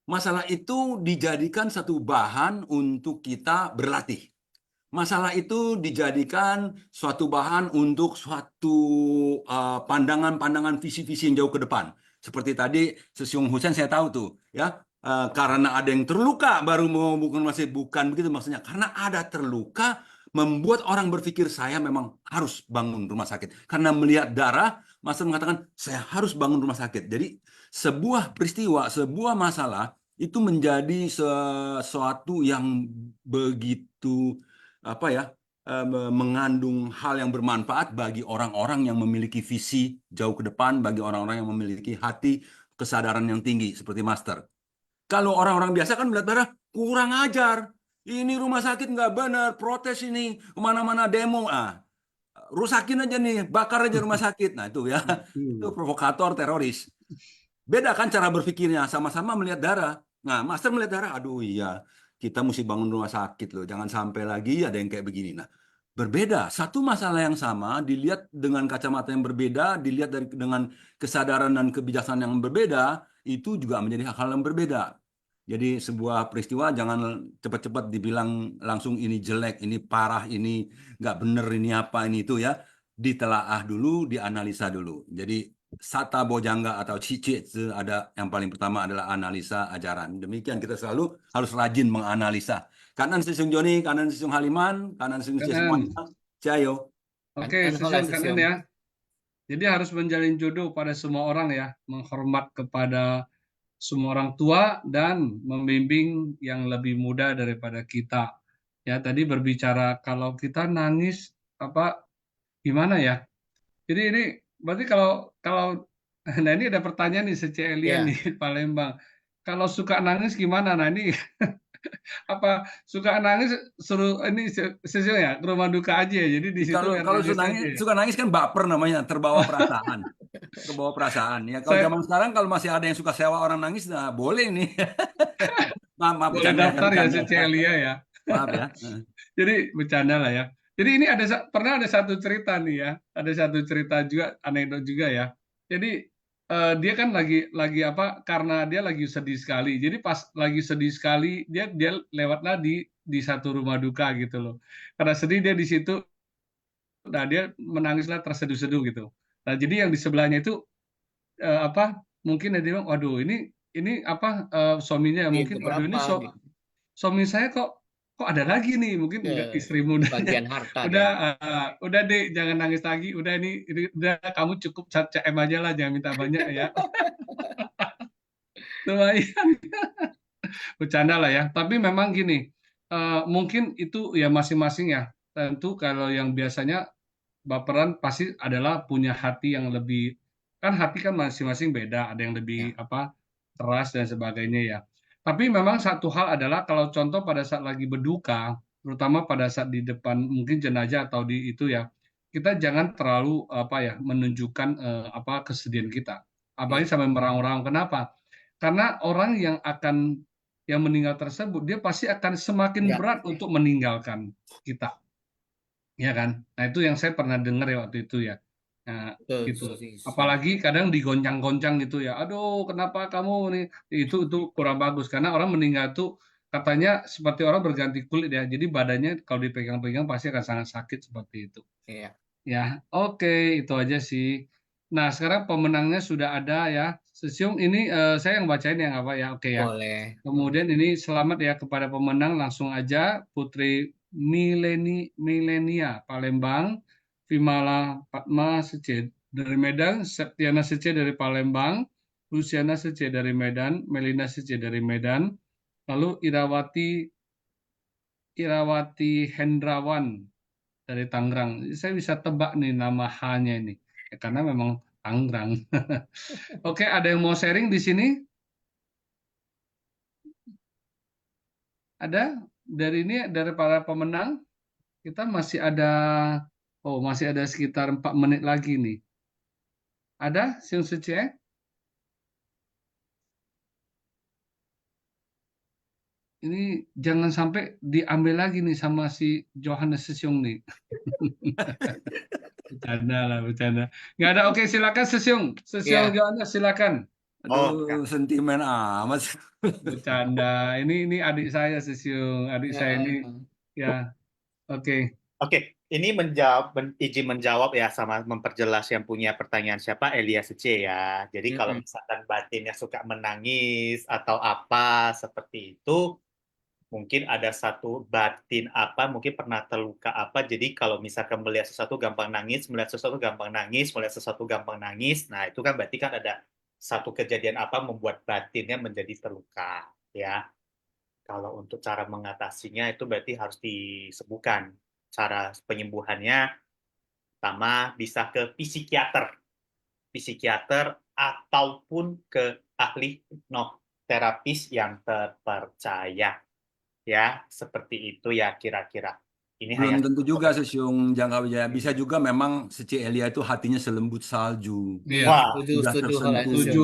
masalah itu dijadikan satu bahan untuk kita berlatih. Masalah itu dijadikan suatu bahan untuk suatu pandangan-pandangan visi-visi yang jauh ke depan. Seperti tadi Sesiung Husain saya tahu tuh, ya. Karena ada yang terluka baru mau bukan begitu maksudnya. Karena ada terluka membuat orang berpikir saya memang harus bangun rumah sakit. Karena melihat darah, Master mengatakan saya harus bangun rumah sakit. Jadi sebuah peristiwa, sebuah masalah itu menjadi sesuatu yang begitu mengandung hal yang bermanfaat bagi orang-orang yang memiliki visi jauh ke depan, bagi orang-orang yang memiliki hati kesadaran yang tinggi seperti Master. Kalau orang-orang biasa kan melihat darah, kurang ajar. Ini rumah sakit nggak benar, protes ini, kemana-mana demo. Rusakin aja nih, bakar aja rumah sakit. Nah itu ya, itu provokator, teroris. Beda kan cara berpikirnya, sama-sama melihat darah. Nah, Master melihat darah, aduh iya, kita mesti bangun rumah sakit loh, jangan sampai lagi ada yang kayak begini. Nah, berbeda, satu masalah yang sama dilihat dengan kacamata yang berbeda, dilihat dengan kesadaran dan kebijaksanaan yang berbeda, itu juga menjadi hal-hal yang berbeda. Jadi sebuah peristiwa jangan cepat-cepat dibilang langsung ini jelek, ini parah, ini nggak bener, ini apa, ini itu ya. Ditelaah dulu, dianalisa dulu. Jadi Sata Bojangga atau Cici ada yang paling pertama adalah analisa ajaran. Demikian kita selalu harus rajin menganalisa. Kanan Sesung Joni, kanan Sesung Haliman, kanan Sesung semuanya. Cayo. Oke, Sesung kanan ya. Jadi harus menjalin jodoh pada semua orang ya, menghormat kepada semua orang tua dan membimbing yang lebih muda daripada kita. Ya, tadi berbicara kalau kita nangis gimana ya? Jadi ini berarti kalau nah ini ada pertanyaan nih Celia nih Palembang. Kalau suka nangis gimana? Nah ini apa suka nangis suruh ini Sesung ya ke rumah duka aja ya. Jadi di situ kalau suka nangis kan baper namanya, terbawa perasaan. Terbawa perasaan ya. Kalau zaman sekarang kalau masih ada yang suka sewa orang nangis, nah boleh nih. Maaf boleh daftar ya Celia ya. Maaf ya. Jadi bercanda lah ya. Jadi ini pernah ada satu cerita nih ya, ada satu cerita juga, anekdot juga ya. Jadi dia kan lagi apa, karena dia lagi sedih sekali. Jadi pas lagi sedih sekali, dia lewatlah di satu rumah duka gitu loh. Karena sedih dia di situ, nah dia menangislah terseduh-seduh gitu. Nah, jadi yang di sebelahnya itu apa, mungkin dia bilang, waduh ini apa, suaminya Iya, mungkin, waduh ini keberapa gitu. suami saya kok ada lagi nih, mungkin enggak, istri mudanya. Bagian harta Udah, dia. udah Dek, jangan nangis lagi. Udah ini udah kamu cukup CM aja lah, jangan minta banyak ya. Lumayan. Bercanda lah ya. Tapi memang gini, mungkin itu ya masing-masing ya. Tentu kalau yang biasanya baperan pasti adalah punya hati yang lebih, kan hati kan masing-masing beda, ada yang lebih Ya. apa, keras dan sebagainya ya. Tapi memang satu hal adalah kalau contoh pada saat lagi berduka, terutama pada saat di depan mungkin jenazah atau di itu ya, kita jangan terlalu apa ya, menunjukkan apa kesedihan kita. Apalagi Iya. sampai meraung-raung. Kenapa? Karena orang yang meninggal tersebut, dia pasti akan semakin Ya. berat untuk meninggalkan kita. Ya kan? Nah, itu yang saya pernah dengar ya waktu itu ya. Nah, Betul gitu. sih. Apalagi kadang digoncang-goncang gitu ya. Aduh, kenapa kamu nih? Itu kurang bagus karena orang meninggal tuh katanya seperti orang berganti kulit ya. Jadi badannya kalau dipegang-pegang pasti akan sangat sakit seperti itu. Iya. Ya, oke, itu aja sih. Nah, sekarang pemenangnya sudah ada ya. Sesiung ini saya yang bacain yang apa ya? Oke ya. Boleh. Kemudian ini selamat ya kepada pemenang, langsung aja Putri Milenia Palembang, Vimala Fatma Sece dari Medan, Septiana Sece dari Palembang, Luciana Sece dari Medan, Melina Sece dari Medan, lalu Irawati Hendrawan dari Tangerang. Saya bisa tebak nih nama H-nya ini, ya, karena memang Tangerang. Oke, ada yang mau sharing di sini? Ada dari para pemenang? Kita masih ada sekitar 4 menit lagi nih. Ada Siung Suci? Ini jangan sampai diambil lagi nih sama si Johannes Sesiung nih. Bercanda lah, bercanda. Nggak ada. Oke, silakan Sesiung. Sesiung Iya. Johannes, silakan. Aduh, sentimen amat. Bercanda. Ini adik saya Sesiung. Adik saya ini ya. Oke. Oke, ini izin menjawab ya sama memperjelas yang punya pertanyaan siapa, Elia Sece ya. Jadi kalau misalkan batinnya suka menangis atau apa seperti itu, mungkin ada satu batin apa, mungkin pernah terluka apa. Jadi kalau misalkan melihat sesuatu gampang nangis, melihat sesuatu gampang nangis, melihat sesuatu gampang nangis, nah itu kan berarti kan ada satu kejadian apa membuat batinnya menjadi terluka ya. Kalau untuk cara mengatasinya itu berarti harus disembuhkan. Cara penyembuhannya pertama bisa ke psikiater ataupun ke ahli hipnoterapis yang terpercaya. Ya, seperti itu ya kira-kira. Ini hanya Belum tentu juga Sesiung Jangka Wijaya. Bisa juga memang Seci Elia itu hatinya selembut salju. Iya. Wah, Mudah setuju kalau tersentuh. itu setuju.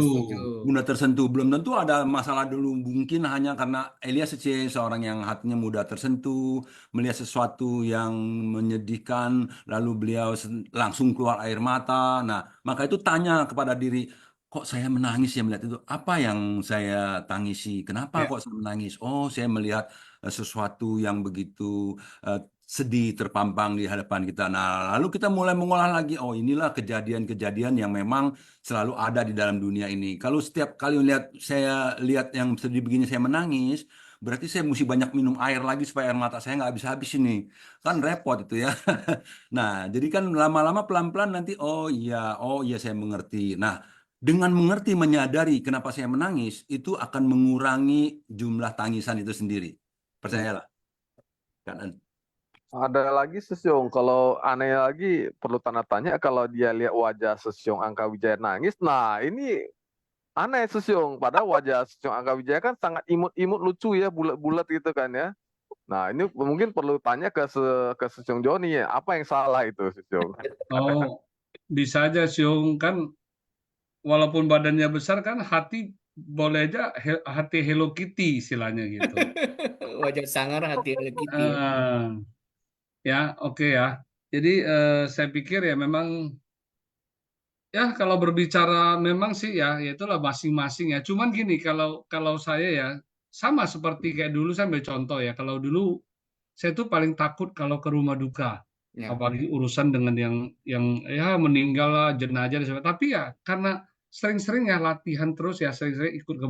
Mudah tersentuh. Belum tentu ada masalah dulu. Mungkin hanya karena Elia Seci seorang yang hatinya mudah tersentuh, melihat sesuatu yang menyedihkan, lalu beliau langsung keluar air mata. Nah, maka itu tanya kepada diri, kok saya menangis ya melihat itu? Apa yang saya tangisi? Kenapa Ya. kok saya menangis? Oh, saya melihat sesuatu yang begitu sedih terpampang di hadapan kita. Nah, lalu kita mulai mengolah lagi, oh inilah kejadian-kejadian yang memang selalu ada di dalam dunia ini. Kalau setiap kali saya lihat yang sedih begini saya menangis, berarti saya mesti banyak minum air lagi supaya air mata saya nggak habis-habis ini. Kan repot itu ya. Nah, jadi kan lama-lama pelan-pelan nanti, oh iya saya mengerti. Nah, dengan mengerti, menyadari kenapa saya menangis, itu akan mengurangi jumlah tangisan itu sendiri. Percayalah. Kan? Ada lagi Sesiung, kalau aneh lagi perlu tanda tanya kalau dia lihat wajah Sesiung Angka Wijaya nangis. Nah ini aneh Sesiung, padahal wajah Sesiung Angka Wijaya kan sangat imut-imut lucu ya, bulat-bulat gitu kan ya. Nah ini mungkin perlu tanya ke Sesiung Joni ya, apa yang salah itu Sesiung? Oh, bisa aja Siung, kan walaupun badannya besar kan hati boleh aja hati Hello Kitty istilahnya gitu. Wajah sangar hati Kitty. Ya, oke ya. Jadi saya pikir ya memang ya kalau berbicara memang sih ya itulah masing-masing ya. Cuman gini kalau saya ya sama seperti kayak dulu, saya ambil contoh ya. Kalau dulu saya tuh paling takut kalau ke rumah duka, Ya. apalagi urusan dengan yang ya meninggal lah, jenazah dan sebagainya. Tapi ya karena sering-sering ya latihan terus ya, sering-sering ikut ke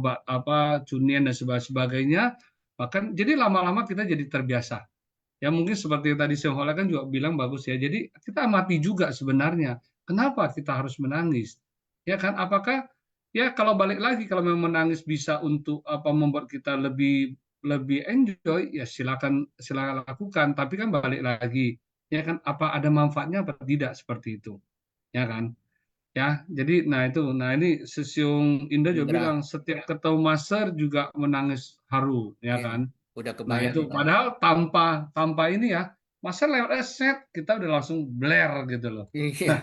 cunian dan sebagainya, bahkan jadi lama-lama kita jadi terbiasa. Ya mungkin seperti yang tadi Seng Hola kan juga bilang bagus ya. Jadi kita amati juga sebenarnya kenapa kita harus menangis. Ya kan? Apakah ya kalau balik lagi kalau memang menangis bisa untuk membuat kita lebih lebih enjoy ya silakan silakan lakukan. Tapi kan balik lagi ya kan apa ada manfaatnya apa tidak seperti itu. Ya kan? Ya, jadi nah ini Sesiung Indah juga Indra, bilang setiap ketemu Master juga menangis haru, ya ya, kan? udah Nah kebayang itu itu. padahal tanpa ini ya, Master lewat set kita udah langsung blare gitu loh. Iya.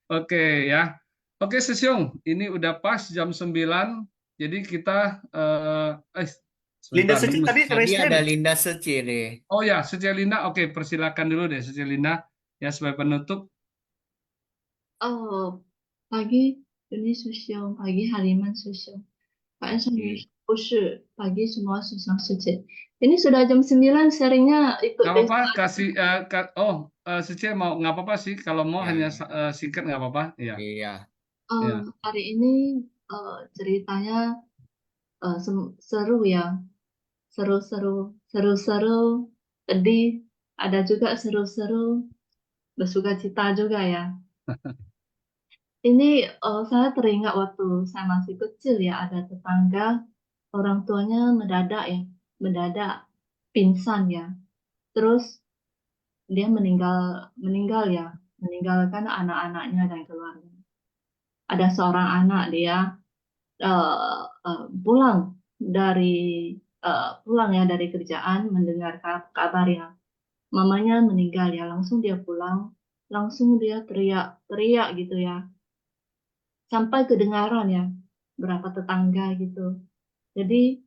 Oke ya, oke Sesiung, ini udah pas jam 9, jadi kita Linda sebentar Suci dulu. tadi Tadi raise ada hand. Linda Seci deh. Oh ya, Linda, oke persilakan dulu deh Linda ya sebagai penutup. pagi Juni Susiung, pagi Haliman Susiung. Pak Ensan pagi semua Susiung Suci. Ini sudah jam 9, sharingnya ikut Nggak apa-apa, kasih Suci mau nggak apa-apa sih kalau mau Ya, hanya singkat nggak apa-apa, ya. iya. Ya. Hari ini ceritanya seru ya, seru-seru, sedih, ada juga seru-seru, bersuka cita juga ya. Ini saya teringat waktu saya masih kecil ya, ada tetangga orang tuanya mendadak pingsan ya. Terus dia meninggalkan anak-anaknya dan keluarga. Ada seorang anak dia pulang dari kerjaan mendengar kabar ya mamanya meninggal ya, langsung dia pulang, langsung dia teriak-teriak gitu ya, sampai kedengaran ya berapa tetangga gitu. Jadi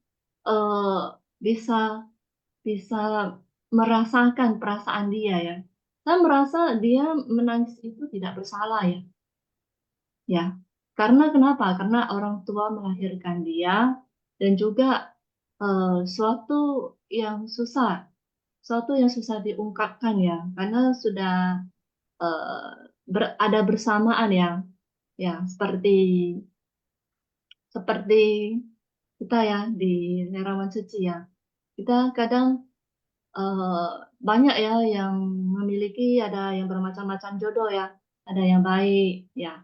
bisa bisa merasakan perasaan dia ya. Saya merasa dia menangis itu tidak bersalah ya. Ya, karena kenapa? Karena orang tua melahirkan dia dan juga suatu yang susah diungkapkan ya, karena sudah ada bersamaan ya seperti kita ya di Lerawan Suci ya. Kita kadang banyak ya yang memiliki, ada yang bermacam-macam jodoh ya, ada yang baik ya.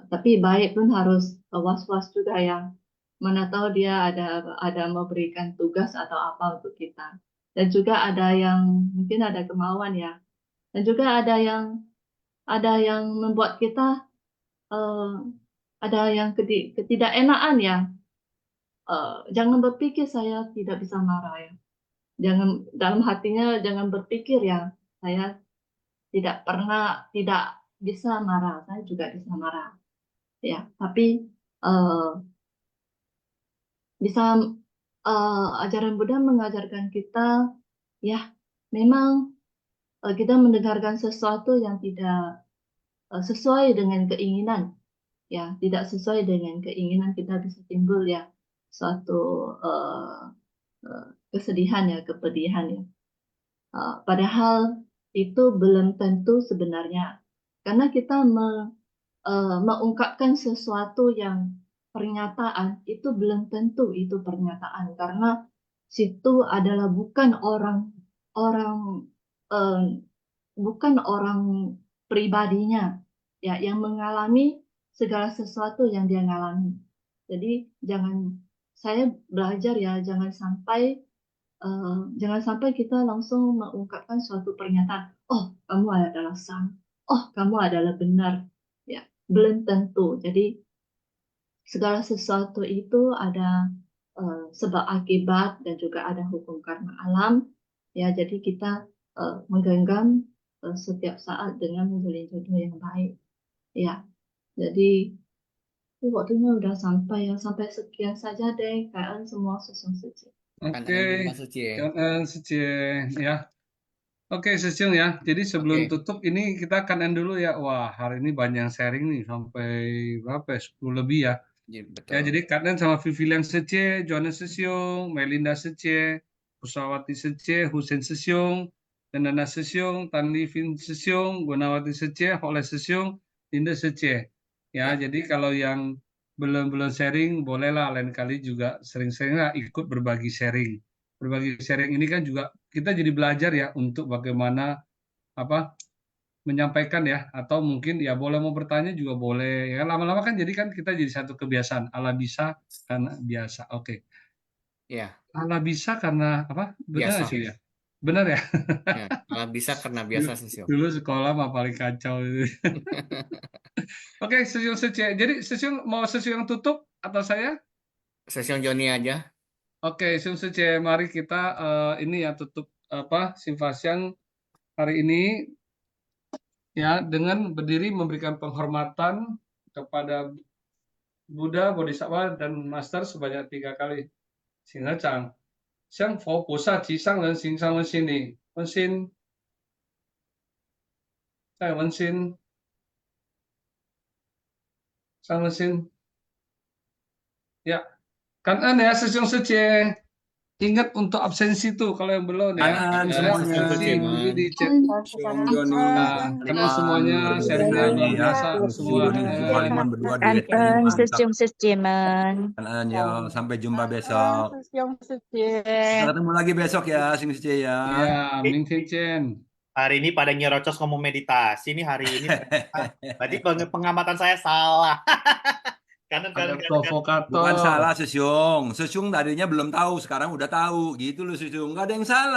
Tapi baik pun harus was-was juga ya. Mana tahu dia ada memberikan tugas atau apa untuk kita. Dan juga ada yang mungkin ada kemauan ya. Dan juga ada yang membuat kita ada yang ketidakenaan ya. Jangan berpikir saya tidak bisa marah ya. Jangan dalam hatinya jangan berpikir ya saya tidak bisa marah. Saya juga bisa marah ya. Tapi bisa ajaran Buddha mengajarkan kita ya memang kita mendengarkan sesuatu yang tidak sesuai dengan keinginan ya, tidak sesuai dengan keinginan kita bisa timbul ya suatu kesedihan ya, kepedihan ya. Padahal itu belum tentu sebenarnya, karena kita mengungkapkan sesuatu yang pernyataan itu belum tentu itu pernyataan, karena situ adalah bukan orang pribadinya ya yang mengalami segala sesuatu yang dia alami. Jadi saya belajar ya jangan sampai kita langsung mengungkapkan suatu pernyataan, oh kamu adalah sang, oh kamu adalah benar ya, belum tentu. Jadi segala sesuatu itu ada sebab akibat dan juga ada hukum karma alam ya. Jadi kita menggenggam setiap saat dengan menjalin jodoh yang baik ya. Jadi waktunya udah sampai ya, sampai sekian saja deh kalian semua Susiung Suci. Oke, Suci ya. Oke, Sesiung ya. Jadi sebelum Oke, tutup ini kita akan end dulu ya. Wah, hari ini banyak yang sharing nih sampai berapa ya? 10 lebih ya. Ya, betul. jadi Kaden sama Vivian Sece, Johannes Sesiung, Melinda Sece, Pusawati Sece, Husen Sesiung, Nana Sesiung, Tanlivin Sesiung, Gunawati Sece, Oleh Sesiung, Linda Sece. Ya, Ya. jadi kalau yang belum sharing, bolehlah lain kali juga sering-sering lah ikut berbagi sharing. Berbagi sharing ini kan juga kita jadi belajar ya untuk bagaimana apa menyampaikan ya, atau mungkin ya boleh mau bertanya juga boleh ya kan, lama-lama kan jadi kan kita jadi satu kebiasaan, ala bisa karena biasa. Oke, Ya, ala bisa karena apa, benar nggak biasa. sih ya, benar ya. Ya, malah bisa karena biasa Sesiung. Dulu sekolah mah paling kacau itu. Oke, Sesiung Sece, jadi Sesiung mau Sesiung yang tutup atau saya? Sesiung Joni aja. Oke, Sesiung Sece, mari kita ini ya tutup apa Simfasiang hari ini ya dengan berdiri memberikan penghormatan kepada Buddha, Bodhisattva, dan Master sebanyak 3 kali. Singacang, Xiang Fo Pusa Qi Sang Ren Xing Sang Wen Xin Ni, Wen Xin, Zai Wen Xin, Sang Wen Xin. Ya, Kan'an ya, Sesiung Sece. Ingat untuk absensi tuh kalau yang belum ya. Kanan Saya semuanya. absensi nanti di chat. Sesiung Joni, Nah, karena semuanya sharingnya Harimani luar ya. biasa Sesiung semua. Joni, Sesiung Halimon berdua duet ini Kangen mantap. Sesiung Secimen. Kanan ya, sampai jumpa besok. Sesiung Secie. Kita ketemu lagi besok ya, Sing Sece ya. Ya, Ming Chen. Hari ini pada nyerocos ngomong meditasi nih hari ini. Berarti pengamatan saya salah. Kanan. Provokator. Bukan salah Sesiung. Sesiung tadinya belum tahu, sekarang udah tahu. Gitu loh Sesiung. Nggak ada yang salah.